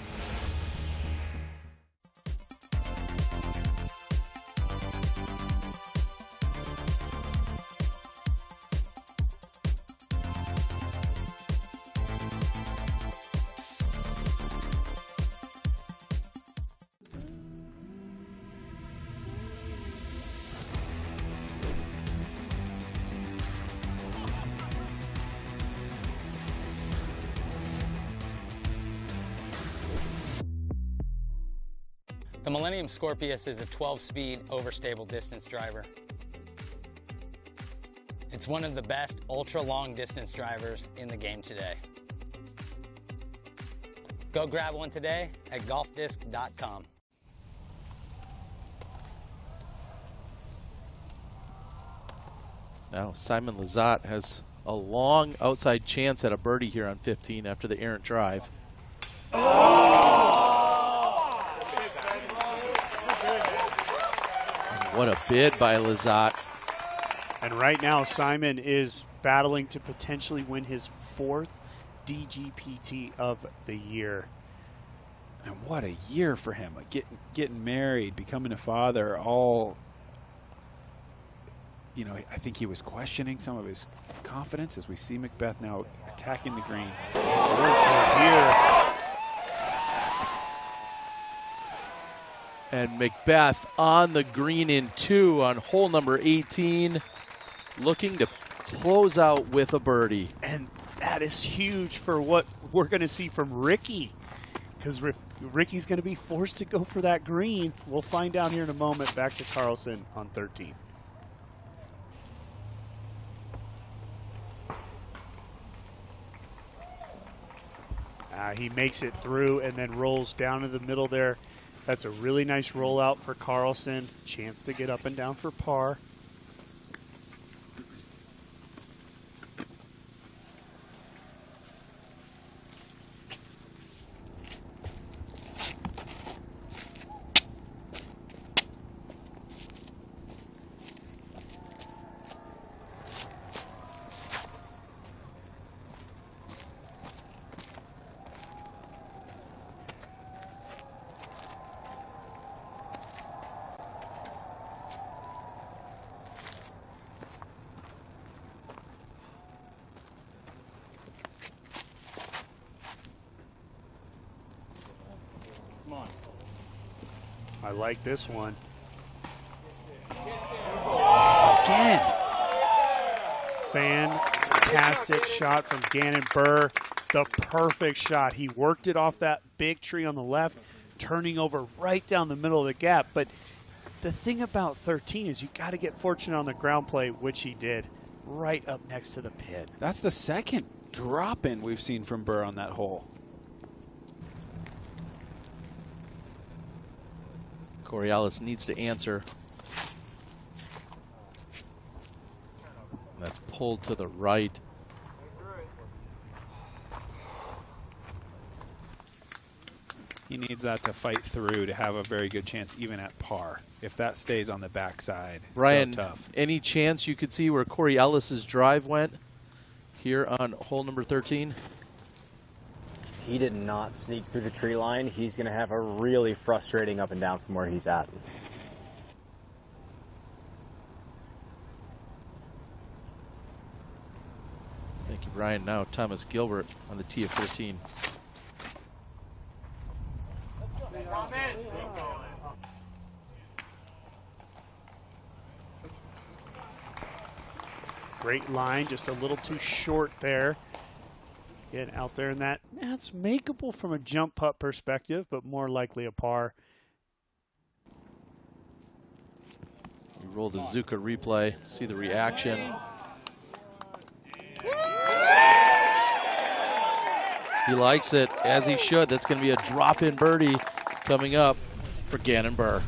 The Millennium Scorpius is a 12-speed overstable distance driver. It's one of the best ultra-long distance drivers in the game today. Go grab one today at golfdisc.com. Now Simon Lizotte has a long outside chance at a birdie here on 15 after the errant drive. What a bid by Lizotte. And right now, Simon is battling to potentially win his 4th DGPT of the year. And what a year for him. Getting married, becoming a father, all, you know, I think he was questioning some of his confidence as we see Macbeth now attacking the green. And Macbeth on the green in 2 on hole number 18, looking to close out with a birdie. And that is huge for what we're going to see from Ricky, because Ricky's going to be forced to go for that green. We'll find out here in a moment. Back to Carlson on 13. He makes it through and then rolls down to the middle there. That's a really nice rollout for Carlson. Chance to get up and down for par. I like this one. Again. Fantastic shot from Gannon Burr. The perfect shot. He worked it off that big tree on the left, turning over right down the middle of the gap. But the thing about 13 is you got to get fortunate on the ground play, which he did, right up next to the pit. That's the second drop-in we've seen from Burr on that hole. Corey Ellis needs to answer. That's pulled to the right. He needs that to fight through to have a very good chance even at par. If that stays on the backside, Brian, so tough. Any chance you could see where Corey Ellis's drive went here on hole number 13? He did not sneak through the tree line. He's going to have a really frustrating up and down from where he's at. Thank you, Brian. Now Thomas Gilbert on the tee of 13. Great line, just a little too short there. Get out there in that. That's makeable from a jump putt perspective, but more likely a par. We roll the Zuka replay, see the reaction. He likes it, as he should. That's going to be a drop-in birdie coming up for Gannon Burr.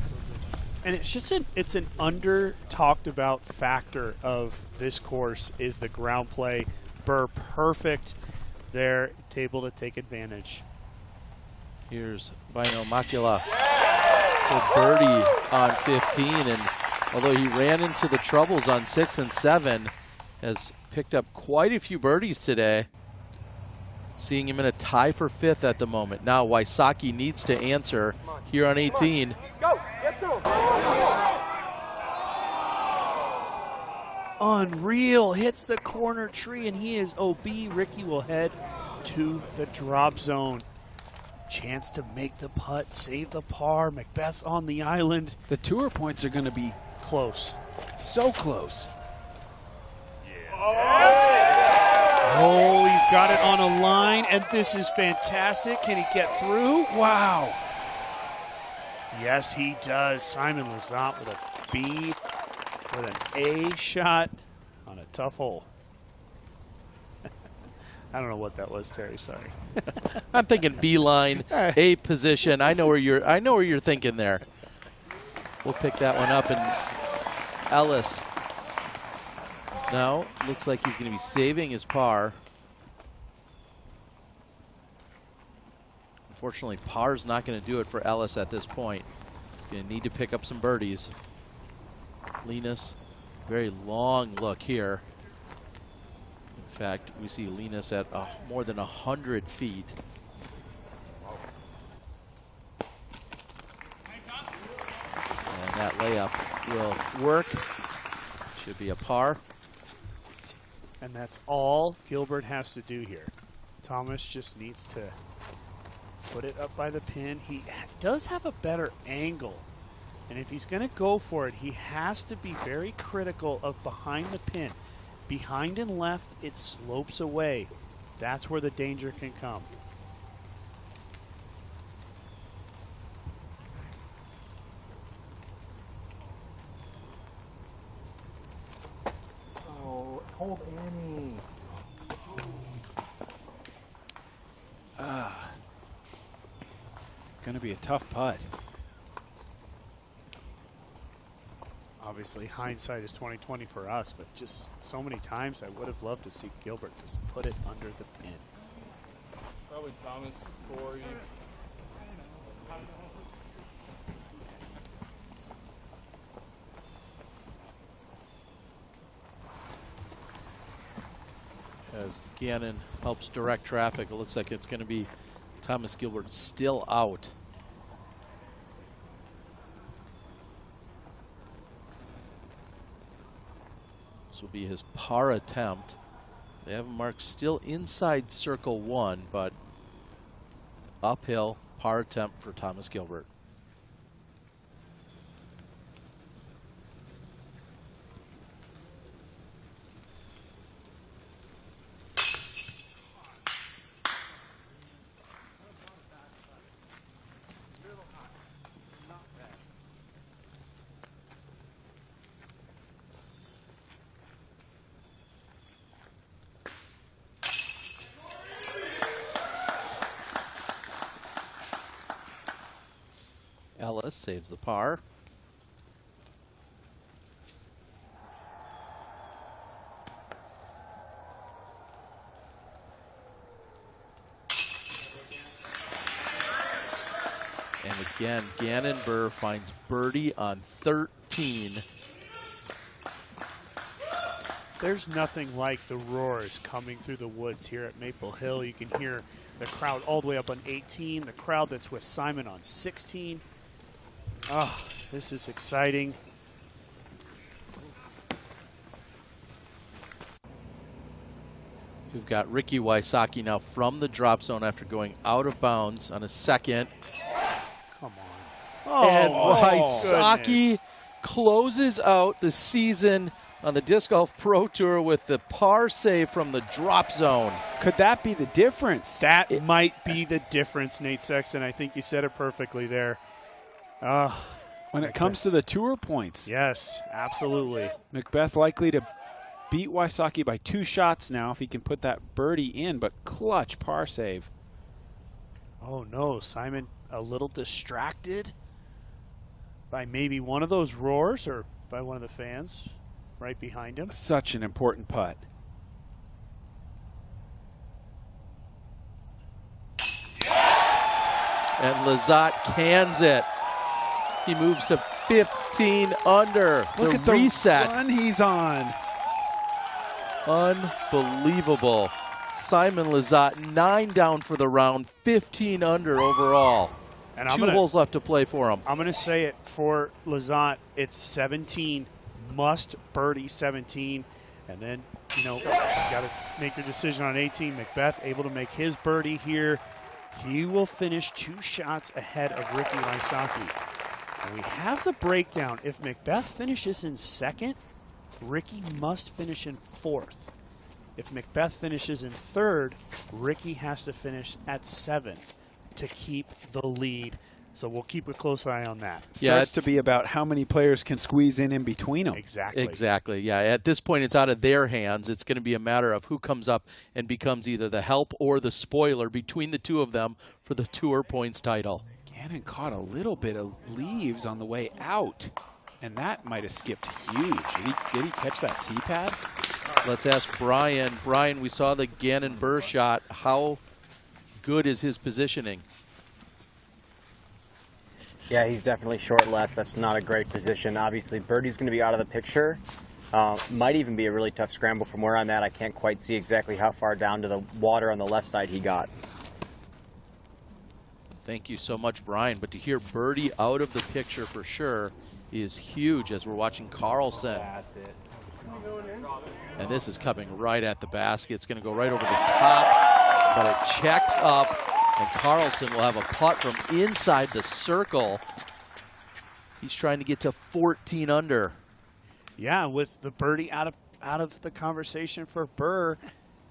And it's just it's an under-talked about factor of this course is the ground play. Burr perfect there, able to take advantage. Here's Bino Macula for birdie on 15, and although he ran into the troubles on 6 and 7, has picked up quite a few birdies today. Seeing him in a tie for 5th at the moment. Now Wysocki needs to answer here on 18. Go, get to him. Unreal, hits the corner tree, and he is OB. Ricky will head to the drop zone. Chance to make the putt, save the par. Macbeth's on the island. The tour points are going to be close. So close. Oh, he's got it on a line, and this is fantastic. Can he get through? Wow. Yes, he does. Simon Lizotte with a B, with an A shot on a tough hole. I don't know what that was, Terry. Sorry. I'm thinking B line, A position. I know where you're thinking there. We'll pick that one up, and Ellis. Now, looks like he's going to be saving his par. Unfortunately, par's not going to do it for Ellis at this point. He's going to need to pick up some birdies. Linus, very long look here. In fact, we see Linus at more than 100 feet. And that layup will work. Should be a par. And that's all Gilbert has to do here. Thomas just needs to put it up by the pin. He does have a better angle. And if he's going to go for it, he has to be very critical of behind the pin. Behind and left, it slopes away. That's where the danger can come. Hold Annie. Gonna be a tough putt. Obviously, hindsight is 20/20 for us, but just so many times I would have loved to see Gilbert just put it under the pin. Probably Thomas, Corey. As Gannon helps direct traffic, it looks like it's going to be Thomas Gilbert still out. This will be his par attempt. They have him marked still inside circle 1, but uphill par attempt for Thomas Gilbert. Ellis saves the par. And again, Gannon Burr finds birdie on 13. There's nothing like the roars coming through the woods here at Maple Hill. You can hear the crowd all the way up on 18, the crowd that's with Simon on 16. Oh, this is exciting. We've got Ricky Wysocki now from the drop zone after going out of bounds on a second. Come on. And Oh, Wysocki closes out the season on the Disc Golf Pro Tour with the par save from the drop zone. Could that be the difference? That might be the difference, Nate Sexton. I think you said it perfectly there. When it comes to the tour points. Yes, absolutely. Macbeth likely to beat Wysocki by 2 shots now if he can put that birdie in, but clutch par save. Oh no, Simon a little distracted by maybe one of those roars or by one of the fans right behind him. Such an important putt. And Lizotte cans it. He moves to 15 under. Look the at the reset. run he's on. Unbelievable. Simon Lizotte 9 down for the round, 15 under overall. And 2 holes left to play for him. I'm going to say it for Lizotte. It's 17, must birdie 17. And then, you know, you got to make your decision on 18. Macbeth able to make his birdie here. He will finish 2 shots ahead of Ricky Wysocki. And we have the breakdown. If Macbeth finishes in second, Ricky must finish in fourth. If Macbeth finishes in third, Ricky has to finish at 7th to keep the lead. So we'll keep a close eye on that. Starts to be about how many players can squeeze in between them. Exactly. Exactly, yeah. At this point, it's out of their hands. It's going to be a matter of who comes up and becomes either the help or the spoiler between the two of them for the tour points title. Gannon caught a little bit of leaves on the way out, and that might have skipped huge. Did he catch that tee pad? Let's ask Brian. Brian, we saw the Gannon Burr shot. How good is his positioning? Yeah, he's definitely short left. That's not a great position. Obviously, birdie's going to be out of the picture. Might even be a really tough scramble from where I'm at. I can't quite see exactly how far down to the water on the left side he got. Thank you so much, Brian. But to hear birdie out of the picture for sure is huge as we're watching Carlson. That's it. And this is coming right at the basket. It's going to go right over the top, but it checks up, and Carlson will have a putt from inside the circle. He's trying to get to 14 under. Yeah, with the birdie out of the conversation for Burr,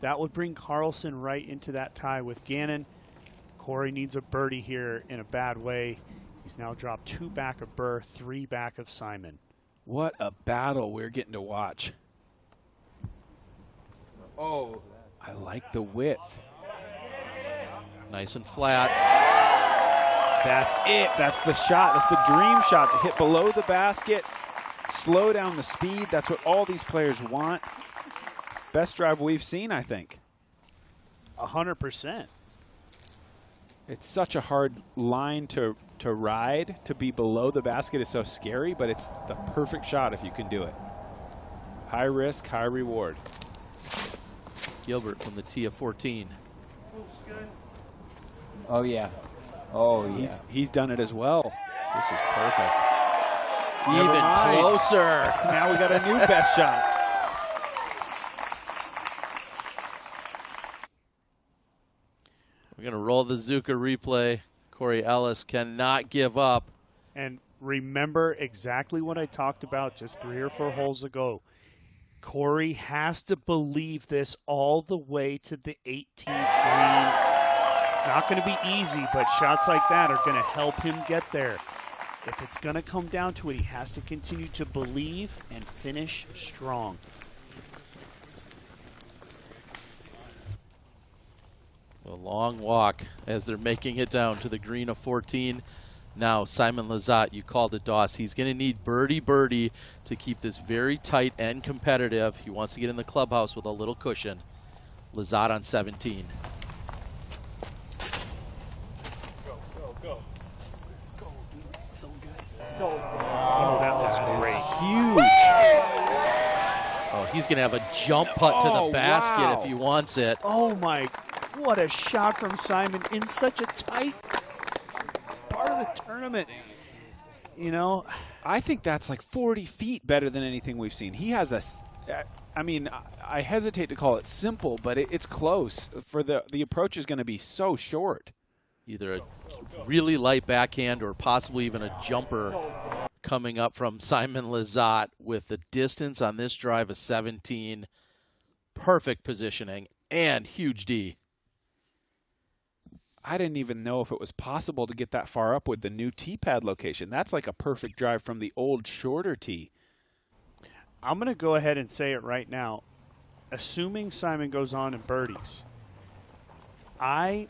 that would bring Carlson right into that tie with Gannon. Corey needs a birdie here in a bad way. He's now dropped 2 back of Burr, 3 back of Simon. What a battle we're getting to watch. Oh. I like the width. Nice and flat. That's it. That's the shot. That's the dream shot, to hit below the basket, slow down the speed. That's what all these players want. Best drive we've seen, I think. 100%. It's such a hard line to ride. To be below the basket is so scary, but it's the perfect shot if you can do it. High risk, high reward. Gilbert from the tee of 14. Oh, yeah. Oh, yeah. He's done it as well. This is perfect. Never Even mind. closer. Now we got a new best shot. We're going to roll the Zuka replay. Corey Ellis cannot give up. And remember exactly what I talked about just 3 or 4 holes ago. Corey has to believe this all the way to the 18th green. It's not going to be easy, but shots like that are going to help him get there. If it's going to come down to it, he has to continue to believe and finish strong. A long walk as they're making it down to the green of 14. Now, Simon Lizotte, you called it, Doss. He's going to need birdie to keep this very tight and competitive. He wants to get in the clubhouse with a little cushion. Lizotte on 17. Go. So good. Oh, that was great. Huge. Oh, he's going to have a jump putt to the basket if he wants it. Oh, my. What a shot from Simon in such a tight part of the tournament. You know, I think that's like 40 feet better than anything we've seen. He has I mean, I hesitate to call it simple, but it's close. For the approach is going to be so short. Either a really light backhand or possibly even a jumper coming up from Simon Lizotte with the distance on this drive of 17. Perfect positioning and huge D. I didn't even know if it was possible to get that far up with the new tee pad location. That's like a perfect drive from the old shorter tee. I'm going to go ahead and say it right now. Assuming Simon goes on and birdies, I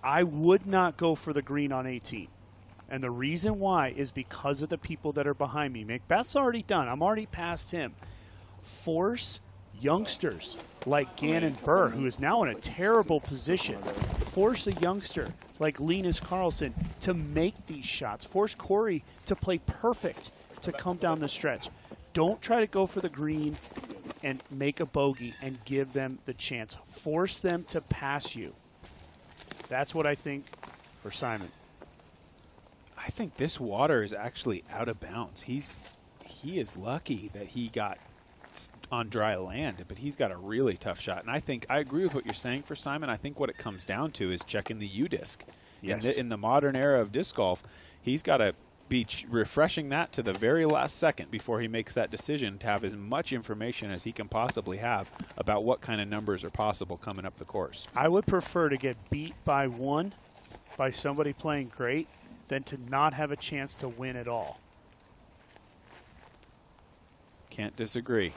would not go for the green on 18. And the reason why is because of the people that are behind me. Macbeth's already done. I'm already past him. Force youngsters like Gannon Burr, who is now in a terrible position. Force a youngster like Linus Karlsson to make these shots. Force Corey to play perfect to come down the stretch. Don't try to go for the green and make a bogey and give them the chance. Force them to pass you. That's what I think for Simon. I think this water is actually out of bounds. He is lucky that he got on dry land, but he's got a really tough shot. And I think I agree with what you're saying for Simon. I think what it comes down to is checking the UDisc. Yes. In the modern era of disc golf, he's got to be refreshing that to the very last second before he makes that decision to have as much information as he can possibly have about what kind of numbers are possible coming up the course. I would prefer to get beat by one by somebody playing great than to not have a chance to win at all. Can't disagree.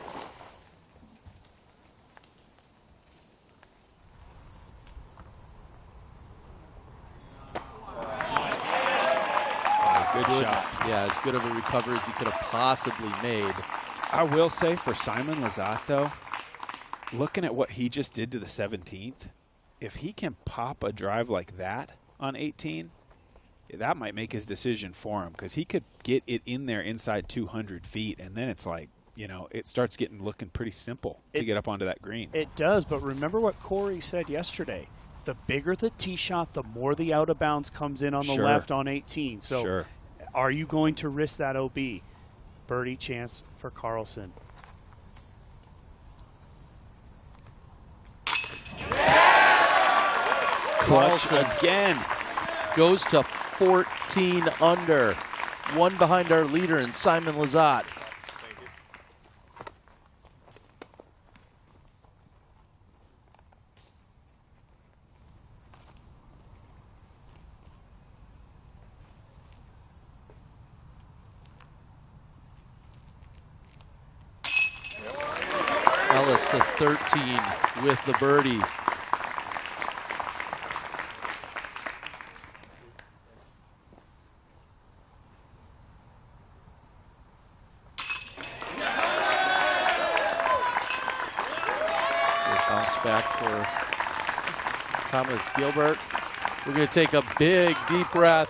Good shot. Yeah, as good of a recovery as he could have possibly made. I will say for Simon Lizotte, though, looking at what he just did to the 17th, if he can pop a drive like that on 18, that might make his decision for him, because he could get it in there inside 200 feet, and then it's like, you know, it starts looking pretty simple to get up onto that green. It does, but remember what Corey said yesterday. The bigger the tee shot, the more the out of bounds comes in on the left on 18. So are you going to risk that OB? Birdie chance for Karlsson. Clutch again. Goes to 14 under. One behind our leader in Simon Lizotte. Ellis to 13 with the birdie. Bounce back for Thomas Gilbert. We're going to take a big, deep breath.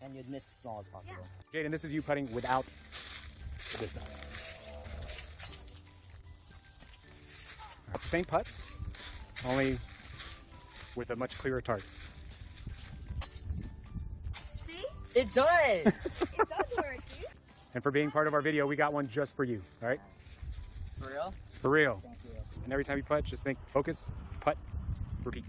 And you'd miss as small as possible. Jaden, this is you putting without the disc. Same putts, only with a much clearer target. See? It does! It does work, dude. And for being part of our video, we got one just for you, all right? For real? For real. Thank you. And every time you putt, just think, focus, putt, repeat.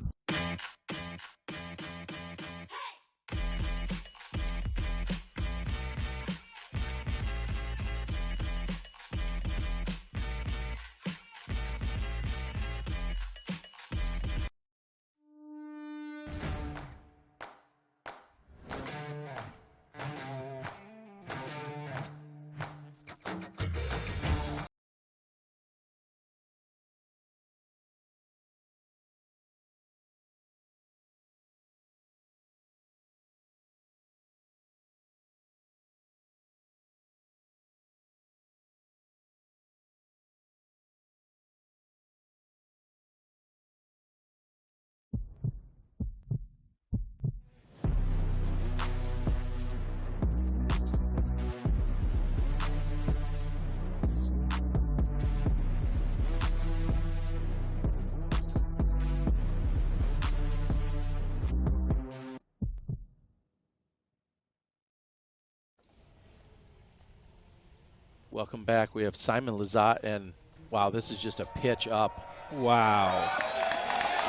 Welcome back. We have Simon Lizotte, and wow, this is just a pitch up. Wow.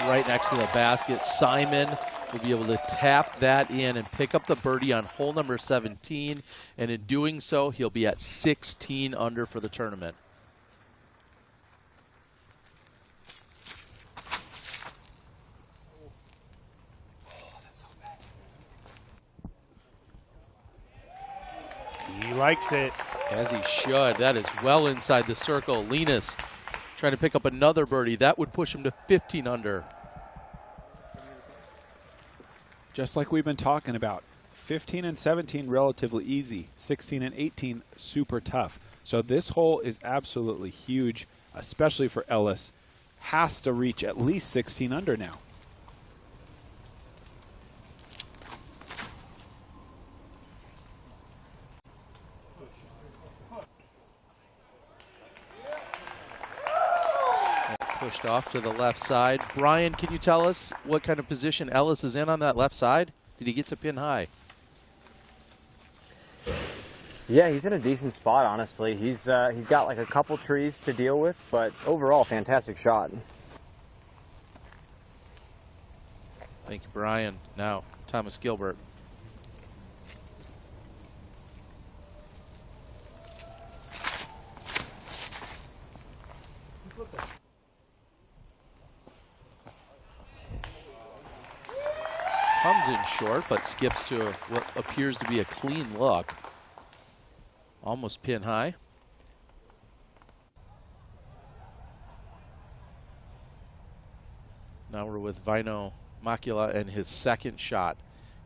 Right next to the basket. Simon will be able to tap that in and pick up the birdie on hole number 17, and in doing so, he'll be at 16 under for the tournament. He likes it. As he should. That is well inside the circle. Linus trying to pick up another birdie. That would push him to 15 under. Just like we've been talking about, 15 and 17 relatively easy. 16 and 18 super tough. So this hole is absolutely huge, especially for Ellis. Has to reach at least 16 under now. Pushed off to the left side. Brian, can you tell us what kind of position Ellis is in on that left side? Did he get to pin high? Yeah, he's in a decent spot, honestly. He's got like a couple trees to deal with, but overall, fantastic shot. Thank you, Brian. Now, Thomas Gilbert. Comes in short, but skips to what appears to be a clean look. Almost pin high. Now we're with Vino Macula and his second shot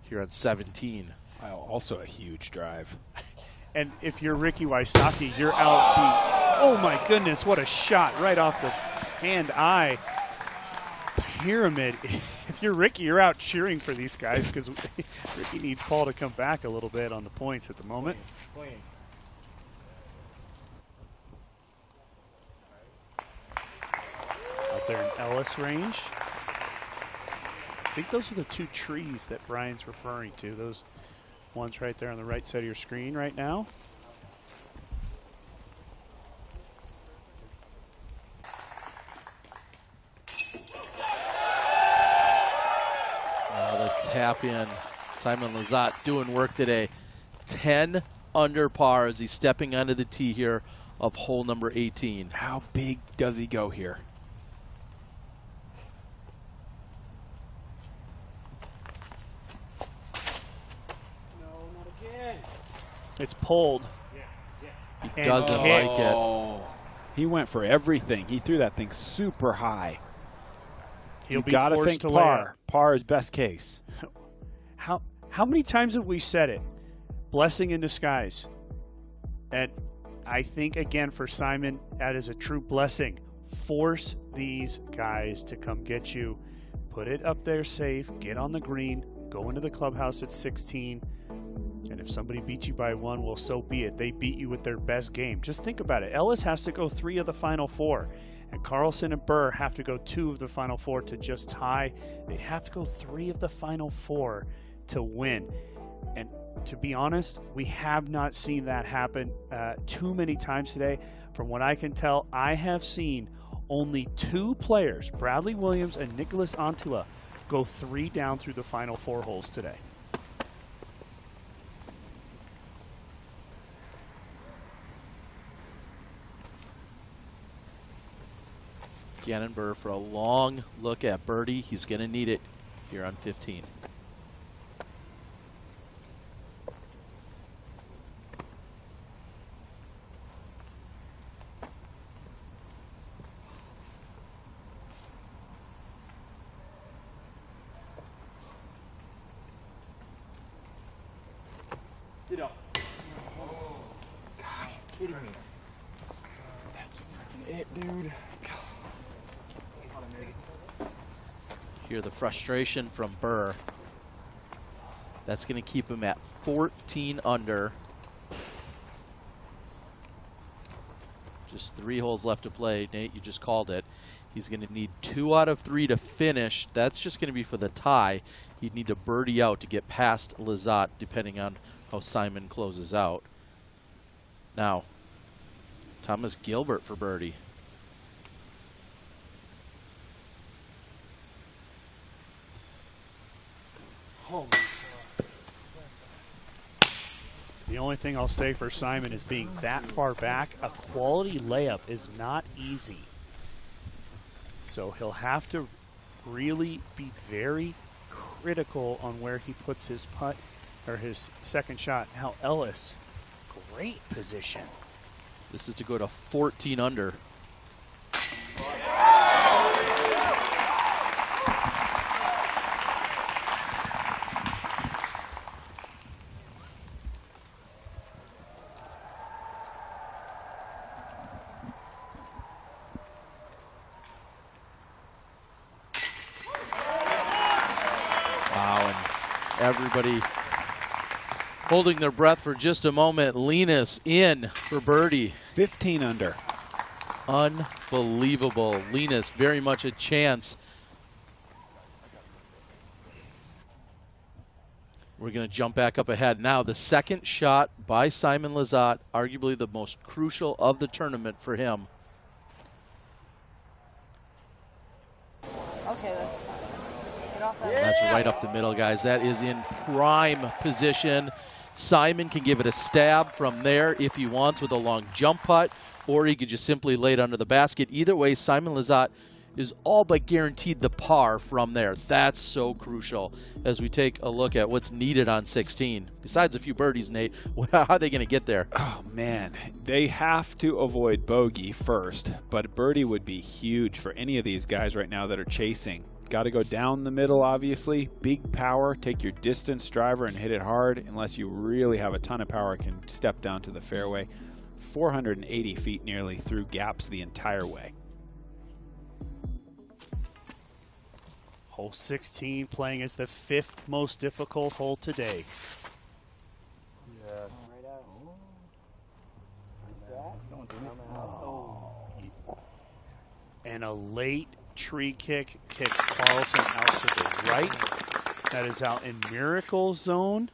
here on 17. Wow, also a huge drive. And if you're Ricky Wysocki, you're out the, oh my goodness, what a shot right off the hand-eye pyramid. If you're Ricky, you're out cheering for these guys because Ricky needs Paul to come back a little bit on the points at the moment. Out there in Ellis range. I think those are the two trees that Brian's referring to. Those ones right there on the right side of your screen right now. The tap in. Simon Lizotte doing work today. 10 under par as he's stepping onto the tee here of hole number 18. How big does he go here? It's pulled. He doesn't like it. He went for everything. He threw that thing super high. He'll be gotta forced think to par. Par is best case. How many times have we said it? Blessing in disguise. And I think, again, for Simon, that is a true blessing. Force these guys to come get you. Put it up there safe. Get on the green. Go into the clubhouse at 16. And if somebody beats you by one, well, so be it. They beat you with their best game. Just think about it. Ellis has to go 3 of the final 4. And Carlson and Burr have to go 2 of the final 4 to just tie. They have to go 3 of the final 4 to win. And to be honest, we have not seen that happen too many times today. From what I can tell, I have seen only 2 players, Bradley Williams and Nicholas Antula, go 3 down through the final 4 holes today. Gannon Burr for a long look at birdie. He's going to need it here on 15. Get up. Oh, gosh, kidding me. That's freaking it, dude. Hear the frustration from Burr. That's going to keep him at 14 under. Just 3 holes left to play. Nate, you just called it. He's going to need 2 out of 3 to finish. That's just going to be for the tie. He'd need to birdie out to get past Lizotte, depending on how Simon closes out. Now, Thomas Gilbert for birdie. Oh, the only thing I'll say for Simon is being that far back, a quality layup is not easy. So he'll have to really be very critical on where he puts his putt or his second shot. Now Ellis, great position. This is to go to 14 under. Everybody holding their breath for just a moment. Linus in for birdie. 15 under. Unbelievable. Linus, very much a chance. We're going to jump back up ahead now. The second shot by Simon Lizotte, arguably the most crucial of the tournament for him. Okay, That's right up the middle, guys. That is in prime position. Simon can give it a stab from there if he wants with a long jump putt, or he could just simply lay it under the basket. Either way, Simon Lizotte is all but guaranteed the par from there. That's so crucial as we take a look at what's needed on 16. Besides a few birdies, Nate, how are they going to get there? Oh, man. They have to avoid bogey first, but birdie would be huge for any of these guys right now that are chasing. Got to go down the middle, obviously. Big power. Take your distance driver and hit it hard. Unless you really have a ton of power, can step down to the fairway. 480 feet nearly through gaps the entire way. Hole 16 playing as the 5th most difficult hole today. Yeah. And a late tree kick kicks Carlson out to the right. That is out in miracle zone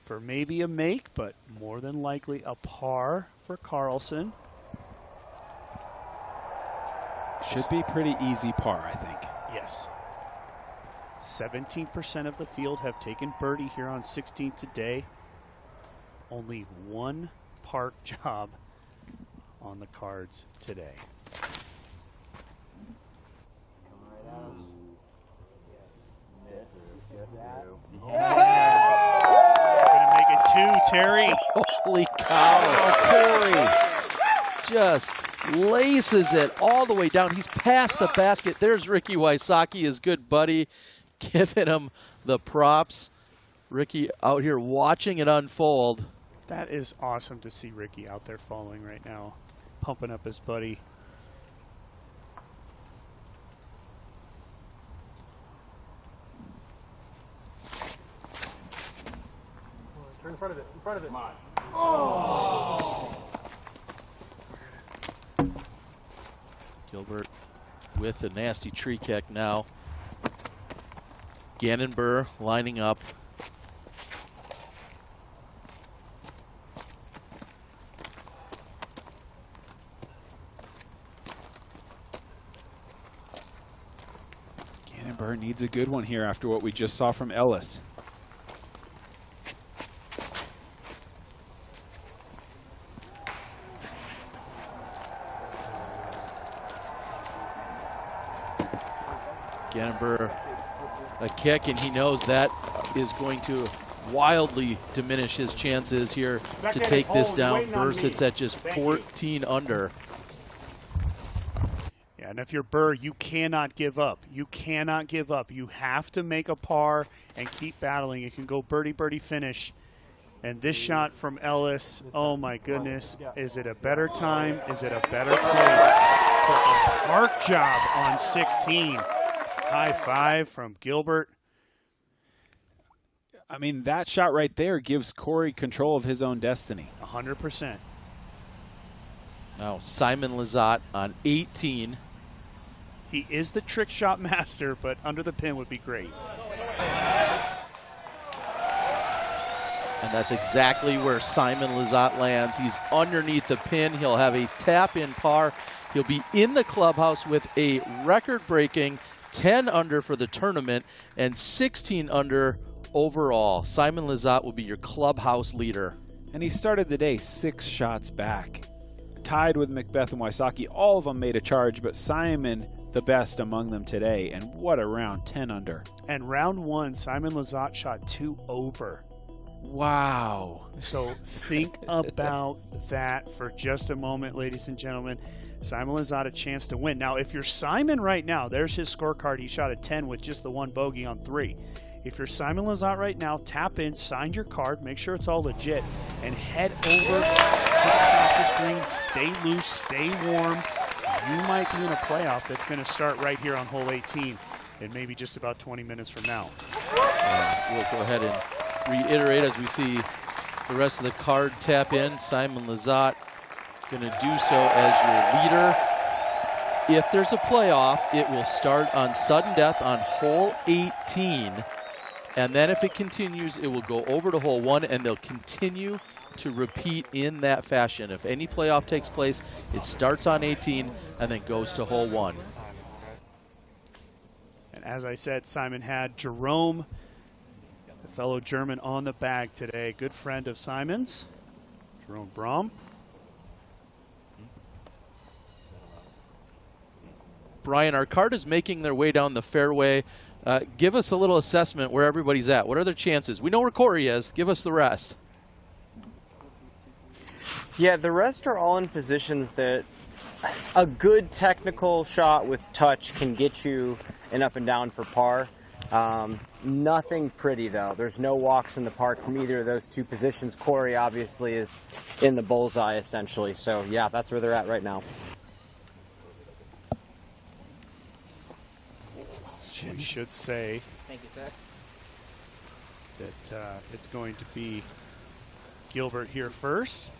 for maybe a make, but more than likely a par for Carlson. Should be pretty easy par, I think. Yes. 17% of the field have taken birdie here on 16 today. Only one park job on the cards today. Gonna make it 2, Terry. Holy cow. Corey just laces it all the way down. He's past the basket. There's Ricky Wysocki, his good buddy, giving him the props. Ricky out here watching it unfold. That is awesome to see Ricky out there following right now, pumping up his buddy. Turn in front of it. In front of it. Come on. Oh! Gilbert with a nasty tree kick now. Gannon Burr lining up. Gannon Burr needs a good one here after what we just saw from Ellis. Gannon Burr a kick, and he knows that is going to wildly diminish his chances here to take this down. Burr sits at just 14 under. Yeah, and if you're Burr, you cannot give up. You cannot give up. You have to make a par and keep battling. It can go birdie, birdie finish. And this shot from Ellis, oh my goodness, is it a better time? Is it a better place for a park job on 16? High five from Gilbert. I mean, that shot right there gives Corey control of his own destiny. 100%. Now Simon Lizotte on 18. He is the trick shot master, but under the pin would be great. And that's exactly where Simon Lizotte lands. He's underneath the pin. He'll have a tap-in par. He'll be in the clubhouse with a record-breaking 10 under for the tournament and 16 under overall. Simon Lizotte will be your clubhouse leader. And he started the day 6 shots back. Tied with Macbeth and Wysocki. All of them made a charge, but Simon the best among them today. And what a round, 10 under. And round 1, Simon Lizotte shot 2 over. Wow. So think about that for just a moment, ladies and gentlemen. Simon Lizotte a chance to win. Now, if you're Simon right now, there's his scorecard. He shot a 10 with just the 1 bogey on 3. If you're Simon Lizotte right now, tap in, sign your card, make sure it's all legit, and head over to the practice green. Stay loose, stay warm. You might be in a playoff that's going to start right here on hole 18 in maybe just about 20 minutes from now. We'll go ahead and reiterate as we see the rest of the card tap in. Simon Lizotte going to do so as your leader. If there's a playoff, it will start on sudden death on hole 18. And then if it continues, it will go over to hole 1, and they'll continue to repeat in that fashion. If any playoff takes place, it starts on 18 and then goes to hole 1. And as I said, Simon had Jerome, a fellow German, on the bag today. Good friend of Simon's, Jerome Braum. Brian, our card is making their way down the fairway. Give us a little assessment where everybody's at. What are their chances? We know where Corey is. Give us the rest. Yeah, the rest are all in positions that a good technical shot with touch can get you an up and down for par. Nothing pretty, though. There's no walks in the park from either of those 2 positions. Corey obviously is in the bullseye, essentially. So, yeah, that's where they're at right now. We should say Thank you, sir. that it's going to be Gilbert here first.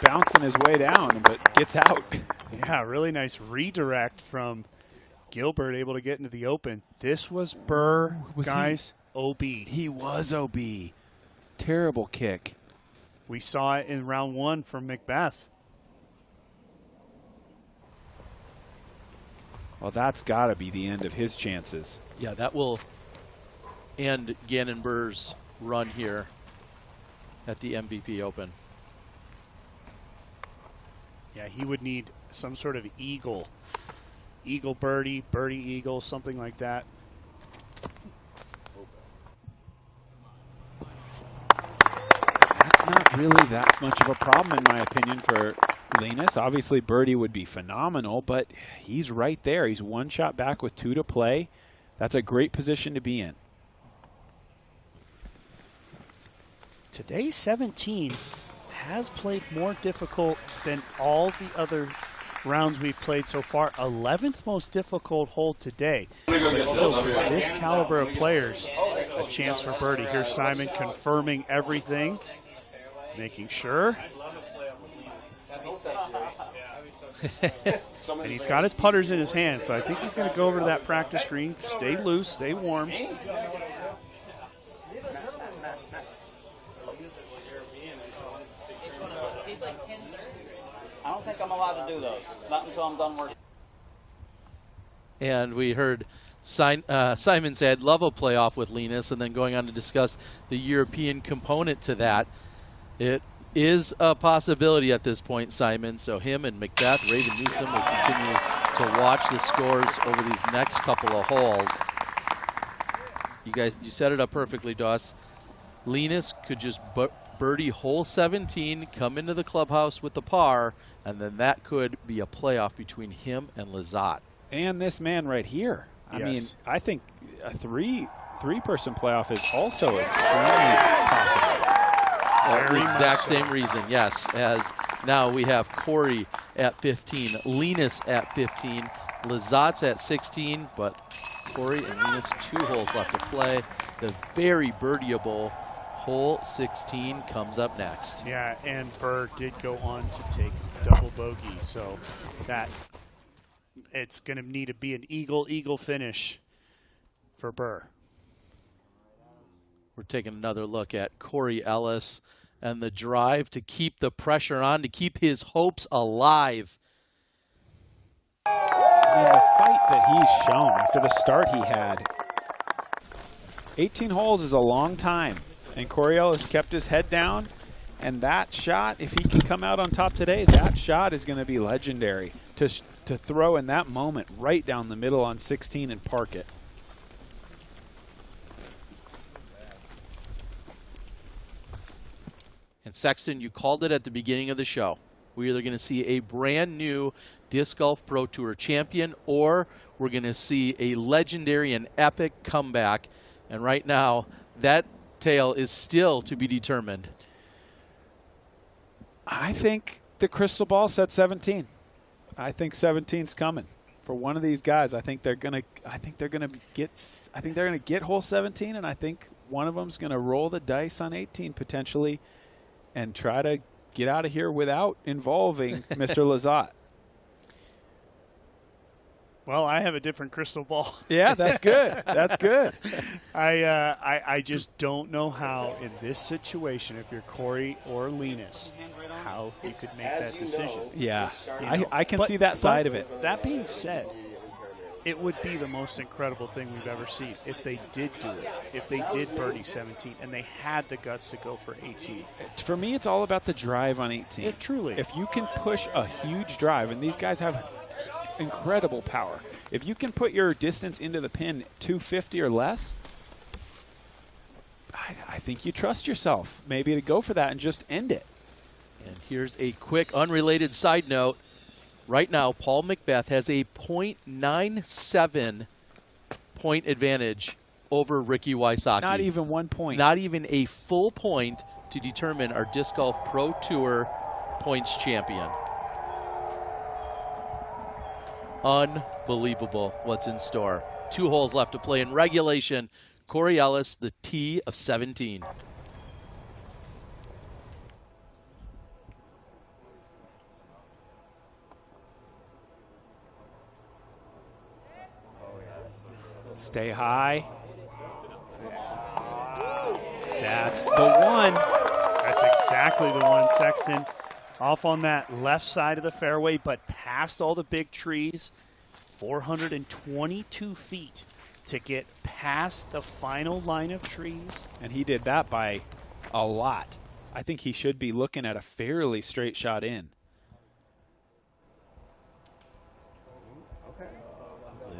Bouncing his way down, but gets out. Yeah, really nice redirect from Gilbert, able to get into the open. This was Burr, guys, OB. He was OB. Terrible kick. We saw it in round 1 from Macbeth. Well, that's got to be the end of his chances. Yeah, that will end Gannon Burr's run here at the MVP Open. Yeah, he would need some sort of eagle. Eagle birdie, birdie eagle, something like that. That's not really that much of a problem, in my opinion, for Linus. Obviously, birdie would be phenomenal, but he's right there. He's 1 shot back with 2 to play. That's a great position to be in. Today's 17 has played more difficult than all the other rounds we've played so far. 11th most difficult hole today. But still, for this caliber of players, a chance for birdie. Here's Simon confirming everything, making sure. And he's got his putters in his hand, so I think he's going to go over to that practice green, stay loose, stay warm. I don't think I'm allowed to do those. Not until I'm done working. And we heard Simon say, I'd love a playoff with Linus, and then going on to discuss the European component to that. It is a possibility at this point, Simon. So him and Macbeth, Raven Newsom will continue to watch the scores over these next couple of holes. You guys, you set it up perfectly, Doss. Linus could just birdie hole 17, come into the clubhouse with the par, and then that could be a playoff between him and Lizotte. And this man right here. I Yes. mean, I think a three-person playoff is also extremely possible. The exact same reason, yes, as now we have Corey at 15, Linus at 15, Lizotte's at 16, but Corey and Linus 2 holes left to play. The very birdieable hole 16 comes up next. Yeah, and Burr did go on to take double bogey, so that it's going to need to be an eagle finish for Burr. We're taking another look at Corey Ellis and the drive to keep the pressure on, to keep his hopes alive. I mean, the fight that he's shown after the start he had. 18 holes is a long time, and Corey Ellis kept his head down, and that shot, if he can come out on top today, that shot is going to be legendary to throw in that moment right down the middle on 16 and park it. And Sexton, you called it at the beginning of the show. We're either going to see a brand new Disc Golf Pro Tour champion, or we're going to see a legendary and epic comeback. And right now, that tale is still to be determined. I think the crystal ball said 17. I think 17's coming for one of these guys. I think they're going to get hole 17, and I think one of them's going to roll the dice on 18 potentially and try to get out of here without involving Mr. Lizotte. Well, I have a different crystal ball. Yeah, that's good. That's good. I just don't know how in this situation, if you're Corey or Linus, how you could make that decision. Yeah, You know? I can see that side of it. That being said, it would be the most incredible thing we've ever seen if they did do it, if they did birdie 17 and they had the guts to go for 18. For me, it's all about the drive on 18. It truly. If you can push a huge drive, and these guys have incredible power. If you can put your distance into the pin 250 or less, I think you trust yourself maybe to go for that and just end it. And here's a quick unrelated side note. Right now, Paul McBeth has a .97 point advantage over Ricky Wysocki. Not even 1 point. Not even a full point to determine our Disc Golf Pro Tour points champion. Unbelievable what's in store. 2 holes left to play in regulation. Corey Ellis, the tee of 17. Stay high. That's the one. That's exactly the one, Sexton. Off on that left side of the fairway, but past all the big trees. 422 feet to get past the final line of trees. And he did that by a lot. I think he should be looking at a fairly straight shot in.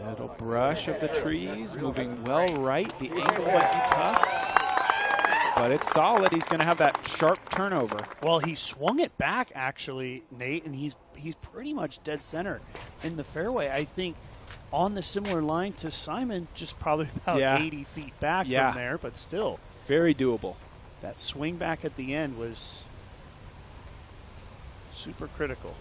Little brush of the trees, moving well right. The angle might be tough, but it's solid. He's going to have that sharp turnover. Well, he swung it back, actually, Nate, and he's pretty much dead center in the fairway. I think on the similar line to Simon, just probably about 80 feet back from there, but still. Very doable. That swing back at the end was super critical.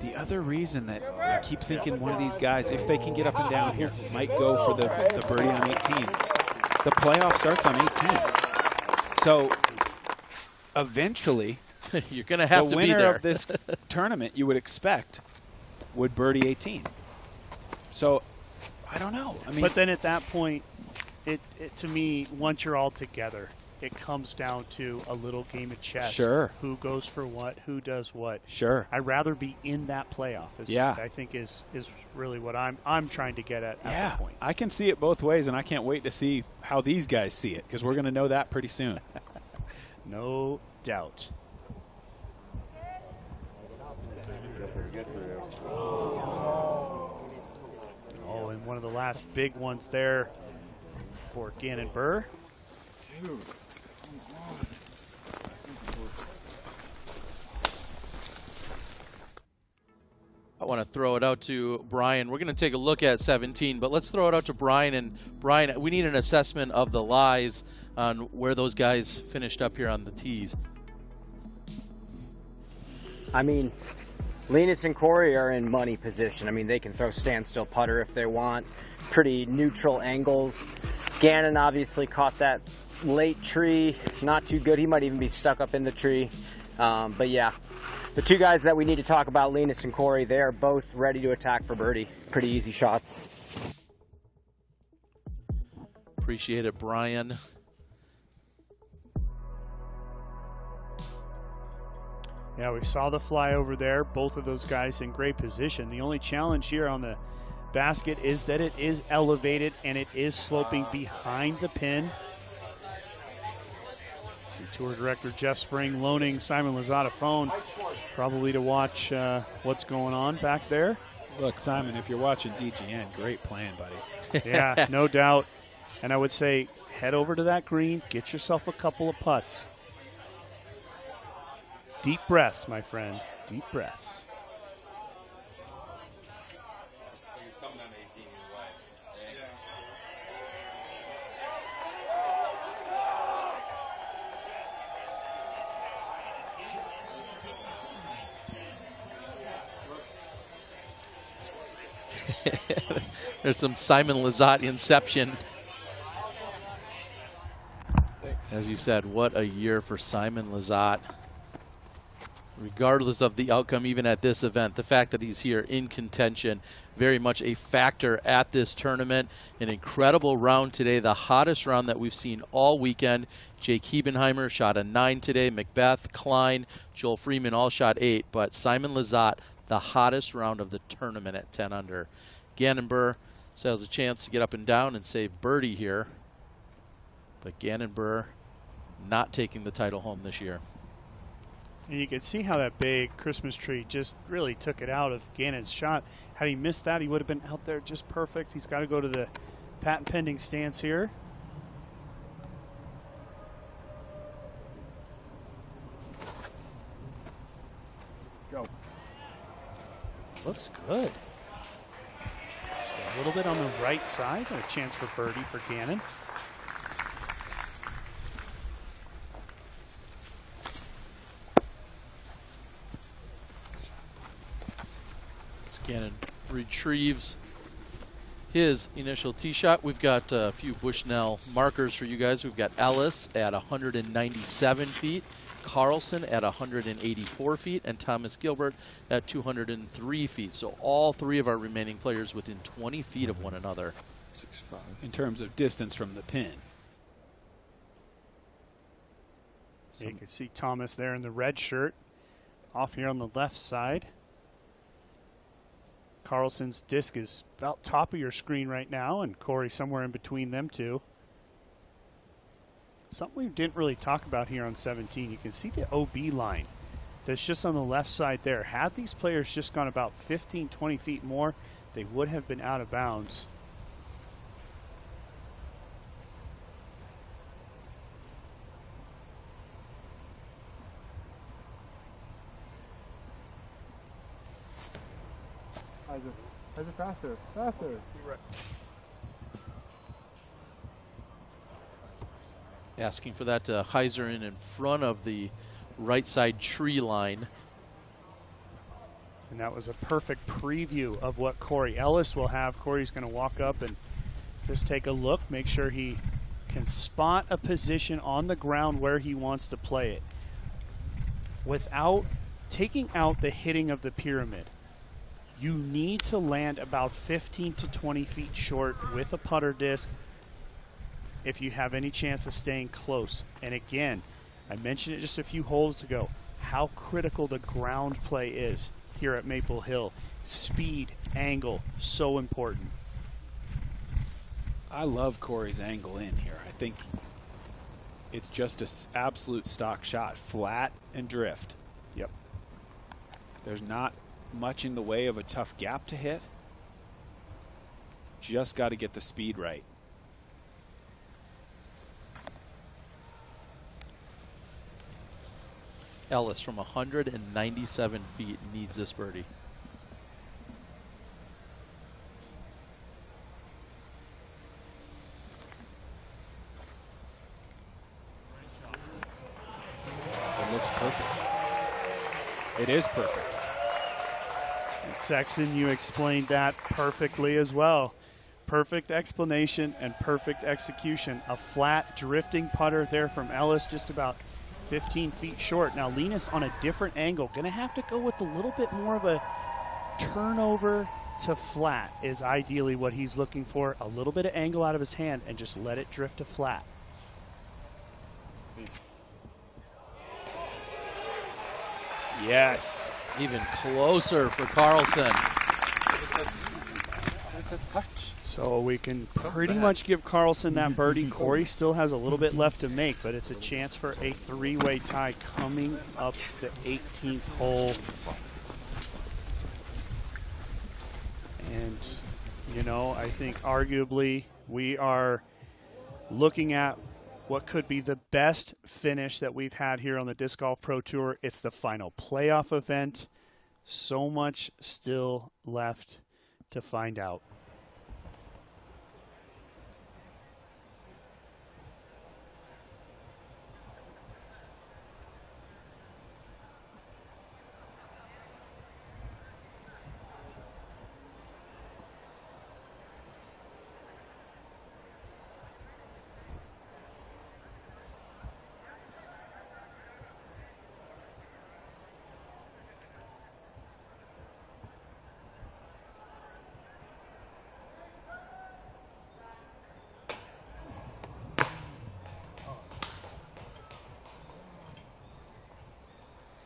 The other reason that I keep thinking one of these guys, if they can get up and down here, might go for the birdie on 18. The playoff starts on 18. So eventually, you're going to have to be there. The winner of this tournament, you would expect, would birdie 18. So I don't know. I mean, but then at that point, it to me, once you're all together, it comes down to a little game of chess. Sure. Who goes for what? Who does what? Sure. I'd rather be in that playoff. I think is really what I'm trying to get at that point. I can see it both ways, and I can't wait to see how these guys see it, because we're going to know that pretty soon. No doubt. good for you. Oh, and one of the last big ones there for Gannon Burr. Dude. I want to throw it out to Brian. We're going to take a look at 17, but let's throw it out to Brian. And Brian, we need an assessment of the lies on where those guys finished up here on the tees. I mean, Linus and Corey are in money position. I mean, they can throw standstill putter if they want. Pretty neutral angles. Gannon obviously caught that late tree. Not too good. He might even be stuck up in the tree. But yeah, the two guys that we need to talk about, Linus and Corey, they are both ready to attack for birdie. Pretty easy shots. Appreciate it, Brian. Yeah, we saw the fly over there. Both of those guys in great position. The only challenge here on the basket is that it is elevated and it is sloping behind the pin. See Tour Director Jeff Spring loaning Simon Lizotte a phone, probably to watch what's going on back there. Look, Simon, if you're watching DGN, great plan, buddy. Yeah, no doubt. And I would say head over to that green, get yourself a couple of putts. Deep breaths, my friend. Deep breaths. He's coming down 18 way. There's some Simon Lizotte inception. As you said, what a year for Simon Lizotte. Regardless of the outcome, even at this event, the fact that he's here in contention, very much a factor at this tournament. An incredible round today, the hottest round that we've seen all weekend. Jake Hebenheimer shot a 9 today. Macbeth, Klein, Joel Freeman all shot 8. But Simon Lizotte, the hottest round of the tournament at 10 under. Gannon Burr still has a chance to get up and down and save birdie here. But Gannon Burr not taking the title home this year. And you can see how that big Christmas tree just really took it out of Gannon's shot. Had he missed that, he would have been out there just perfect. He's got to go to the patent pending stance here. Go. Looks good. Just a little bit on the right side. A chance for birdie for Gannon. Gannon retrieves his initial tee shot. We've got a few Bushnell markers for you guys. We've got Ellis at 197 feet, Carlson at 184 feet, and Thomas Gilbert at 203 feet. So all three of our remaining players within 20 feet of one another. 6'5". In terms of distance from the pin. So you can see Thomas there in the red shirt off here on the left side. Carlson's disc is about top of your screen right now, and Corey somewhere in between them two. Something we didn't really talk about here on 17. You can see the OB line that's just on the left side there. Had these players just gone about 15, 20 feet more, they would have been out of bounds. Heiser, faster, faster. Asking for that Heiser in front of the right side tree line. And that was a perfect preview of what Corey Ellis will have. Corey's going to walk up and just take a look, make sure he can spot a position on the ground where he wants to play it without taking out the hitting of the pyramid. You need to land about 15 to 20 feet short with a putter disc if you have any chance of staying close. And again, I mentioned it just a few holes ago, how critical the ground play is here at Maple Hill. Speed, angle, so important. I love Corey's angle in here. I think it's just an absolute stock shot, flat and drift. Yep. There's not much in the way of a tough gap to hit. Just got to get the speed right. Ellis from 197 feet needs this birdie. It looks perfect. It is perfect. And Sexton, you explained that perfectly as well. Perfect explanation and perfect execution. A flat drifting putter there from Ellis, just about 15 feet short. Now Linus on a different angle. Going to have to go with a little bit more of a turnover to flat is ideally what he's looking for. A little bit of angle out of his hand and just let it drift to flat. Yes. Even closer for Carlson. So we can pretty much give Carlson that birdie. Corey still has a little bit left to make, but it's a chance for a three-way tie coming up the 18th hole. And, you know, I think arguably we are looking at what could be the best finish that we've had here on the Disc Golf Pro Tour. It's the final playoff event. So much still left to find out.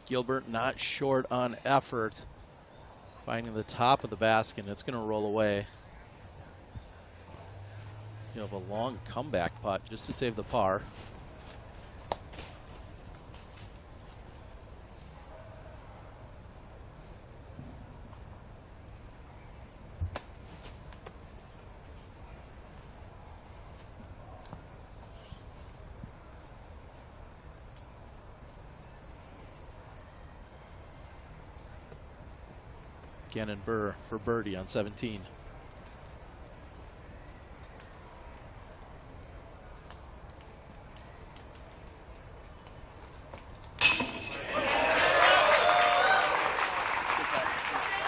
Gilbert not short on effort, finding the top of the basket. It's going to roll away. You have a long comeback putt just to save the par. Gannon Burr for birdie on 17.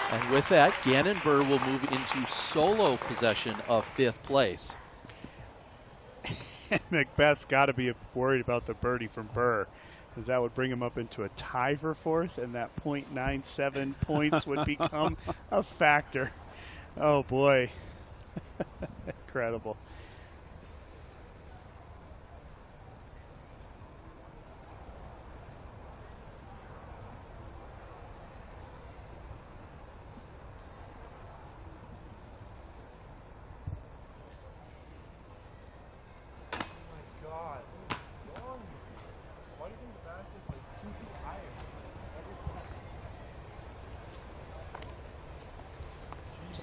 And with that, Gannon Burr will move into solo possession of 5th place. Macbeth's got to be worried about the birdie from Burr, because that would bring him up into a tie for 4th, and that .97 points would become a factor. Oh, boy. Incredible.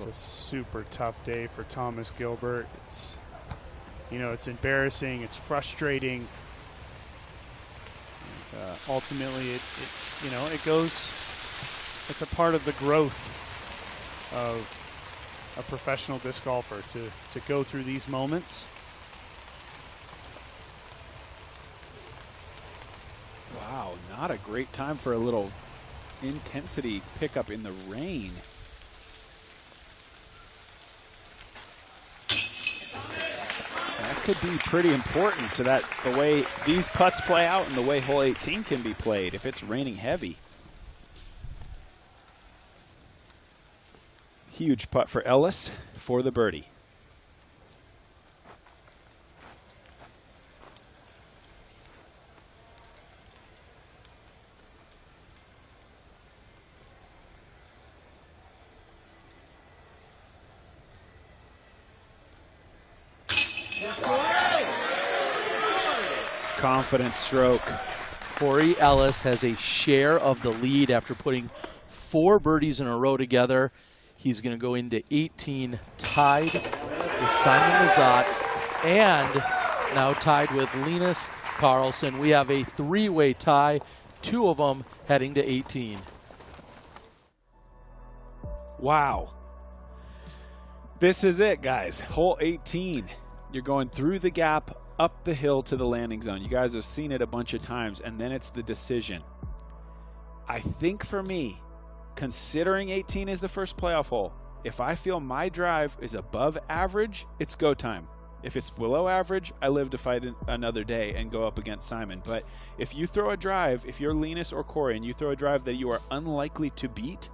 A super tough day for Thomas Gilbert. It's, you know, it's embarrassing, it's frustrating. And, ultimately, it you know, it goes. It's a part of the growth of a professional disc golfer to go through these moments. Wow, not a great time for a little intensity pickup in the rain. That could be pretty important to that, the way these putts play out and the way hole 18 can be played if it's raining heavy. Huge putt for Ellis for the birdie. Confident stroke. Corey Ellis has a share of the lead after putting 4 birdies in a row together. He's going to go into 18 tied with Simon Lizotte and now tied with Linus Karlsson. We have a 3-way tie, 2 of them heading to 18. Wow. This is it, guys. Hole 18. You're going through the gap, up the hill to the landing zone. You guys have seen it a bunch of times, and then it's the decision. I think for me, considering 18 is the first playoff hole, if I feel my drive is above average, it's go time. If it's below average, I live to fight another day and go up against Simon. But if you throw a drive, if you're Linus or Corey, and you throw a drive that you are unlikely to beat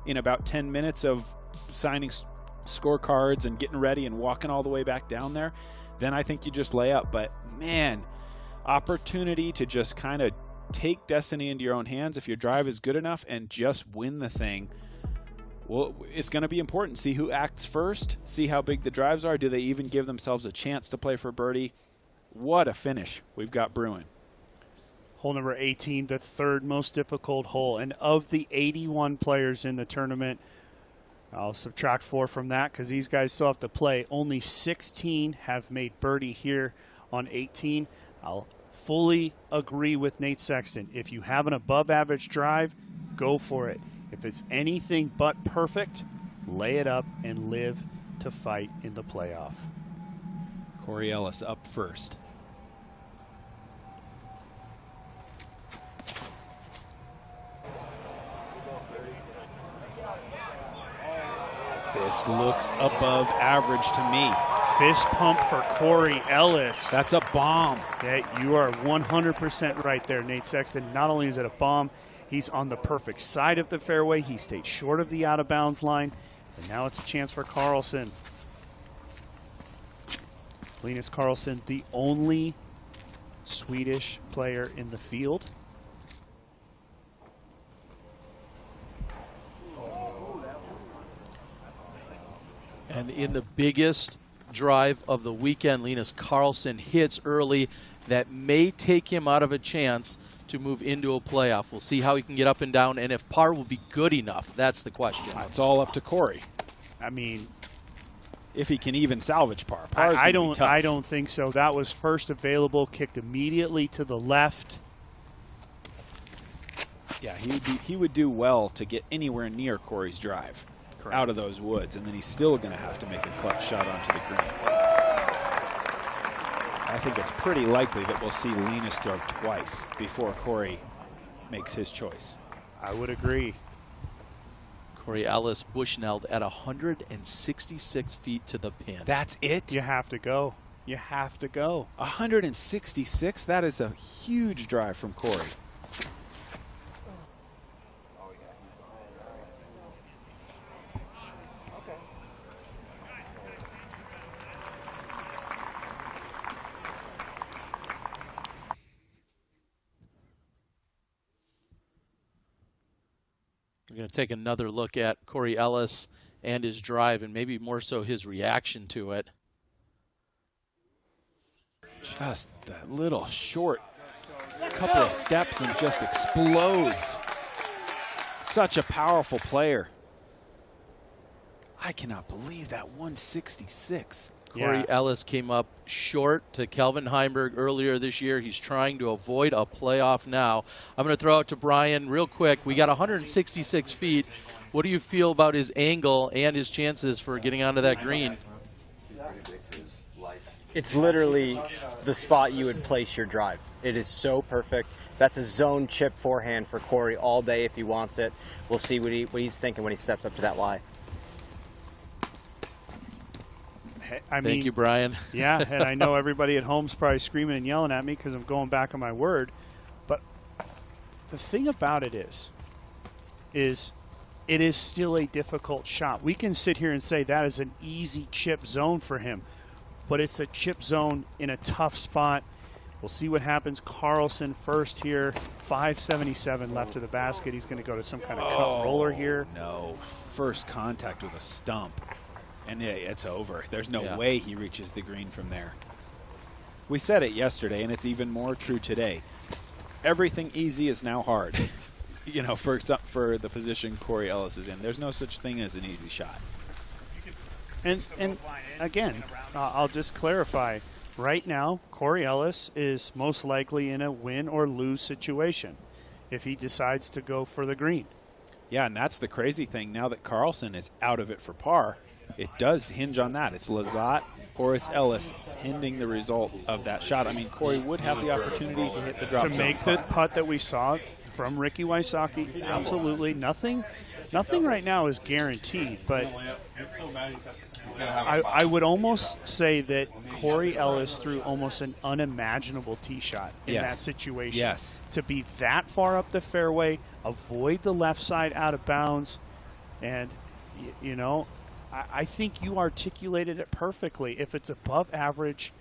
in about 10 minutes of signing scorecards and getting ready and walking all the way back down there, then I think you just lay up. But man, opportunity to just kind of take destiny into your own hands if your drive is good enough and just win the thing. Well, it's going to be important. See who acts first, see how big the drives are. Do they even give themselves a chance to play for birdie? What a finish we've got brewing. Hole number 18, the 3rd most difficult hole. And of the 81 players in the tournament, I'll subtract 4 from that because these guys still have to play. Only 16 have made birdie here on 18. I'll fully agree with Nate Sexton. If you have an above average drive, go for it. If it's anything but perfect, lay it up and live to fight in the playoff. Corey Ellis up first. This looks above average to me. Fist pump for Corey Ellis. That's a bomb. Yeah, you are 100% right there, Nate Sexton. Not only is it a bomb, he's on the perfect side of the fairway. He stayed short of the out-of-bounds line. And now it's a chance for Karlsson. Linus Karlsson, the only Swedish player in the field. And in the biggest drive of the weekend, Linus Karlsson hits early that may take him out of a chance to move into a playoff. We'll see how he can get up and down, and if par will be good enough. That's the question. It's all up to Corey. I mean, if he can even salvage par. I don't think so. That was first available, kicked immediately to the left. Yeah, he would do well to get anywhere near Corey's drive. Correct. Out of those woods, and then he's still going to have to make a clutch shot onto the green. I think it's pretty likely that we'll see Linus throw twice before Corey makes his choice. I would agree. Corey Ellis bushnelled at 166 feet to the pin. That's it? You have to go. You have to go. 166? That is a huge drive from Corey. We're going to take another look at Corey Ellis and his drive, and maybe more so his reaction to it. Just that little short couple of steps and just explodes. Such a powerful player. I cannot believe that 166. Corey Ellis came up short to Kelvin Heimberg earlier this year. He's trying to avoid a playoff now. I'm going to throw it to Brian real quick. We got 166 feet. What do you feel about his angle and his chances for getting onto that green? It's literally the spot you would place your drive. It is so perfect. That's a zone chip forehand for Corey all day if he wants it. We'll see what he's thinking when he steps up to that lie. Thank you, Brian. Yeah, and I know everybody at home's probably screaming and yelling at me because I'm going back on my word. But the thing about it is it is still a difficult shot. We can sit here and say that is an easy chip zone for him, but it's a chip zone in a tough spot. We'll see what happens. Karlsson first here, 577 left to the basket. He's going to go to some kind of cut roller here. No, first contact with a stump. And it's over. There's no way he reaches the green from there. We said it yesterday, and it's even more true today. Everything easy is now hard. you know, for the position Corey Ellis is in. There's no such thing as an easy shot. And again, I'll just clarify. Right now, Corey Ellis is most likely in a win or lose situation if he decides to go for the green. Yeah, and that's the crazy thing. Now that Carlson is out of it for par, it does hinge on that. It's Lizotte or it's Ellis pending the result of that shot. I mean, Corey would have the opportunity to hit the drop to make the putt that we saw from Ricky Wysocki. Absolutely nothing right now is guaranteed, but I would almost say that Corey Ellis threw almost an unimaginable tee shot in that situation. Yes. To be that far up the fairway, avoid the left side out of bounds, and, you know, I think you articulated it perfectly. If it's above average,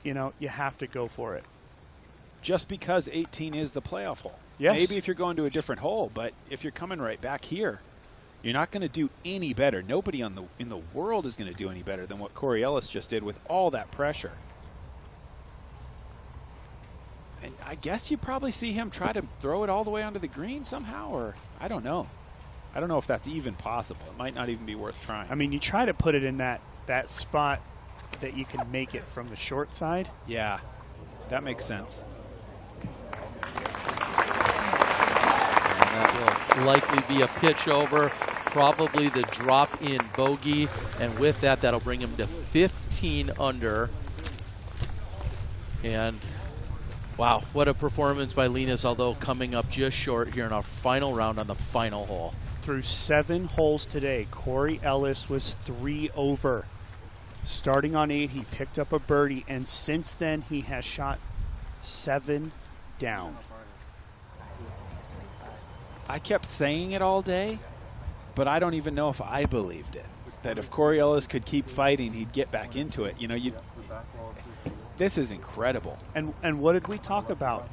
you know, you have to go for it. Just because 18 is the playoff hole. Yes. Maybe if you're going to a different hole, but if you're coming right back here, you're not going to do any better. Nobody in the world is going to do any better than what Corey Ellis just did with all that pressure. And I guess you probably see him try to throw it all the way onto the green somehow, or I don't know. I don't know if that's even possible. It might not even be worth trying. I mean, you try to put it in that spot that you can make it from the short side. Yeah, that makes sense. That will likely be a pitch over, probably the drop in bogey, and with that, that'll bring him to 15 under. And wow, what a performance by Linus, although coming up just short here in our final round on the final hole. Through 7 holes today, Corey Ellis was 3 over. Starting on 8, he picked up a birdie, and since then he has shot 7 down. I kept saying it all day, but I don't even know if I believed it. That if Corey Ellis could keep fighting, he'd get back into it. You know, this is incredible. And what did we talk about?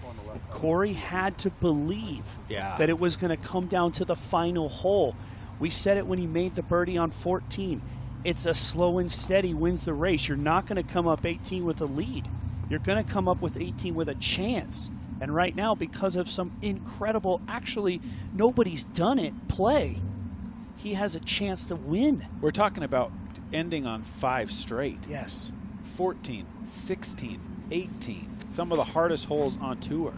Corey had to believe that it was going to come down to the final hole. We said it when he made the birdie on 14. It's a slow and steady wins the race. You're not going to come up 18 with a lead. You're going to come up with 18 with a chance. And right now, because of some incredible, actually nobody's done it, play, he has a chance to win. We're talking about ending on 5 straight. Yes. 14, 16, 18. Some of the hardest holes on tour.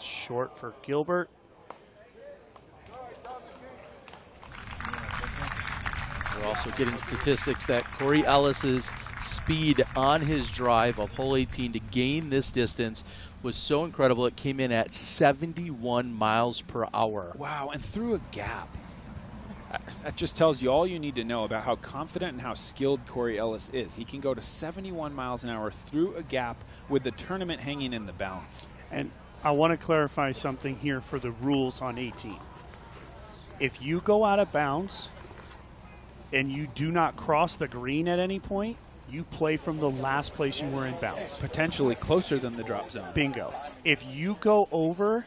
Short for Gilbert. We're also getting statistics that Corey Ellis's speed on his drive of hole 18 to gain this distance was so incredible. It came in at 71 miles per hour. Wow, and through a gap. That just tells you all you need to know about how confident and how skilled Corey Ellis is. He can go to 71 miles an hour through a gap with the tournament hanging in the balance. And I want to clarify something here for the rules on 18. If you go out of bounds and you do not cross the green at any point, you play from the last place you were in bounds. Potentially closer than the drop zone. Bingo. If you go over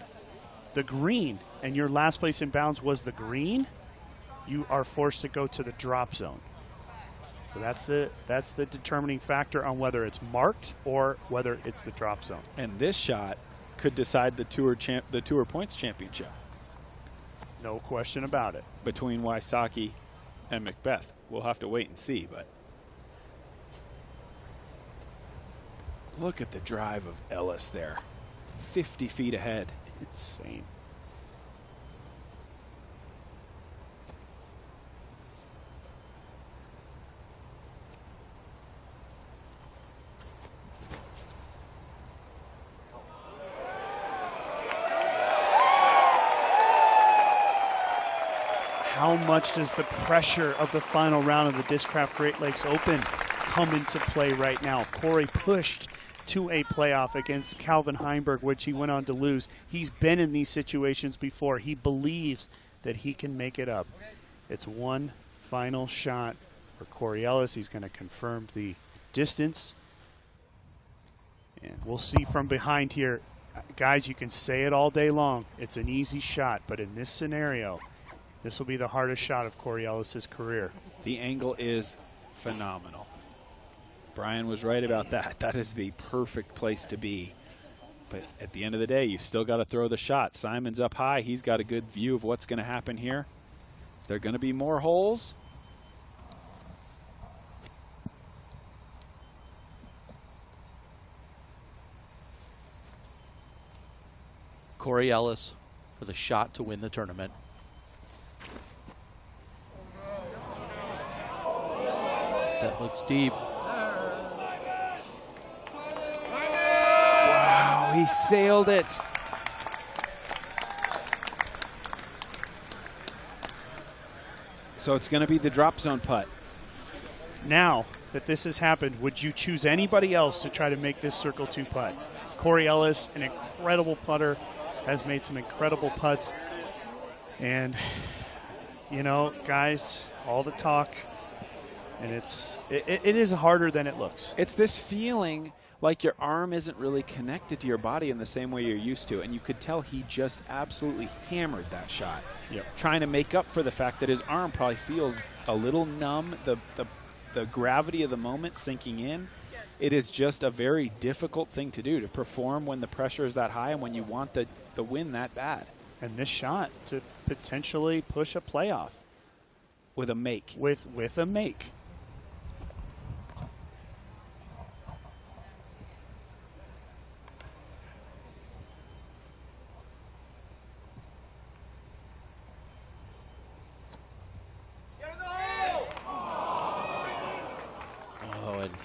the green and your last place in bounds was the green, you are forced to go to the drop zone. So that's the determining factor on whether it's marked or whether it's the drop zone. And this shot could decide the tour points championship. No question about it. Between Wysocki and Macbeth. We'll have to wait and see, but look at the drive of Ellis there. 50 feet ahead. Insane. How much does the pressure of the final round of the Discraft Great Lakes Open come into play right now? Corey pushed to a playoff against Calvin Heinberg, which he went on to lose. He's been in these situations before. He believes that he can make it up. It's one final shot for Corey Ellis. He's going to confirm the distance. And we'll see from behind here. Guys, you can say it all day long. It's an easy shot, but in this scenario, this will be the hardest shot of Corey Ellis' career. The angle is phenomenal. Brian was right about that. That is the perfect place to be But at the end of the day, you still got to throw the shot. Simon's up high. He's got a good view of what's going to happen here. There are going to be more holes. Corey Ellis for the shot to win the tournament. That looks deep. Wow, he sailed it. So it's going to be the drop zone putt. Now that this has happened, would you choose anybody else to try to make this circle 2 putt? Corey Ellis, an incredible putter, has made some incredible putts. And, you know, guys, all the talk, and it is harder than it looks. It's this feeling like your arm isn't really connected to your body in the same way you're used to. And you could tell he just absolutely hammered that shot. Yep. Trying to make up for the fact that his arm probably feels a little numb, the gravity of the moment sinking in. It is just a very difficult thing to do, to perform when the pressure is that high and when you want the win that bad. And this shot to potentially push a playoff. With a make. With a make.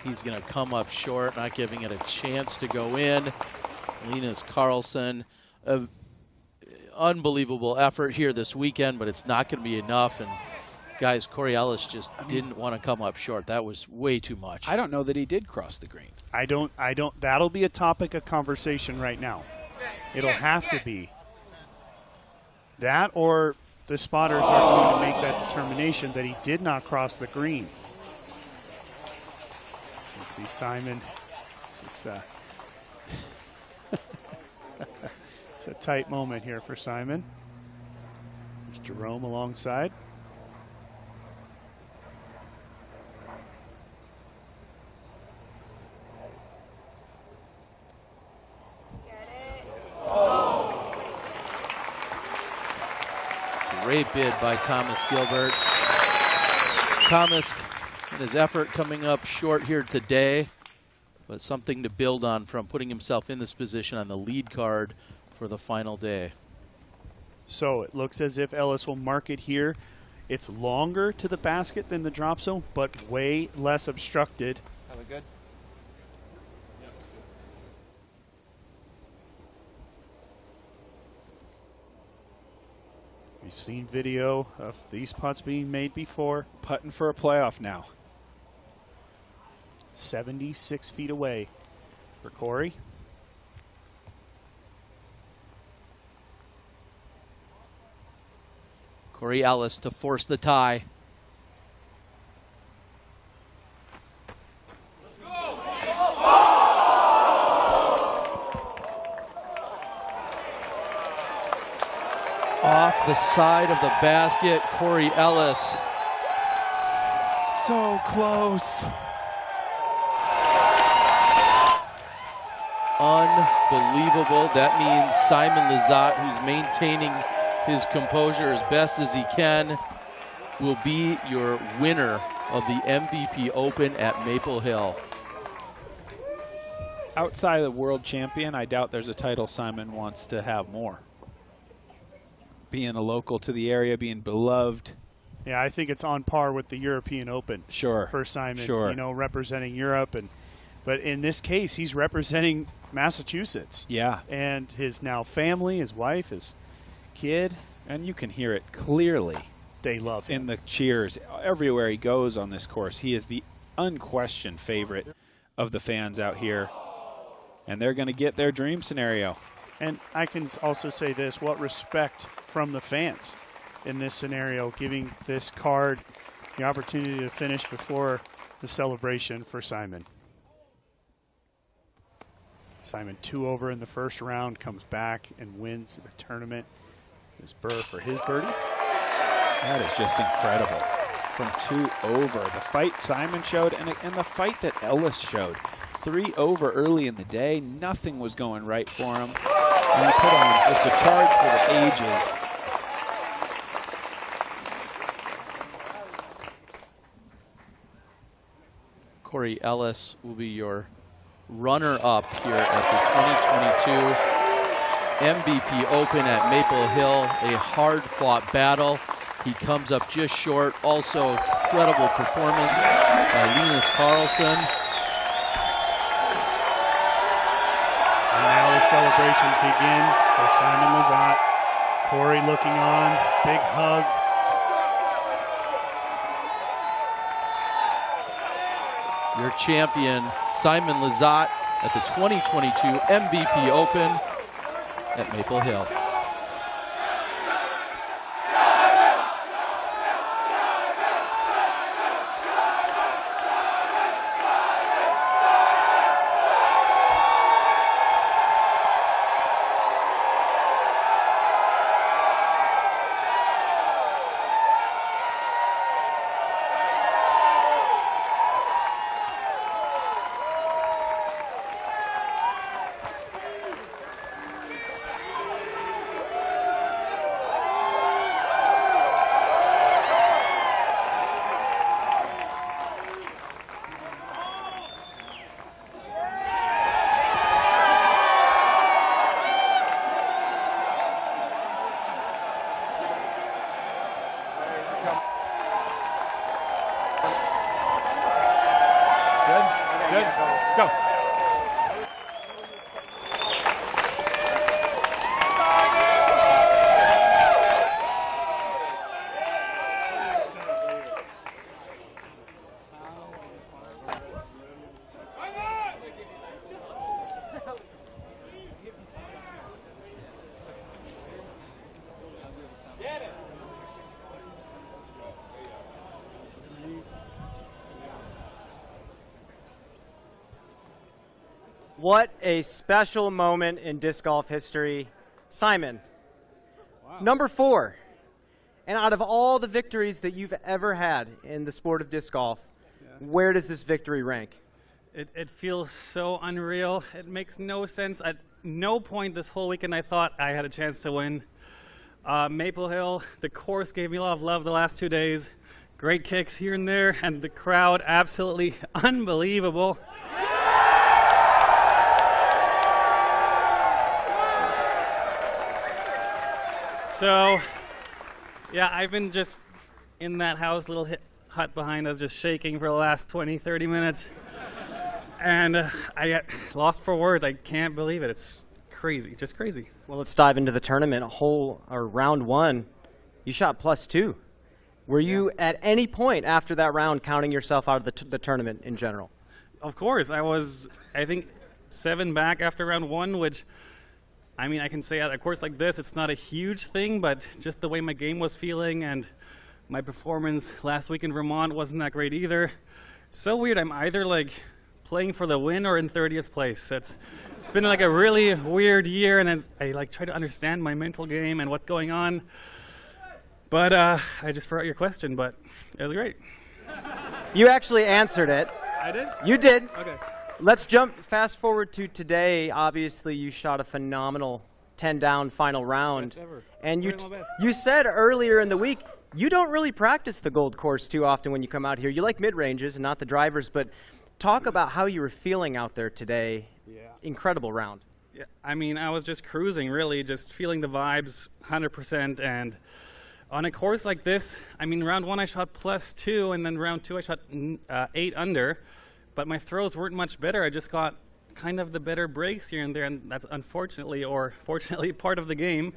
He's going to come up short, not giving it a chance to go in. Linus Karlsson, unbelievable effort here this weekend, but it's not going to be enough. And guys, Corey Ellis just didn't want to come up short. That was way too much. I don't know that he did cross the green. I don't. That'll be a topic of conversation right now. It'll have to be. That, or the spotters are going to make that determination that he did not cross the green. See Simon. This is, it's a tight moment here for Simon. There's Jerome alongside. Great bid by Thomas Gilbert. Thomas and his effort coming up short here today, but something to build on from putting himself in this position on the lead card for the final day. So it looks as if Ellis will mark it here. It's longer to the basket than the drop zone, but way less obstructed. Are we good? We've seen video of these putts being made before. Putting for a playoff now. 76 feet away for Corey. Corey Ellis to force the tie. Off the side of the basket, Corey Ellis. So close. Unbelievable. That means Simon Lizotte, who's maintaining his composure as best as he can, will be your winner of the MVP Open at Maple Hill. Outside of the world champion, I doubt there's a title Simon wants to have more. Being a local to the area, being beloved. Yeah, I think it's on par with the European Open. Sure. For Simon, sure. You know, representing Europe, but in this case, he's representing Massachusetts. Yeah. And his now family, his wife, his kid. And you can hear it clearly. They love him. In the cheers everywhere he goes on this course. He is the unquestioned favorite of the fans out here. And they're going to get their dream scenario. And I can also say this, what respect from the fans in this scenario, giving this card the opportunity to finish before the celebration for Simon. Simon 2 over in the first round, comes back and wins the tournament. This Burr for his birdie. That is just incredible. From 2 over. The fight Simon showed and the fight that Ellis showed. 3 over early in the day. Nothing was going right for him. And he put on just a charge for the ages. Corey Ellis will be your runner-up here at the 2022 MVP Open at Maple Hill. A hard-fought battle. He comes up just short. Also, incredible performance by Linus Carlson. And now the celebrations begin for Simon Lizotte. Corey looking on, big hug. Your champion, Simon Lizotte, at the 2022 MVP Open at Maple Hill. Go. What a special moment in disc golf history. Simon, number 4. And out of all the victories that you've ever had in the sport of disc golf, where does this victory rank? It feels so unreal. It makes no sense. At no point this whole weekend I thought I had a chance to win. Maple Hill, the course gave me a lot of love the last 2 days. Great kicks here and there, and the crowd absolutely unbelievable. So, yeah, I've been just in that house, little hut behind us, just shaking for the last 20, 30 minutes. And I got lost for words. I can't believe it. It's crazy, just crazy. Well, let's dive into the tournament. Round 1, you shot +2. Were you at any point after that round counting yourself out of the tournament in general? Of course. I was, I think, 7 back after round 1, which, I mean, I can say at a course like this, it's not a huge thing, but just the way my game was feeling and my performance last week in Vermont wasn't that great either. It's so weird. I'm either like playing for the win or in 30th place. It's been like a really weird year, and I like try to understand my mental game and what's going on. But I just forgot your question, but it was great. You actually answered it. I did? You did. Okay. Let's fast forward to today. Obviously, you shot a phenomenal 10-down final round. Best ever. And you said earlier in the week, you don't really practice the gold course too often when you come out here. You like mid-ranges and not the drivers, but talk about how you were feeling out there today. Yeah. Incredible round. Yeah, I mean, I was just cruising, really, just feeling the vibes 100%. And on a course like this, I mean, round 1 I shot +2, and then round 2 I shot 8 under. But my throws weren't much better. I just got kind of the better breaks here and there, and that's unfortunately or fortunately part of the game,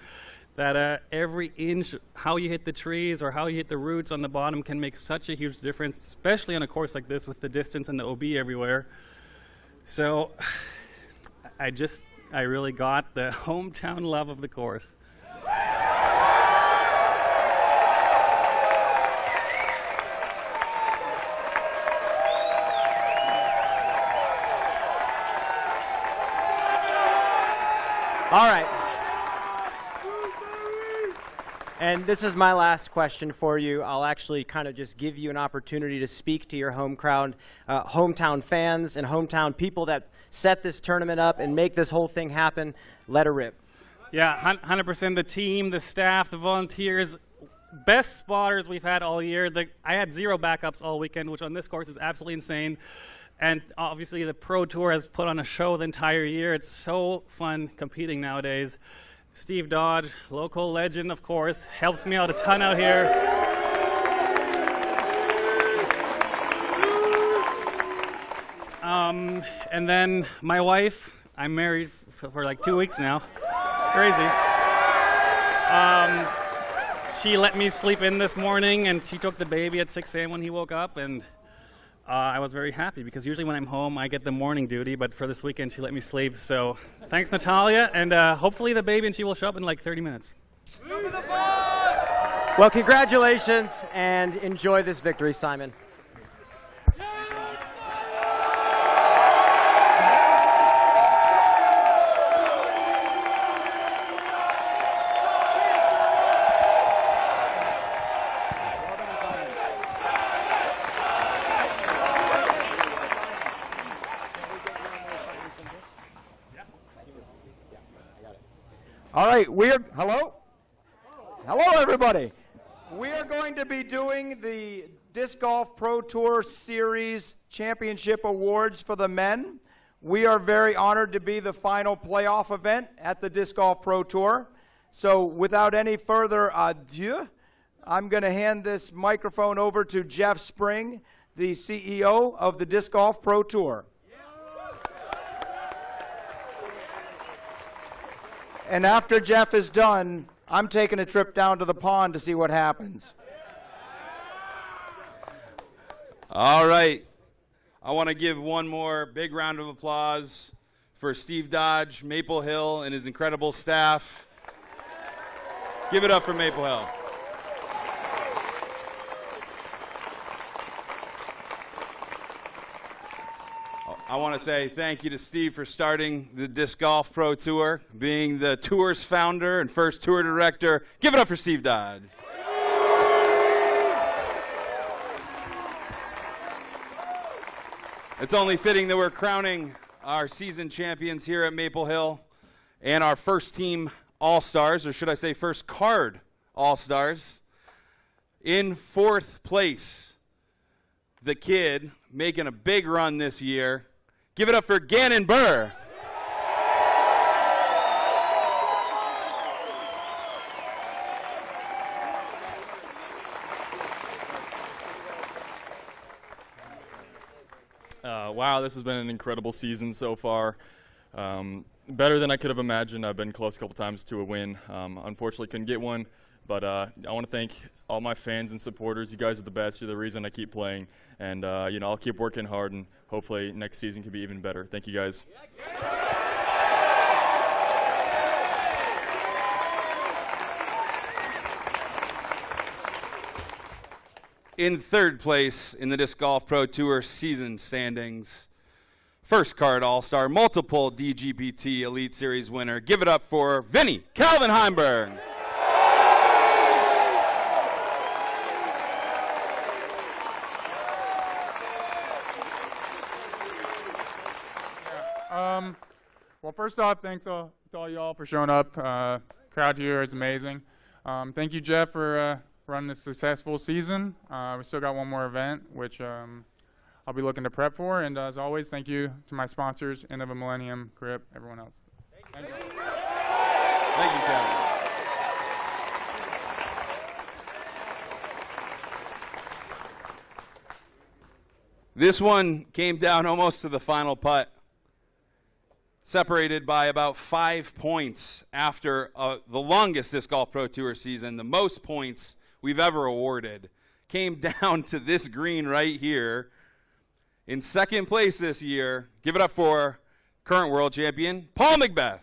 that every inch, how you hit the trees or how you hit the roots on the bottom can make such a huge difference, especially on a course like this with the distance and the OB everywhere. So I really got the hometown love of the course. All right. And this is my last question for you. I'll actually kind of just give you an opportunity to speak to your home crowd, hometown fans and hometown people that set this tournament up and make this whole thing happen. Let her rip. Yeah, 100% the team, the staff, the volunteers, best spotters we've had all year. I had 0 backups all weekend, which on this course is absolutely insane. And obviously the Pro Tour has put on a show the entire year. It's so fun competing nowadays. Steve Dodge, local legend, of course, helps me out a ton out here. And then my wife, I'm married for like 2 weeks now. Crazy. She let me sleep in this morning, and she took the baby at 6 a.m. when he woke up, and I was very happy because usually when I'm home, I get the morning duty, but for this weekend, she let me sleep. So thanks, Natalia, and hopefully the baby and she will show up in like 30 minutes. Well, congratulations, and enjoy this victory, Simon. All right, hello, everybody. We are going to be doing the Disc Golf Pro Tour Series Championship Awards for the men. We are very honored to be the final playoff event at the Disc Golf Pro Tour. So without any further ado, I'm going to hand this microphone over to Jeff Spring, the CEO of the Disc Golf Pro Tour. And after Jeff is done, I'm taking a trip down to the pond to see what happens. All right. I want to give one more big round of applause for Steve Dodge, Maple Hill, and his incredible staff. Give it up for Maple Hill. I want to say thank you to Steve for starting the Disc Golf Pro Tour, being the tour's founder and first tour director. Give it up for Steve Dodge. It's only fitting that we're crowning our season champions here at Maple Hill and our first team All-Stars, or should I say first card All-Stars. In 4th place, the kid making a big run this year. Give it up for Gannon Burr. Wow, this has been an incredible season so far. Better than I could have imagined. I've been close a couple times to a win. Unfortunately, couldn't get one. But I want to thank all my fans and supporters. You guys are the best. You're the reason I keep playing. And, I'll keep working hard, and hopefully next season can be even better. Thank you, guys. In 3rd place in the Disc Golf Pro Tour season standings, first card All-Star, multiple DGPT Elite Series winner. Give it up for Vinny Calvin Heimberg. Well, first off, thanks to all y'all for showing up. Crowd here is amazing. Thank you, Jeff, for running a successful season. We still got one more event, which I'll be looking to prep for. And as always, thank you to my sponsors, End of a Millennium, Grip, everyone else. Thank you. Thank you, Kevin. This one came down almost to the final putt. Separated by about 5 points after the longest Disc Golf Pro Tour season, the most points we've ever awarded. Came down to this green right here. In 2nd place this year, give it up for current world champion, Paul Macbeth.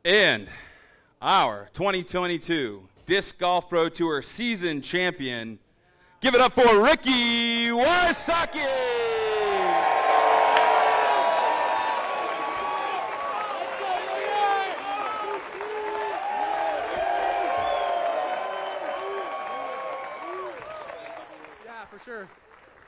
And our 2022 Disc Golf Pro Tour season champion, give it up for Ricky Wasaki! Sure.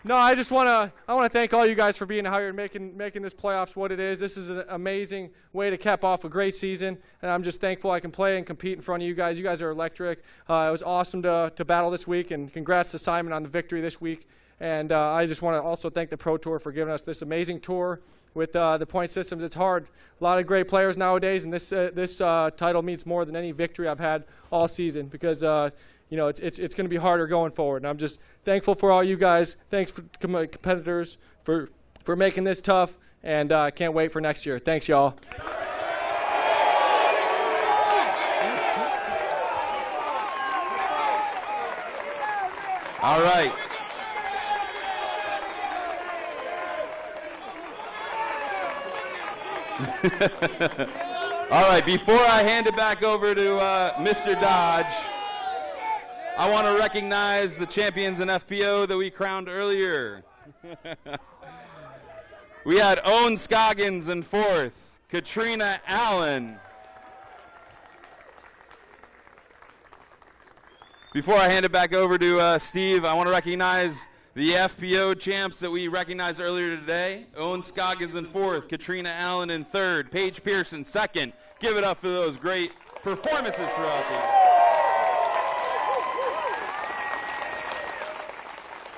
No, I want to thank all you guys for being out here and making this playoffs what it is. This is an amazing way to cap off a great season, and I'm just thankful I can play and compete in front of you guys. You guys are electric. It was awesome to battle this week, and congrats to Simon on the victory this week. And I just want to also thank the Pro Tour for giving us this amazing tour with the point systems. It's hard. A lot of great players nowadays, and this title means more than any victory I've had all season because you know, it's going to be harder going forward. And I'm just thankful for all you guys. Thanks for competitors for making this tough, and I can't wait for next year. Thanks, y'all. All right. All right, before I hand it back over to Mr. Dodge, I want to recognize the champions in FPO that we crowned earlier. We had Owen Scoggins in fourth, Katrina Allen. Before I hand it back over to Steve, I want to recognize the FPO champs that we recognized earlier today. Owen Scoggins in fourth, Katrina Allen in third, Paige Pearson second. Give it up for those great performances throughout the year.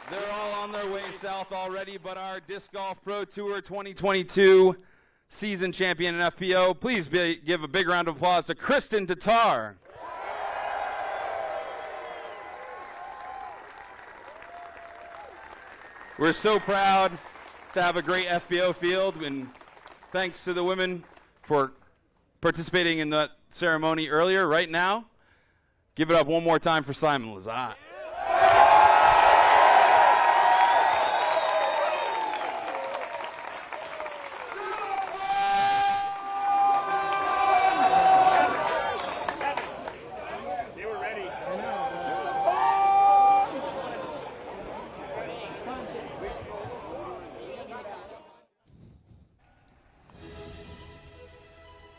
They're all on their way south already, but our Disc Golf Pro Tour 2022 season champion in FPO, please give a big round of applause to Kristen Tatar. We're so proud to have a great FPO field, and thanks to the women for participating in the ceremony earlier. Right now, give it up one more time for Simon Lizotte.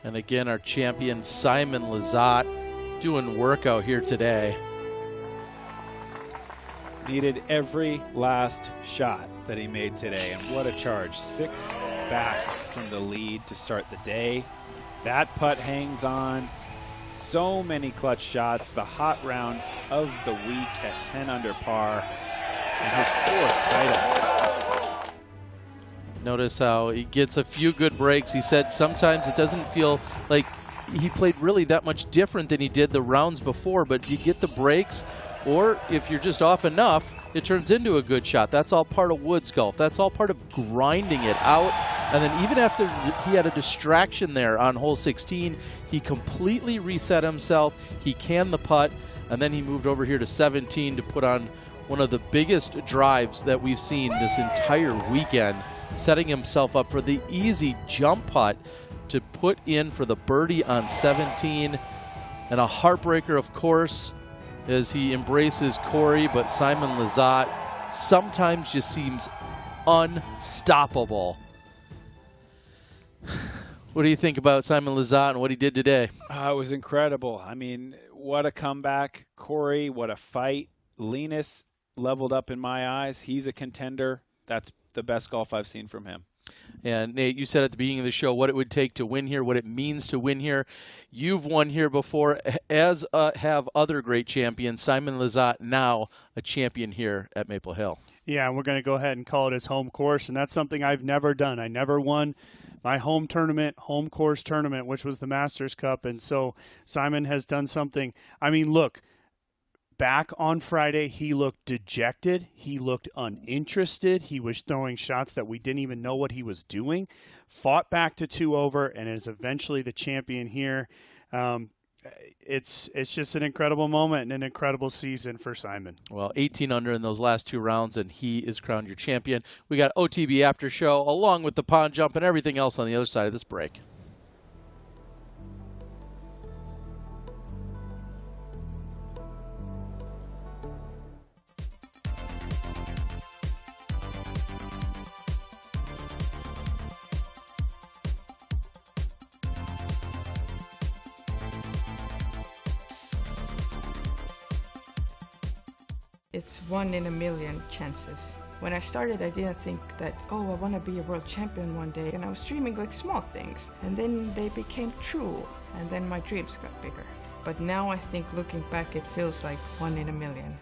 And again, our champion Simon Lizotte doing work out here today. Needed every last shot that he made today, and what a charge. 6 back from the lead to start the day. That putt hangs on. So many clutch shots. The hot round of the week at 10 under par. And his 4th title. Notice how he gets a few good breaks. He said sometimes it doesn't feel like he played really that much different than he did the rounds before, but you get the breaks, or if you're just off enough, it turns into a good shot. That's all part of woods golf. That's all part of grinding it out. And then even after he had a distraction there on hole 16, he completely reset himself. He canned the putt, and then he moved over here to 17 to put on one of the biggest drives that we've seen this entire weekend, setting himself up for the easy jump putt to put in for the birdie on 17. And a heartbreaker, of course, as he embraces Corey, but Simon Lizotte sometimes just seems unstoppable. What do you think about Simon Lizotte and what he did today? It was incredible. I mean, what a comeback. Corey, what a fight. Linus leveled up in my eyes. He's a contender. That's the best golf I've seen from him. And Nate, you said at the beginning of the show what it would take to win here, what it means to win here. You've won here before, as have other great champions. Simon Lizotte, now a champion here at Maple Hill. Yeah, and we're going to go ahead and call it his home course, and that's something I've never done. I never won my home course tournament, which was the Masters Cup, and so Simon has done something. I mean, look, back on Friday, he looked dejected. He looked uninterested. He was throwing shots that we didn't even know what he was doing. Fought back to 2 over and is eventually the champion here. It's just an incredible moment and an incredible season for Simon. Well, 18 under in those last 2 rounds, and he is crowned your champion. We got OTB after show, along with the pond jump and everything else on the other side of this break. It's 1 in a million chances. When I started, I didn't think that, oh, I want to be a world champion one day. And I was dreaming like small things. And then they became true. And then my dreams got bigger. But now I think looking back, it feels like 1 in a million.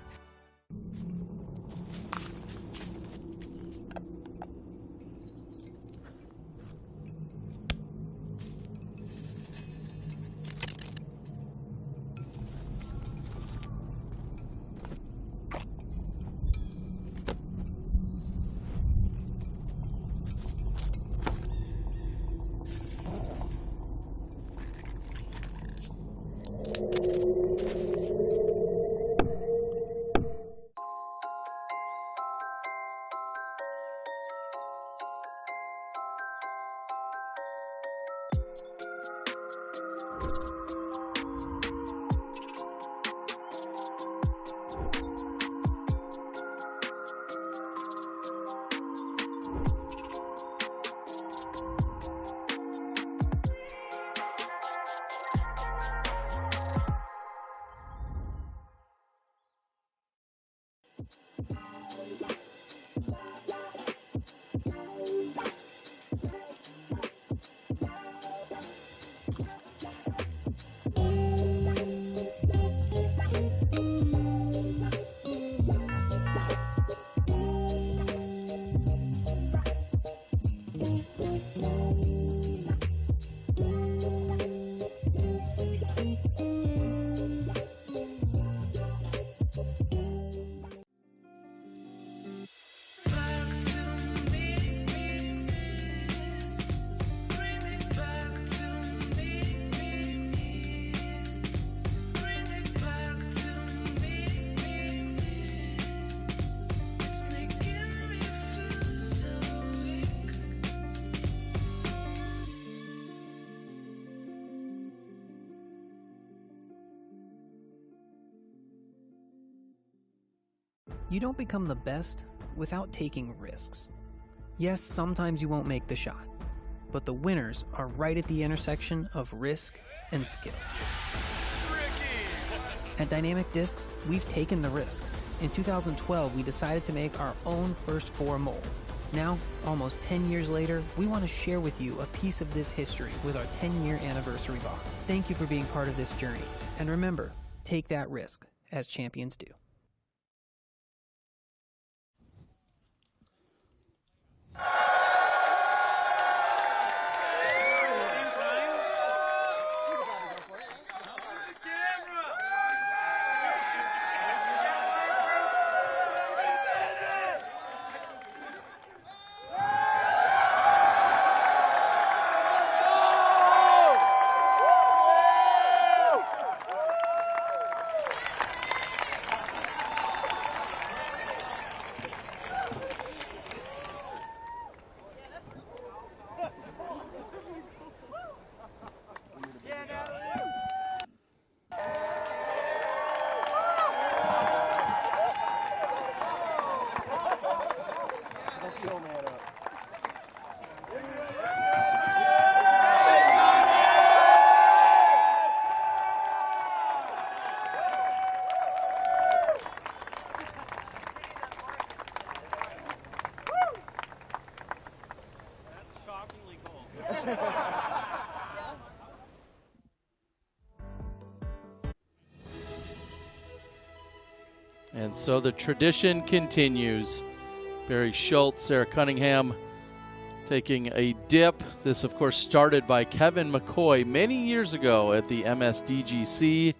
You don't become the best without taking risks. Yes, sometimes you won't make the shot, but the winners are right at the intersection of risk and skill. At Dynamic Discs, we've taken the risks. In 2012, we decided to make our own first 4 molds. Now, almost 10 years later, we want to share with you a piece of this history with our 10-year anniversary box. Thank you for being part of this journey. And remember, take that risk, as champions do. And so the tradition continues. Barry Schultz, Sarah Cunningham taking a dip. This, of course, started by Kevin McCoy many years ago at the USDGC.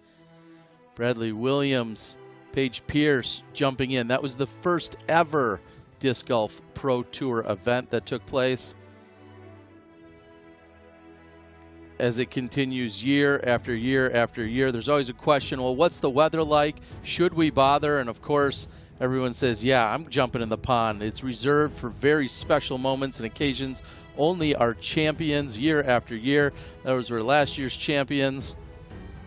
Bradley Williams, Paige Pierce jumping in. That was the first ever Disc Golf Pro Tour event that took place. As it continues year after year after year, there's always a question, well, what's the weather like? Should we bother? And of course, everyone says, yeah, I'm jumping in the pond. It's reserved for very special moments and occasions. Only our champions year after year. Those were last year's champions.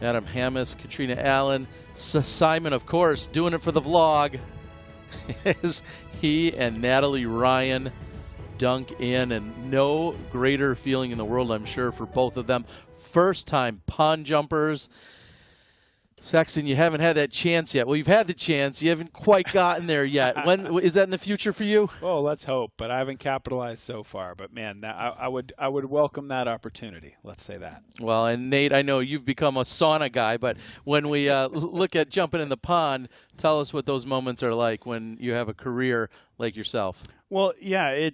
Adam Hammis, Katrina Allen, Simon, of course, doing it for the vlog. As he and Natalie Ryan dunk in, and no greater feeling in the world, I'm sure, for both of them. First time pond jumpers. Sexton, you haven't had that chance yet. Well, you've had the chance. You haven't quite gotten there yet. When is that in the future for you? Well, let's hope, but I haven't capitalized so far. But man, I would welcome that opportunity. Let's say that. Well, and Nate, I know you've become a sauna guy, but when we look at jumping in the pond, tell us what those moments are like when you have a career like yourself. Well, yeah,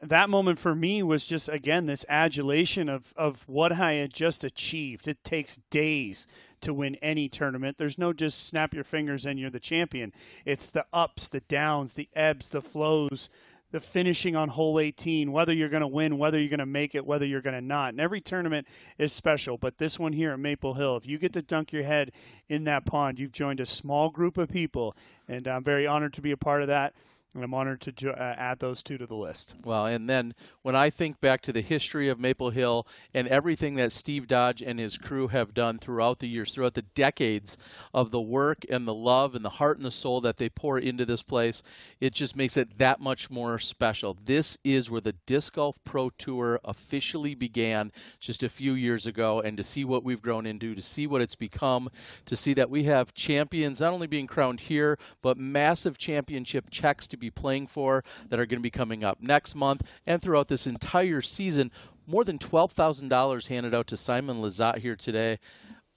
that moment for me was just, again, this adulation of what I had just achieved. It takes days to win any tournament. There's no just snap your fingers and you're the champion. It's the ups, the downs, the ebbs, the flows, the finishing on hole 18, whether you're going to win, whether you're going to make it, whether you're going to not. And every tournament is special, but this one here at Maple Hill, if you get to dunk your head in that pond, you've joined a small group of people, and I'm very honored to be a part of that. And I'm honored to add those two to the list. Well, and then when I think back to the history of Maple Hill and everything that Steve Dodge and his crew have done throughout the years, throughout the decades of the work and the love and the heart and the soul that they pour into this place, it just makes it that much more special. This is where the Disc Golf Pro Tour officially began just a few years ago, and to see what we've grown into, to see what it's become, to see that we have champions not only being crowned here, but massive championship checks to be playing for that are going to be coming up next month and throughout this entire season. More than $12,000 handed out to Simon Lizotte here today.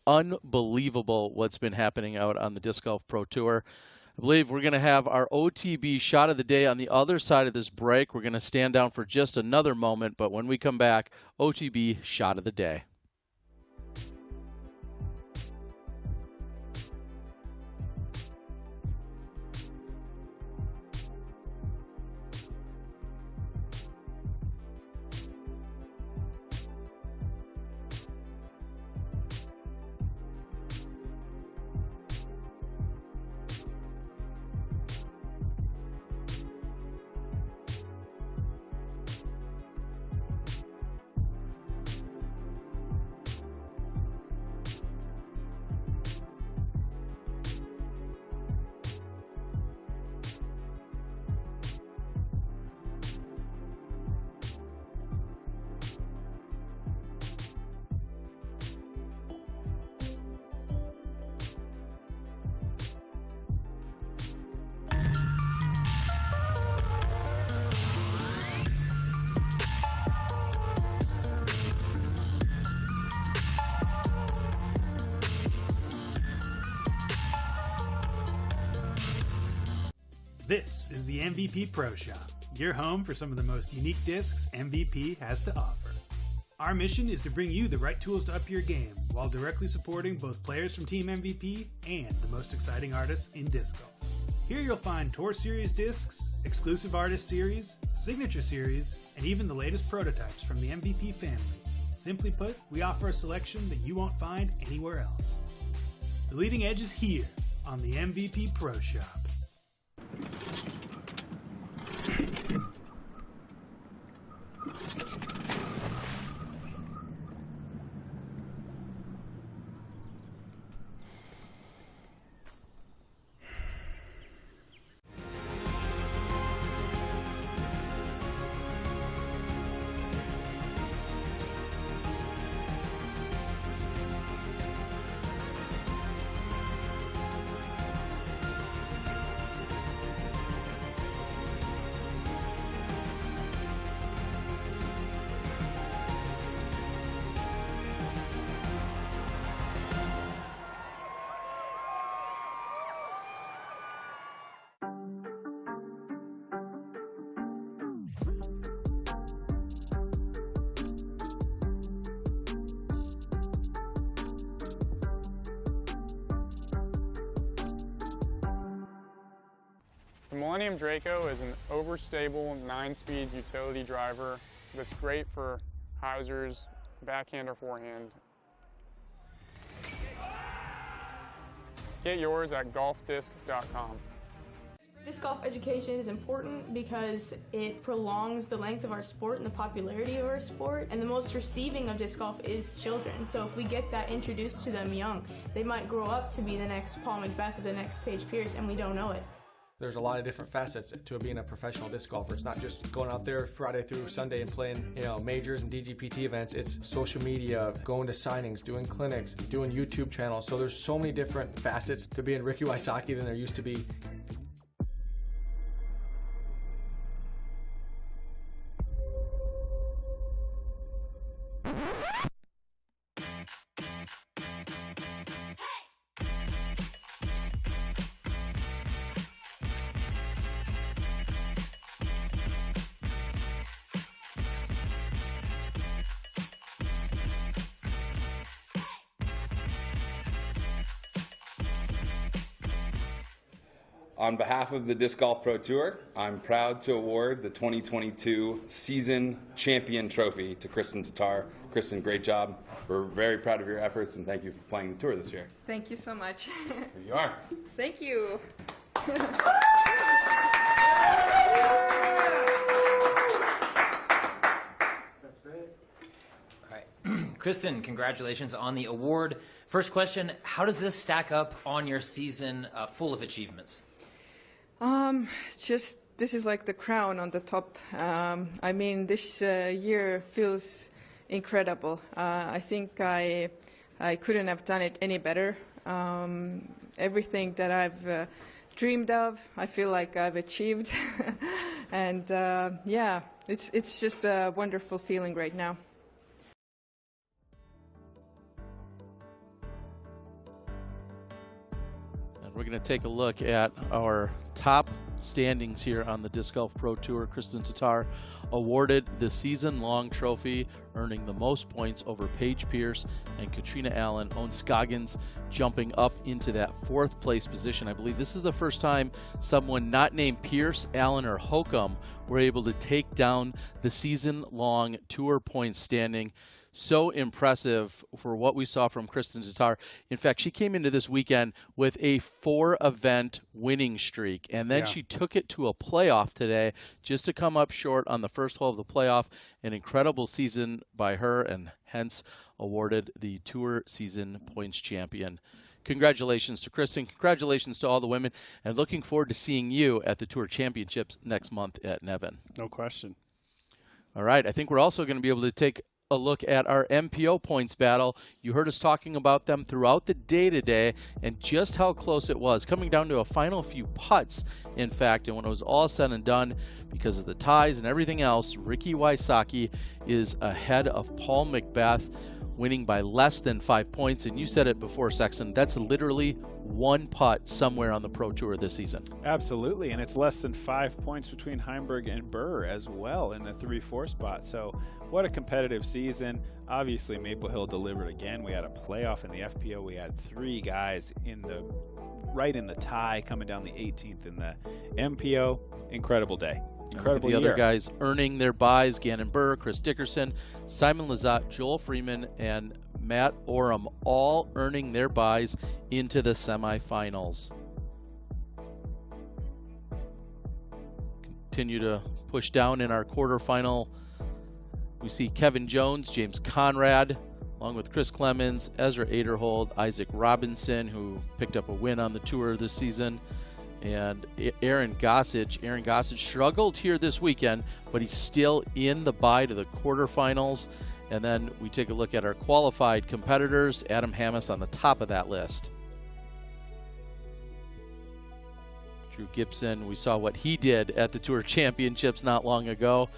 Unbelievable what's been happening out on the Disc Golf Pro Tour. I believe we're going to have our OTB shot of the day on the other side of this break. We're going to stand down for just another moment, but when we come back, OTB shot of the day. This is the MVP Pro Shop, your home for some of the most unique discs MVP has to offer. Our mission is to bring you the right tools to up your game while directly supporting both players from Team MVP and the most exciting artists in disc golf. Here you'll find Tour Series discs, exclusive artist series, signature series, and even the latest prototypes from the MVP family. Simply put, we offer a selection that you won't find anywhere else. The leading edge is here on the MVP Pro Shop. The Millennium Draco is an overstable 9-speed utility driver that's great for Hausers, backhand or forehand. Get yours at golfdisc.com. Disc golf education is important because it prolongs the length of our sport and the popularity of our sport, and the most receiving of disc golf is children. So if we get that introduced to them young, they might grow up to be the next Paul McBeth or the next Paige Pierce, and we don't know it. There's a lot of different facets to being a professional disc golfer. It's not just going out there Friday through Sunday and playing, majors and DGPT events. It's social media, going to signings, doing clinics, doing YouTube channels. So there's so many different facets to being Ricky Wysocki than there used to be. On behalf of the Disc Golf Pro Tour, I'm proud to award the 2022 Season Champion Trophy to Kristen Tatar. Kristen, great job. We're very proud of your efforts, and thank you for playing the tour this year. Thank you so much. Here you are. Thank you. Kristen, congratulations on the award. First question, how does this stack up on your season full of achievements? Just this is like the crown on the top. I mean, this year feels incredible. I think I couldn't have done it any better. Everything that I've dreamed of, I feel like I've achieved. And yeah, it's just a wonderful feeling right now. We're going to take a look at our top standings here on the Disc Golf Pro Tour. Kristen Tatar awarded the season-long trophy, earning the most points over Paige Pierce and Katrina Allen. Owen Scoggins jumping up into that 4th place position. I believe this is the first time someone not named Pierce, Allen, or Holcomb were able to take down the season-long tour point standing. So impressive for what we saw from Kristen Tatar. In fact, she came into this weekend with a 4-event winning streak, and then she took it to a playoff today just to come up short on the first hole of the playoff. An incredible season by her, and hence awarded the Tour Season Points Champion. Congratulations to Kristen. Congratulations to all the women, and looking forward to seeing you at the Tour Championships next month at Nevin. No question. All right, I think we're also going to be able to take a look at our MPO points battle. You heard us talking about them throughout the day today and just how close it was, coming down to a final few putts, in fact. And when it was all said and done, because of the ties and everything else, Ricky Wysocki is ahead of Paul Macbeth, winning by less than 5 points. And you said it before, Sexton, that's literally one putt somewhere on the Pro Tour this season. Absolutely, and it's less than 5 points between Heimberg and Burr as well in the 3-4 spot. So what a competitive season. Obviously, Maple Hill delivered again. We had a playoff in the FPO. We had 3 guys right in the tie coming down the 18th in the MPO. Incredible day. Incredible the year. Other guys earning their buys: Gannon Burr, Chris Dickerson, Simon Lizotte, Joel Freeman, and Matt Oram, all earning their buys into the semifinals. Continue to push down in our quarterfinal. We see Kevin Jones, James Conrad, along with Chris Clemens, Ezra Aderhold, Isaac Robinson, who picked up a win on the tour this season, and Aaron Gossage. Aaron Gossage struggled here this weekend, but he's still in the bye to the quarterfinals. And then we take a look at our qualified competitors. Adam Hammis on the top of that list. Drew Gibson, we saw what he did at the Tour Championships not long ago.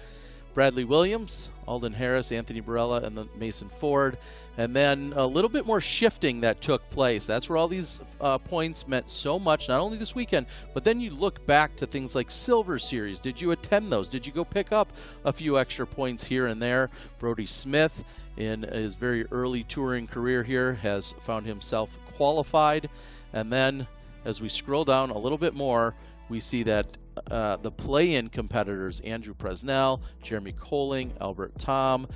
Bradley Williams, Alden Harris, Anthony Barella, and then Mason Ford. And then a little bit more shifting that took place. That's where all these points meant so much, not only this weekend, but then you look back to things like Silver Series. Did you attend those? Did you go pick up a few extra points here and there? Brody Smith, in his very early touring career here, has found himself qualified. And then as we scroll down a little bit more, we see that the play-in competitors, Andrew Presnell, Jeremy Colling, Albert Tom,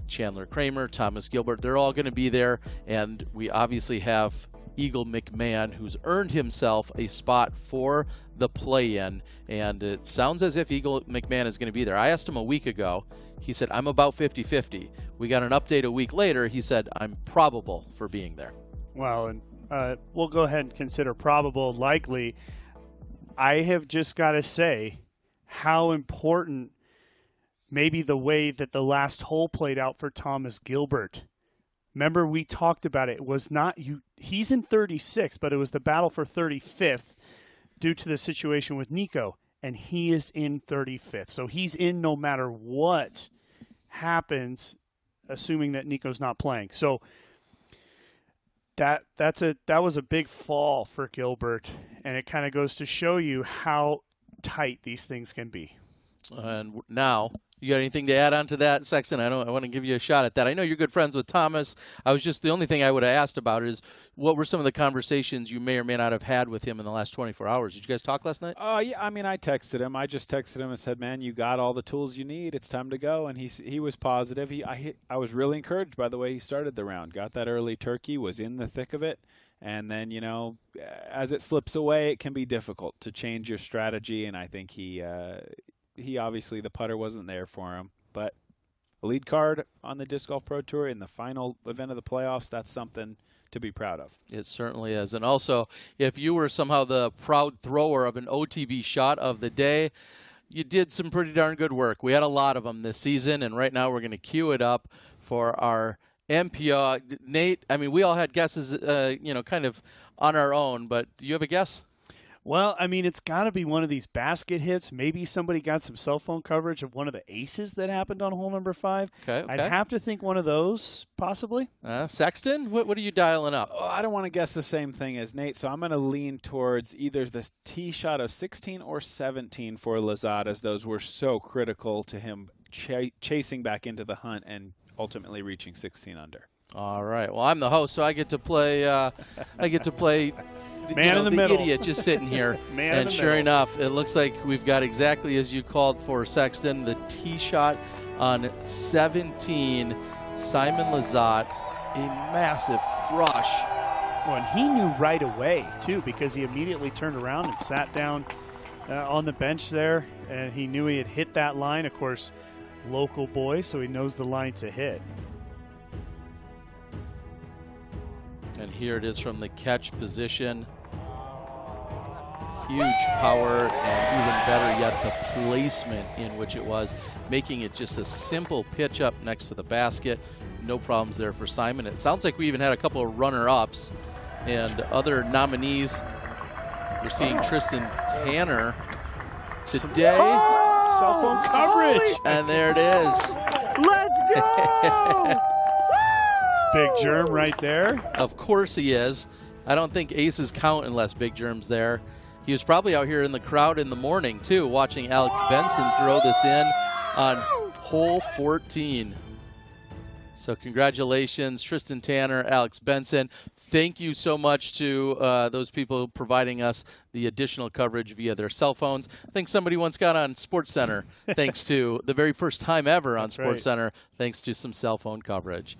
Chandler Kramer, Thomas Gilbert, they're all going to be there. And we obviously have Eagle McMahon, who's earned himself a spot for the play-in. And it sounds as if Eagle McMahon is going to be there. I asked him a week ago. He said, I'm about 50-50. We got an update a week later. He said, I'm probable for being there. Well, and we'll go ahead and consider probable, likely. I have just got to say how important maybe the way that the last hole played out for Thomas Gilbert. Remember, we talked about it. It was not you. He's in 36, but it was the battle for 35th due to the situation with Nico, and he is in 35th. So he's in no matter what happens, assuming that Nico's not playing. So that was a big fall for Gilbert, and it kind of goes to show you how tight these things can be. And now, you got anything to add on to that, Sexton? I want to give you a shot at that. I know you're good friends with Thomas. The only thing I would have asked about is what were some of the conversations you may or may not have had with him in the last 24 hours? Did you guys talk last night? Yeah, I mean, I texted him. I just texted him and said, man, you got all the tools you need. It's time to go. And he was positive. I was really encouraged by the way he started the round. Got that early turkey, was in the thick of it. And then, you know, as it slips away, it can be difficult to change your strategy. And I think he obviously, the putter wasn't there for him. But a lead card on the Disc Golf Pro Tour in the final event of the playoffs, that's something to be proud of. It certainly is. And also, if you were somehow the proud thrower of an OTB shot of the day, you did some pretty darn good work. We had a lot of them this season, and right now we're going to queue it up for our MPO. Nate, I mean, we all had guesses, you know, kind of on our own, but do you have a guess? Well, I mean, it's got to be one of these basket hits. Maybe somebody got some cell phone coverage of one of the aces that happened on hole number 5. Okay. I'd have to think one of those, possibly. Sexton, what are you dialing up? Oh, I don't want to guess the same thing as Nate, so I'm going to lean towards either the tee shot of 16 or 17 for Lizotte, as those were so critical to him chasing back into the hunt and ultimately reaching 16 under. All right. Well, I'm the host, so I get to play. Man in the middle. Idiot just sitting here. And sure enough, it looks like we've got exactly as you called for, Sexton, the tee shot on 17. Simon Lizotte, a massive crush. Well, and he knew right away, too, because he immediately turned around and sat down on the bench there, and he knew he had hit that line. Of course, local boy, so he knows the line to hit. And here it is from the catch position. Huge power, and even better yet, the placement in which it was, making it just a simple pitch up next to the basket. No problems there for Simon. It sounds like we even had a couple of runner-ups and other nominees. We're seeing Tristan Tanner today. Cell phone coverage. And there it is. Let's go! Big Germ right there. Of course he is. I don't think aces count unless Big Germ's there. He was probably out here in the crowd in the morning, too, watching Alex Benson throw this in on hole 14. So congratulations, Tristan Tanner, Alex Benson. Thank you so much to those people providing us the additional coverage via their cell phones. I think somebody once got on SportsCenter thanks to the very first time ever on SportsCenter, thanks to some cell phone coverage.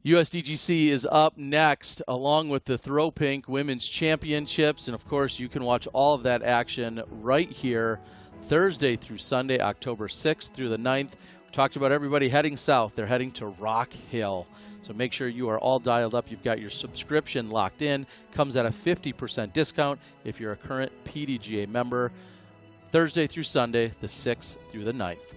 USDGC is up next, along with the Throw Pink Women's Championships. And, of course, you can watch all of that action right here Thursday through Sunday, October 6th through the 9th. We talked about everybody heading south. They're heading to Rock Hill. So make sure you are all dialed up. You've got your subscription locked in. Comes at a 50% discount if you're a current PDGA member. Thursday through Sunday, the 6th through the 9th.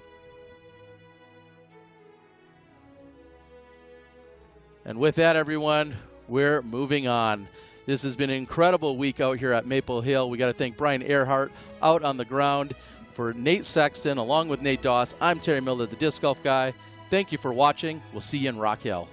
And with that, everyone, we're moving on. This has been an incredible week out here at Maple Hill. We got to thank Brian Earhart out on the ground. For Nate Sexton, along with Nate Doss, I'm Terry Miller, the Disc Golf Guy. Thank you for watching. We'll see you in Rock Hill.